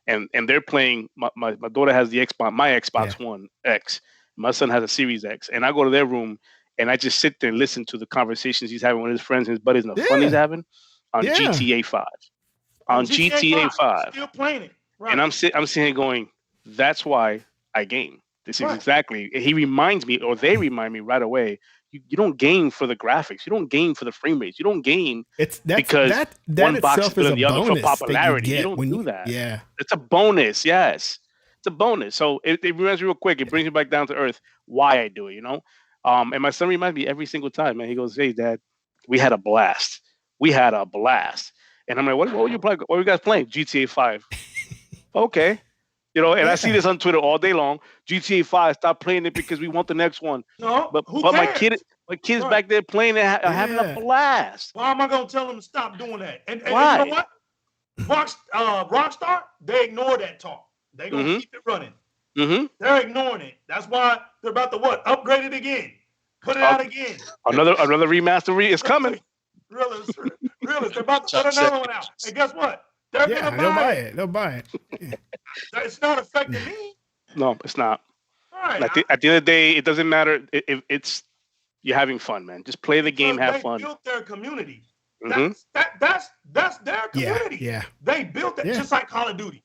and they're playing. My daughter has the Xbox, my Xbox One X. My son has a Series X, and I go to their room and I just sit there and listen to the conversations he's having with his friends and his buddies and the fun he's having on GTA 5. On GTA 5, still playing it, right. And I'm sitting here going, "That's why I game." This is exactly. He reminds me, or they remind me right away. You don't game for the graphics. You don't game for the frame rates. You don't game because one box is better than the other for popularity. You don't do that. Yeah, it's a bonus. Yes, it's a bonus. So it reminds me real quick. It brings me back down to earth. Why I do it, And my son reminds me every single time. Man, he goes, "Hey, Dad, we had a blast. And I'm like, "What were you playing? What were you guys playing?" GTA 5. Okay. And I see this on Twitter all day long. GTA 5, stop playing it because we want the next one. No, but my kid's back there playing it, having a blast. Why am I gonna tell them to stop doing that? And why? You know what? Rockstar, they ignore that talk. They gonna keep it running. They're ignoring it. That's why they're about to upgrade it again, put it out again. Another remaster is coming. Realest. They're about to put another one out. And guess what? They'll buy it. They'll buy it. It's not affecting me. No, it's not. All right. At the end of the day, it doesn't matter if it's you're having fun, man. Just play the game, have fun. They built their community. That's their community. Yeah. They built that just like Call of Duty.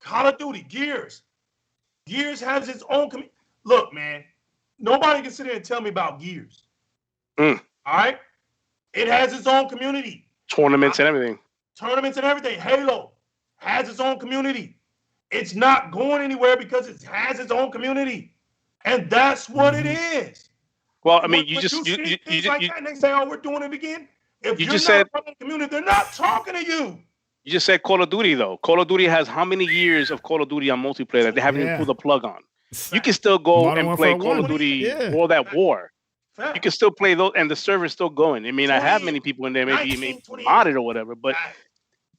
Call of Duty, Gears. Gears has its own community. Look, man, nobody can sit here and tell me about Gears. All right? It has its own community. Tournaments and everything. Halo has its own community. It's not going anywhere because it has its own community. And that's what it is. Well, I mean, and they say, "Oh, we're doing it again." If you're not part of the community, they're not talking to you. You just said Call of Duty, though. Call of Duty has how many years of Call of Duty on multiplayer that they haven't even pulled the plug on? You can still go and play Call of Duty World at War. You can still play those, and the server's still going. I mean, I have many people in there, maybe modded or whatever, but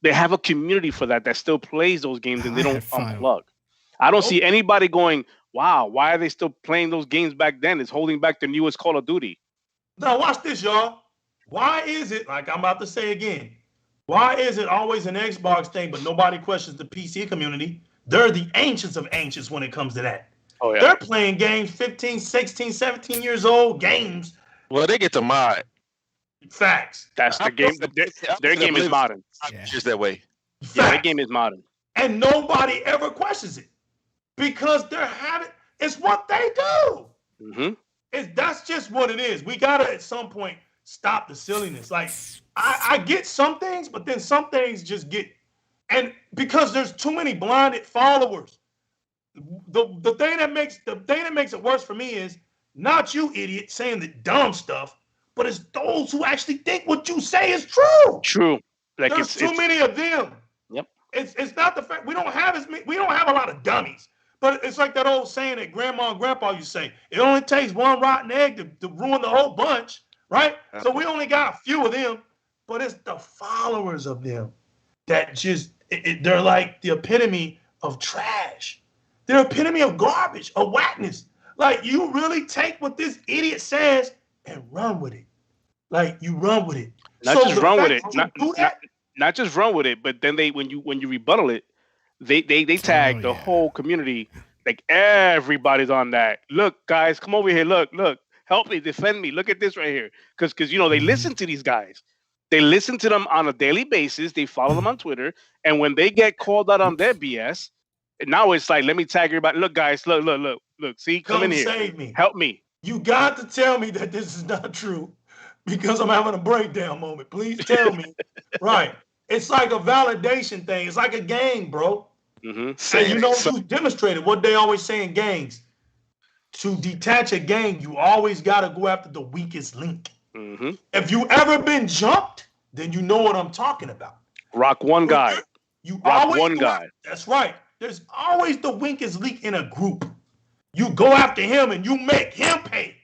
they have a community for that still plays those games and they don't unplug. I don't see anybody going, "Wow, why are they still playing those games back then? It's holding back the newest Call of Duty." Now watch this, y'all. Why is it, like I'm about to say again, why is it always an Xbox thing, but nobody questions the PC community? They're the ancients of ancients when it comes to that. Oh, yeah. They're playing games 15, 16, 17 years old games. Well, they get to mod. Facts. That's the game. Their game is modern. Just that way. Yeah, their game is modern. And nobody ever questions it because it's what they do. That's just what it is. We got to, at some point, stop the silliness. Like, I get some things, but then some things just get, and because there's too many blinded followers. The thing that makes it worse for me is not you, idiot, saying the dumb stuff, but it's those who actually think what you say is true. True. Like There's too many of them. Yep. It's not the fact we don't have a lot of dummies. But it's like that old saying that grandma and grandpa used to say, it only takes one rotten egg to ruin the whole bunch, right? So we only got a few of them, but it's the followers of them that just, they're like the epitome of trash. They're epitome of garbage, of whackness. Like, you really take what this idiot says and run with it. Like, you run with it. Not just run with it. Not just run with it, but then when you rebuttal it, they tag the whole community. Like, everybody's on that. Look, guys, come over here. Look, help me, defend me. Look at this right here. Because they listen to these guys. They listen to them on a daily basis. They follow them on Twitter. And when they get called out on their BS, now it's like, let me tag everybody. Look, guys, look. See, come in here. Save me. Help me. You got to tell me that this is not true because I'm having a breakdown moment. Please tell me. Right. It's like a validation thing. It's like a game, bro. Mm-hmm. And you demonstrated what they always say in gangs. To detach a gang, you always got to go after the weakest link. Mm-hmm. If you ever been jumped, then you know what I'm talking about. Rock one guy. That's right. There's always the weakest link in a group. You go after him and you make him pay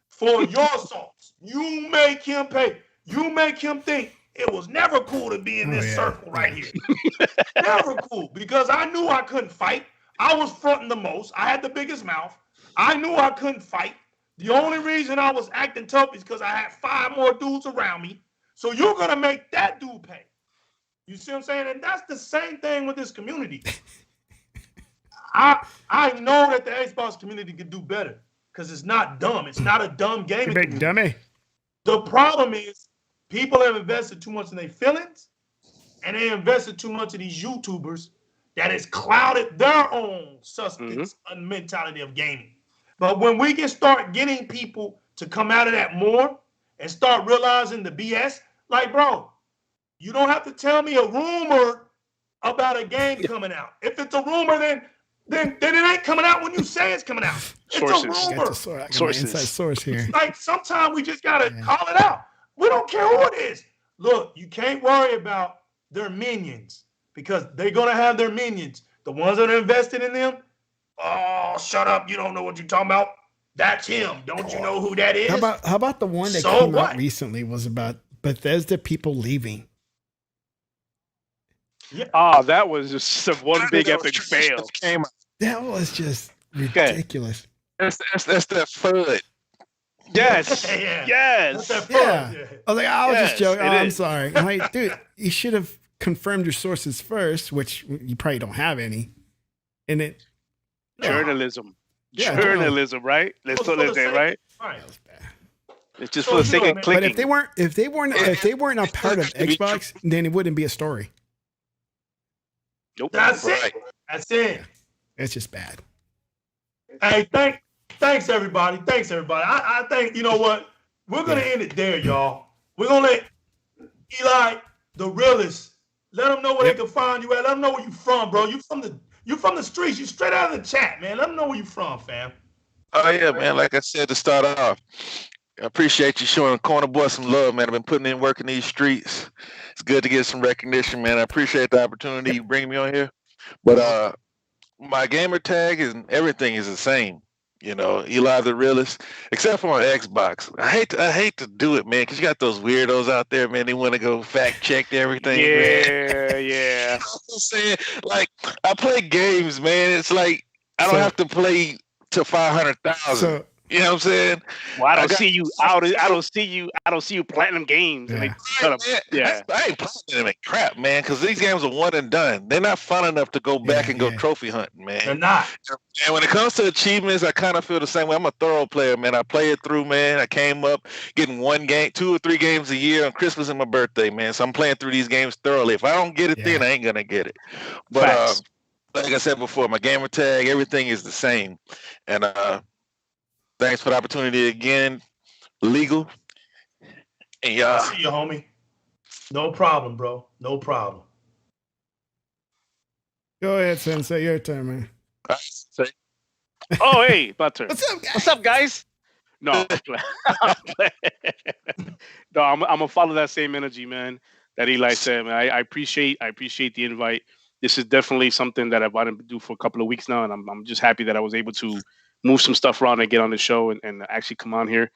for your assaults. You make him pay. You make him think it was never cool to be in this circle right here. Never cool, because I knew I couldn't fight. I was fronting the most. I had the biggest mouth. I knew I couldn't fight. The only reason I was acting tough is because I had 5 more dudes around me. So you're going to make that dude pay. You see what I'm saying? And that's the same thing with this community. I know that the Xbox community could do better because it's not dumb. It's not a dumb game. Big dummy. The problem is people have invested too much in their feelings, and they invested too much in these YouTubers that has clouded their own substance and mentality of gaming. But when we can start getting people to come out of that more and start realizing the BS, like, bro, you don't have to tell me a rumor about a game coming out. If it's a rumor, then it ain't coming out when you say it's coming out. Sources. It's a rumor. Sources. Inside source here. Like, sometimes we just got to call it out. We don't care who it is. Look, you can't worry about their minions because they're going to have their minions. The ones that are invested in them, oh, shut up. You don't know what you're talking about. That's him. Don't you know who that is? How about the one that came out recently was about Bethesda people leaving? Yeah. Oh, that was just one big epic fail. That was just ridiculous. That's that FUD. Yes. Yes. Yeah. I was like, I was just joking. I'm sorry. I'm like, dude, you should have confirmed your sources first, which you probably don't have any. And it journalism. Yeah, journalism, right? Let's put it there, right? Right. It's just for the sake of clicking. But if they weren't a part of Xbox, then it wouldn't be a story. Nope. That's it. That's it. It's just bad. Hey, thanks everybody. I think, you know what? We're gonna end it there, y'all. We're gonna let Eli, the realest, let them know where they can find you at. Let them know where you from, bro. You from the streets. You straight out of the chat, man. Let them know where you from, fam. Oh yeah, man. Like I said to start off, I appreciate you showing Corner Boy some love, man. I've been putting in work in these streets. It's good to get some recognition, man. I appreciate the opportunity you bring me on here. But my gamer tag and everything is the same. You know, Eli the realest, except for on Xbox. I hate to do it, man, because you got those weirdos out there, man. They want to go fact check everything. Yeah. You know what I'm saying? Like, I play games, man. It's like I don't have to play to 500,000. You know what I'm saying? Well, I don't see you platinum games. Yeah. I ain't platinum and crap, man, because these games are one and done. They're not fun enough to go back and go trophy hunting, man. They're not. And when it comes to achievements, I kind of feel the same way. I'm a thorough player, man. I play it through, man. I came up getting 1 game, 2 or 3 games a year on Christmas and my birthday, man. So I'm playing through these games thoroughly. If I don't get it then, I ain't gonna get it. But like I said before, my gamer tag, everything is the same. And thanks for the opportunity again, Legal. And y'all. I see you, homie. No problem, bro. No problem. Go ahead, Sensei. Your turn, man. Oh, hey, Butter. What's up, guys? What's up, guys? No, I'm playing. No, I'm gonna follow that same energy, man. That Eli said, man. I appreciate the invite. This is definitely something that I've wanted to do for a couple of weeks now, and I'm just happy that I was able to move some stuff around and get on the show and actually come on here.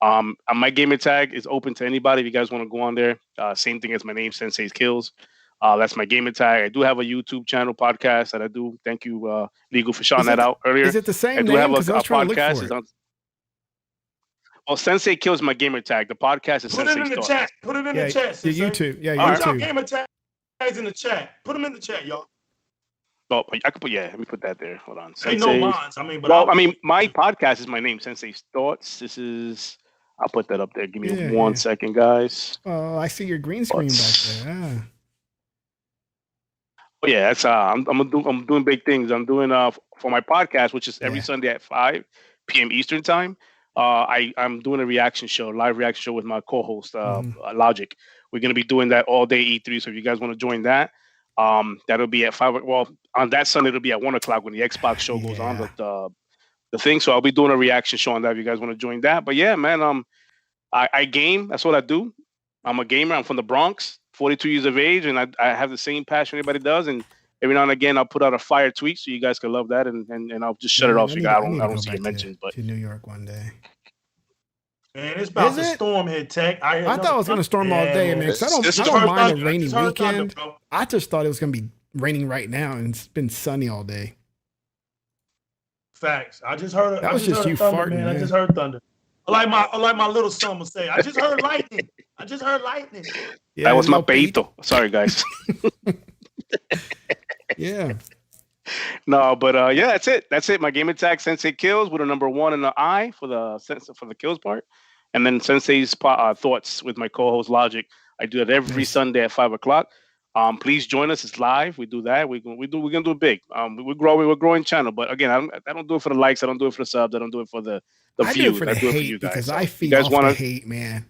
My gamer tag is open to anybody if you guys want to go on there. Same thing as my name, Sensei's Kills. That's my gamer tag. I do have a YouTube channel podcast that I do. Thank you, Legal, for shouting that out earlier. Is it the same I do name? have a Because I was trying to look podcast. for it. Well, Sensei Kills my gamer tag. The podcast is Put it Sensei's in the Thoughts. chat. Put it in the chat. Your Sensei. YouTube. Yeah, All right. Put y'all YouTube. gamer tags in the chat. Put them in the chat, y'all. Oh, I could put let me put that there. Hold on. Ain't no Sensei's- minds. I mean, but Well, I mean, my podcast is my name, Sensei's Thoughts. This is. I'll put that up there. Give me Yeah, 1 second, guys. Oh, I see your green screen Thoughts. back there. Oh yeah, that's I'm doing big things. I'm doing for my podcast, which is every Sunday at 5 p.m. Eastern time. I'm doing a reaction show, live reaction show with my co-host Logic. We're gonna be doing that all day E3. So if you guys want to join that, that'll be at 5. Well, on that Sunday it'll be at 1 o'clock when the Xbox show goes on the thing. So I'll be doing a reaction show on that if you guys want to join that. But yeah, man, I game. That's what I do. I'm a gamer. I'm from the Bronx, 42 years of age, and I have the same passion everybody does. And every now and again, I'll put out a fire tweet so you guys can love that, and I'll just shut it off so I don't see it mentioned. But to New York one day. Man, it's about to storm here, Tech. I thought it was going to storm all day, man. Because I don't mind a rainy weekend. I just thought it was going to be raining right now, and it's been sunny all day. Facts. I just heard. That was just you thunder, farting, man. I just heard thunder. I like my little son would say. I just heard lightning. Yeah, that was my no beat. peito. Sorry, guys. Yeah. No, but yeah, that's it. That's it. My game attack Sensei Kills with a number 1 and an I for the kills part, and then Sensei's Thoughts with my co-host Logic. I do that every Sunday at 5 o'clock. Please join us. It's live. We do that. We're gonna do it big. We're growing channel. But again, I don't do it for the likes. I don't do it for the subs. I don't do it for the views. I do it for the hate because I feed off the hate, man.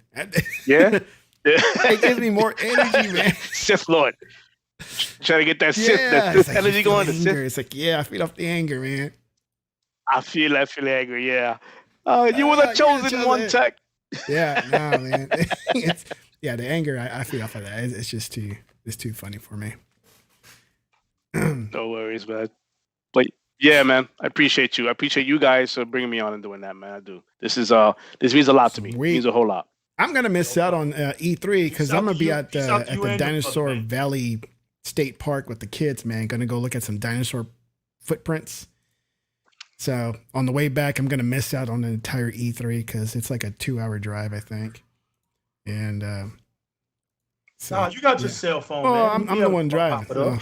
Yeah. It gives me more energy, man. Sith Lord. Trying to get that Sith like energy going. It's like, I feed off the anger, man. I feel angry, yeah. You were the chosen one, Tech. Yeah, no, man. The anger, I feed off of that. It's just too funny for me. No worries, man. But yeah, man, I appreciate you. I appreciate you guys for bringing me on and doing that, man. I do. This means a lot to me. It means a whole lot. I'm gonna miss out on E3 because I'm gonna be at the Dinosaur Valley State Park with the kids, man. Gonna go look at some dinosaur footprints. So on the way back, I'm gonna miss out on the entire E3 because it's like a 2-hour drive, I think. And you got your cell phone. Well, man. I'm the one driving. So,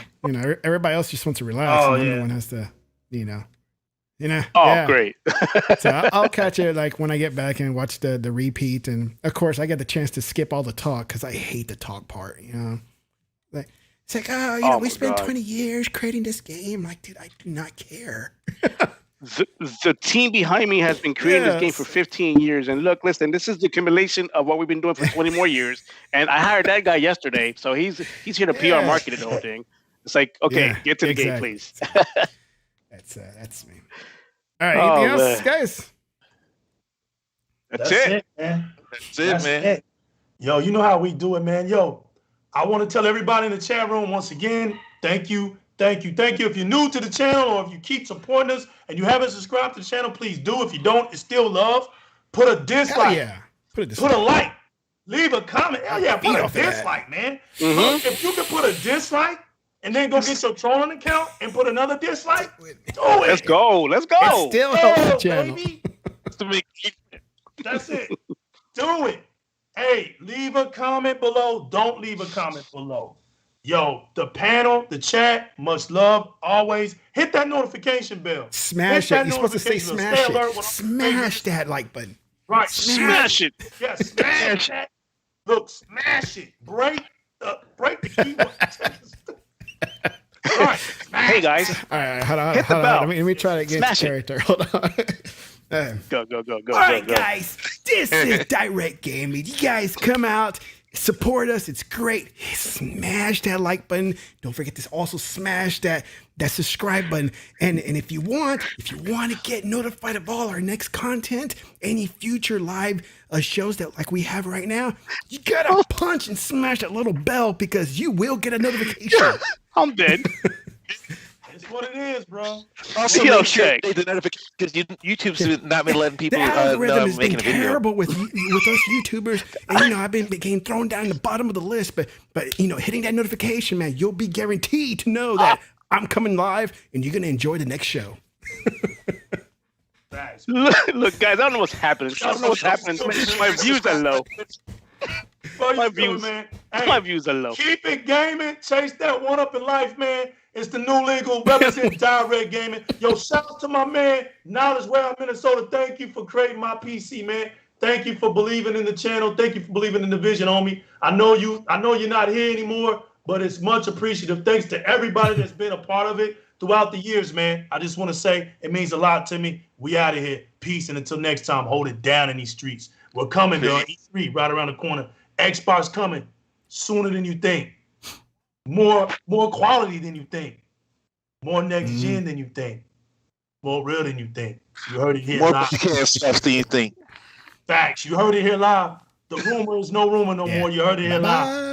everybody else just wants to relax. I'm the one has to, Oh, great. So I'll catch it like when I get back and watch the repeat. And of course, I get the chance to skip all the talk because I hate the talk part. Like it's like, we spent 20 years creating this game. Like, dude, I do not care. The team behind me has been creating this game for 15 years. And look, listen, this is the accumulation of what we've been doing for 20 more years. And I hired that guy yesterday. So he's here to PR market the whole thing. It's like, okay, get to the game, please. That's me. All right, anything else, guys? That's it, man. That's it, man. Yo, you know how we do it, man. Yo, I want to tell everybody in the chat room once again, thank you. Thank you. If you're new to the channel or if you keep supporting us and you haven't subscribed to the channel, please do. If you don't, it's still love. Put a dislike. Yeah. Put a like. Leave a comment. Hell yeah, put a dislike, man. Look, if you can put a dislike and then go get your trolling account and put another dislike, do it. Let's go. It still helps the channel. Baby. That's it. Do it. Hey, leave a comment below. Don't leave a comment below. Yo, the panel, the chat, much love, always. Hit that notification bell. Smash it. You're supposed to say smash it. Smash that like button. Right. Smash it. Yeah, smash it. Look, smash it. Break the keyboard. Right. Hey, guys. All right, hold on. Hit the bell. Let me try to get Smash the character. Hold on. Go. All right, guys. This is Di-RREC Gaming. You guys come out, support us. It's great. Smash that like button. Don't forget to also smash that subscribe button. And if you want to get notified of all our next content, any future live shows that like we have right now, you gotta punch and smash that little bell because you will get a notification. I'm dead. It's what it is, bro. Also, make sure you update the notification because YouTube's not been letting people The algorithm know has I'm been making a video. terrible with us YouTubers, and I've been getting thrown down the bottom of the list. But hitting that notification, man, you'll be guaranteed to know that I'm coming live, and you're gonna enjoy the next show. Look, guys, I don't know what's happening. I don't know what's happening. My views are low. My views are low. Keep it gaming. Chase that one up in life, man. It's the new legal represent Di-RREC Gaming. Yo, shout out to my man, Knowledge Well, Minnesota. Thank you for creating my PC, man. Thank you for believing in the channel. Thank you for believing in the vision, homie. I know you're not here anymore, but it's much appreciative. Thanks to everybody that's been a part of it throughout the years, man. I just want to say it means a lot to me. We out of here. Peace, and until next time, hold it down in these streets. We're coming, man. E3 right around the corner. Xbox coming sooner than you think. More quality than you think. More next gen than you think. More real than you think. You heard it here More live. stuff than you think. Facts. You heard it here live. The rumor is no rumor no more. You heard it here live.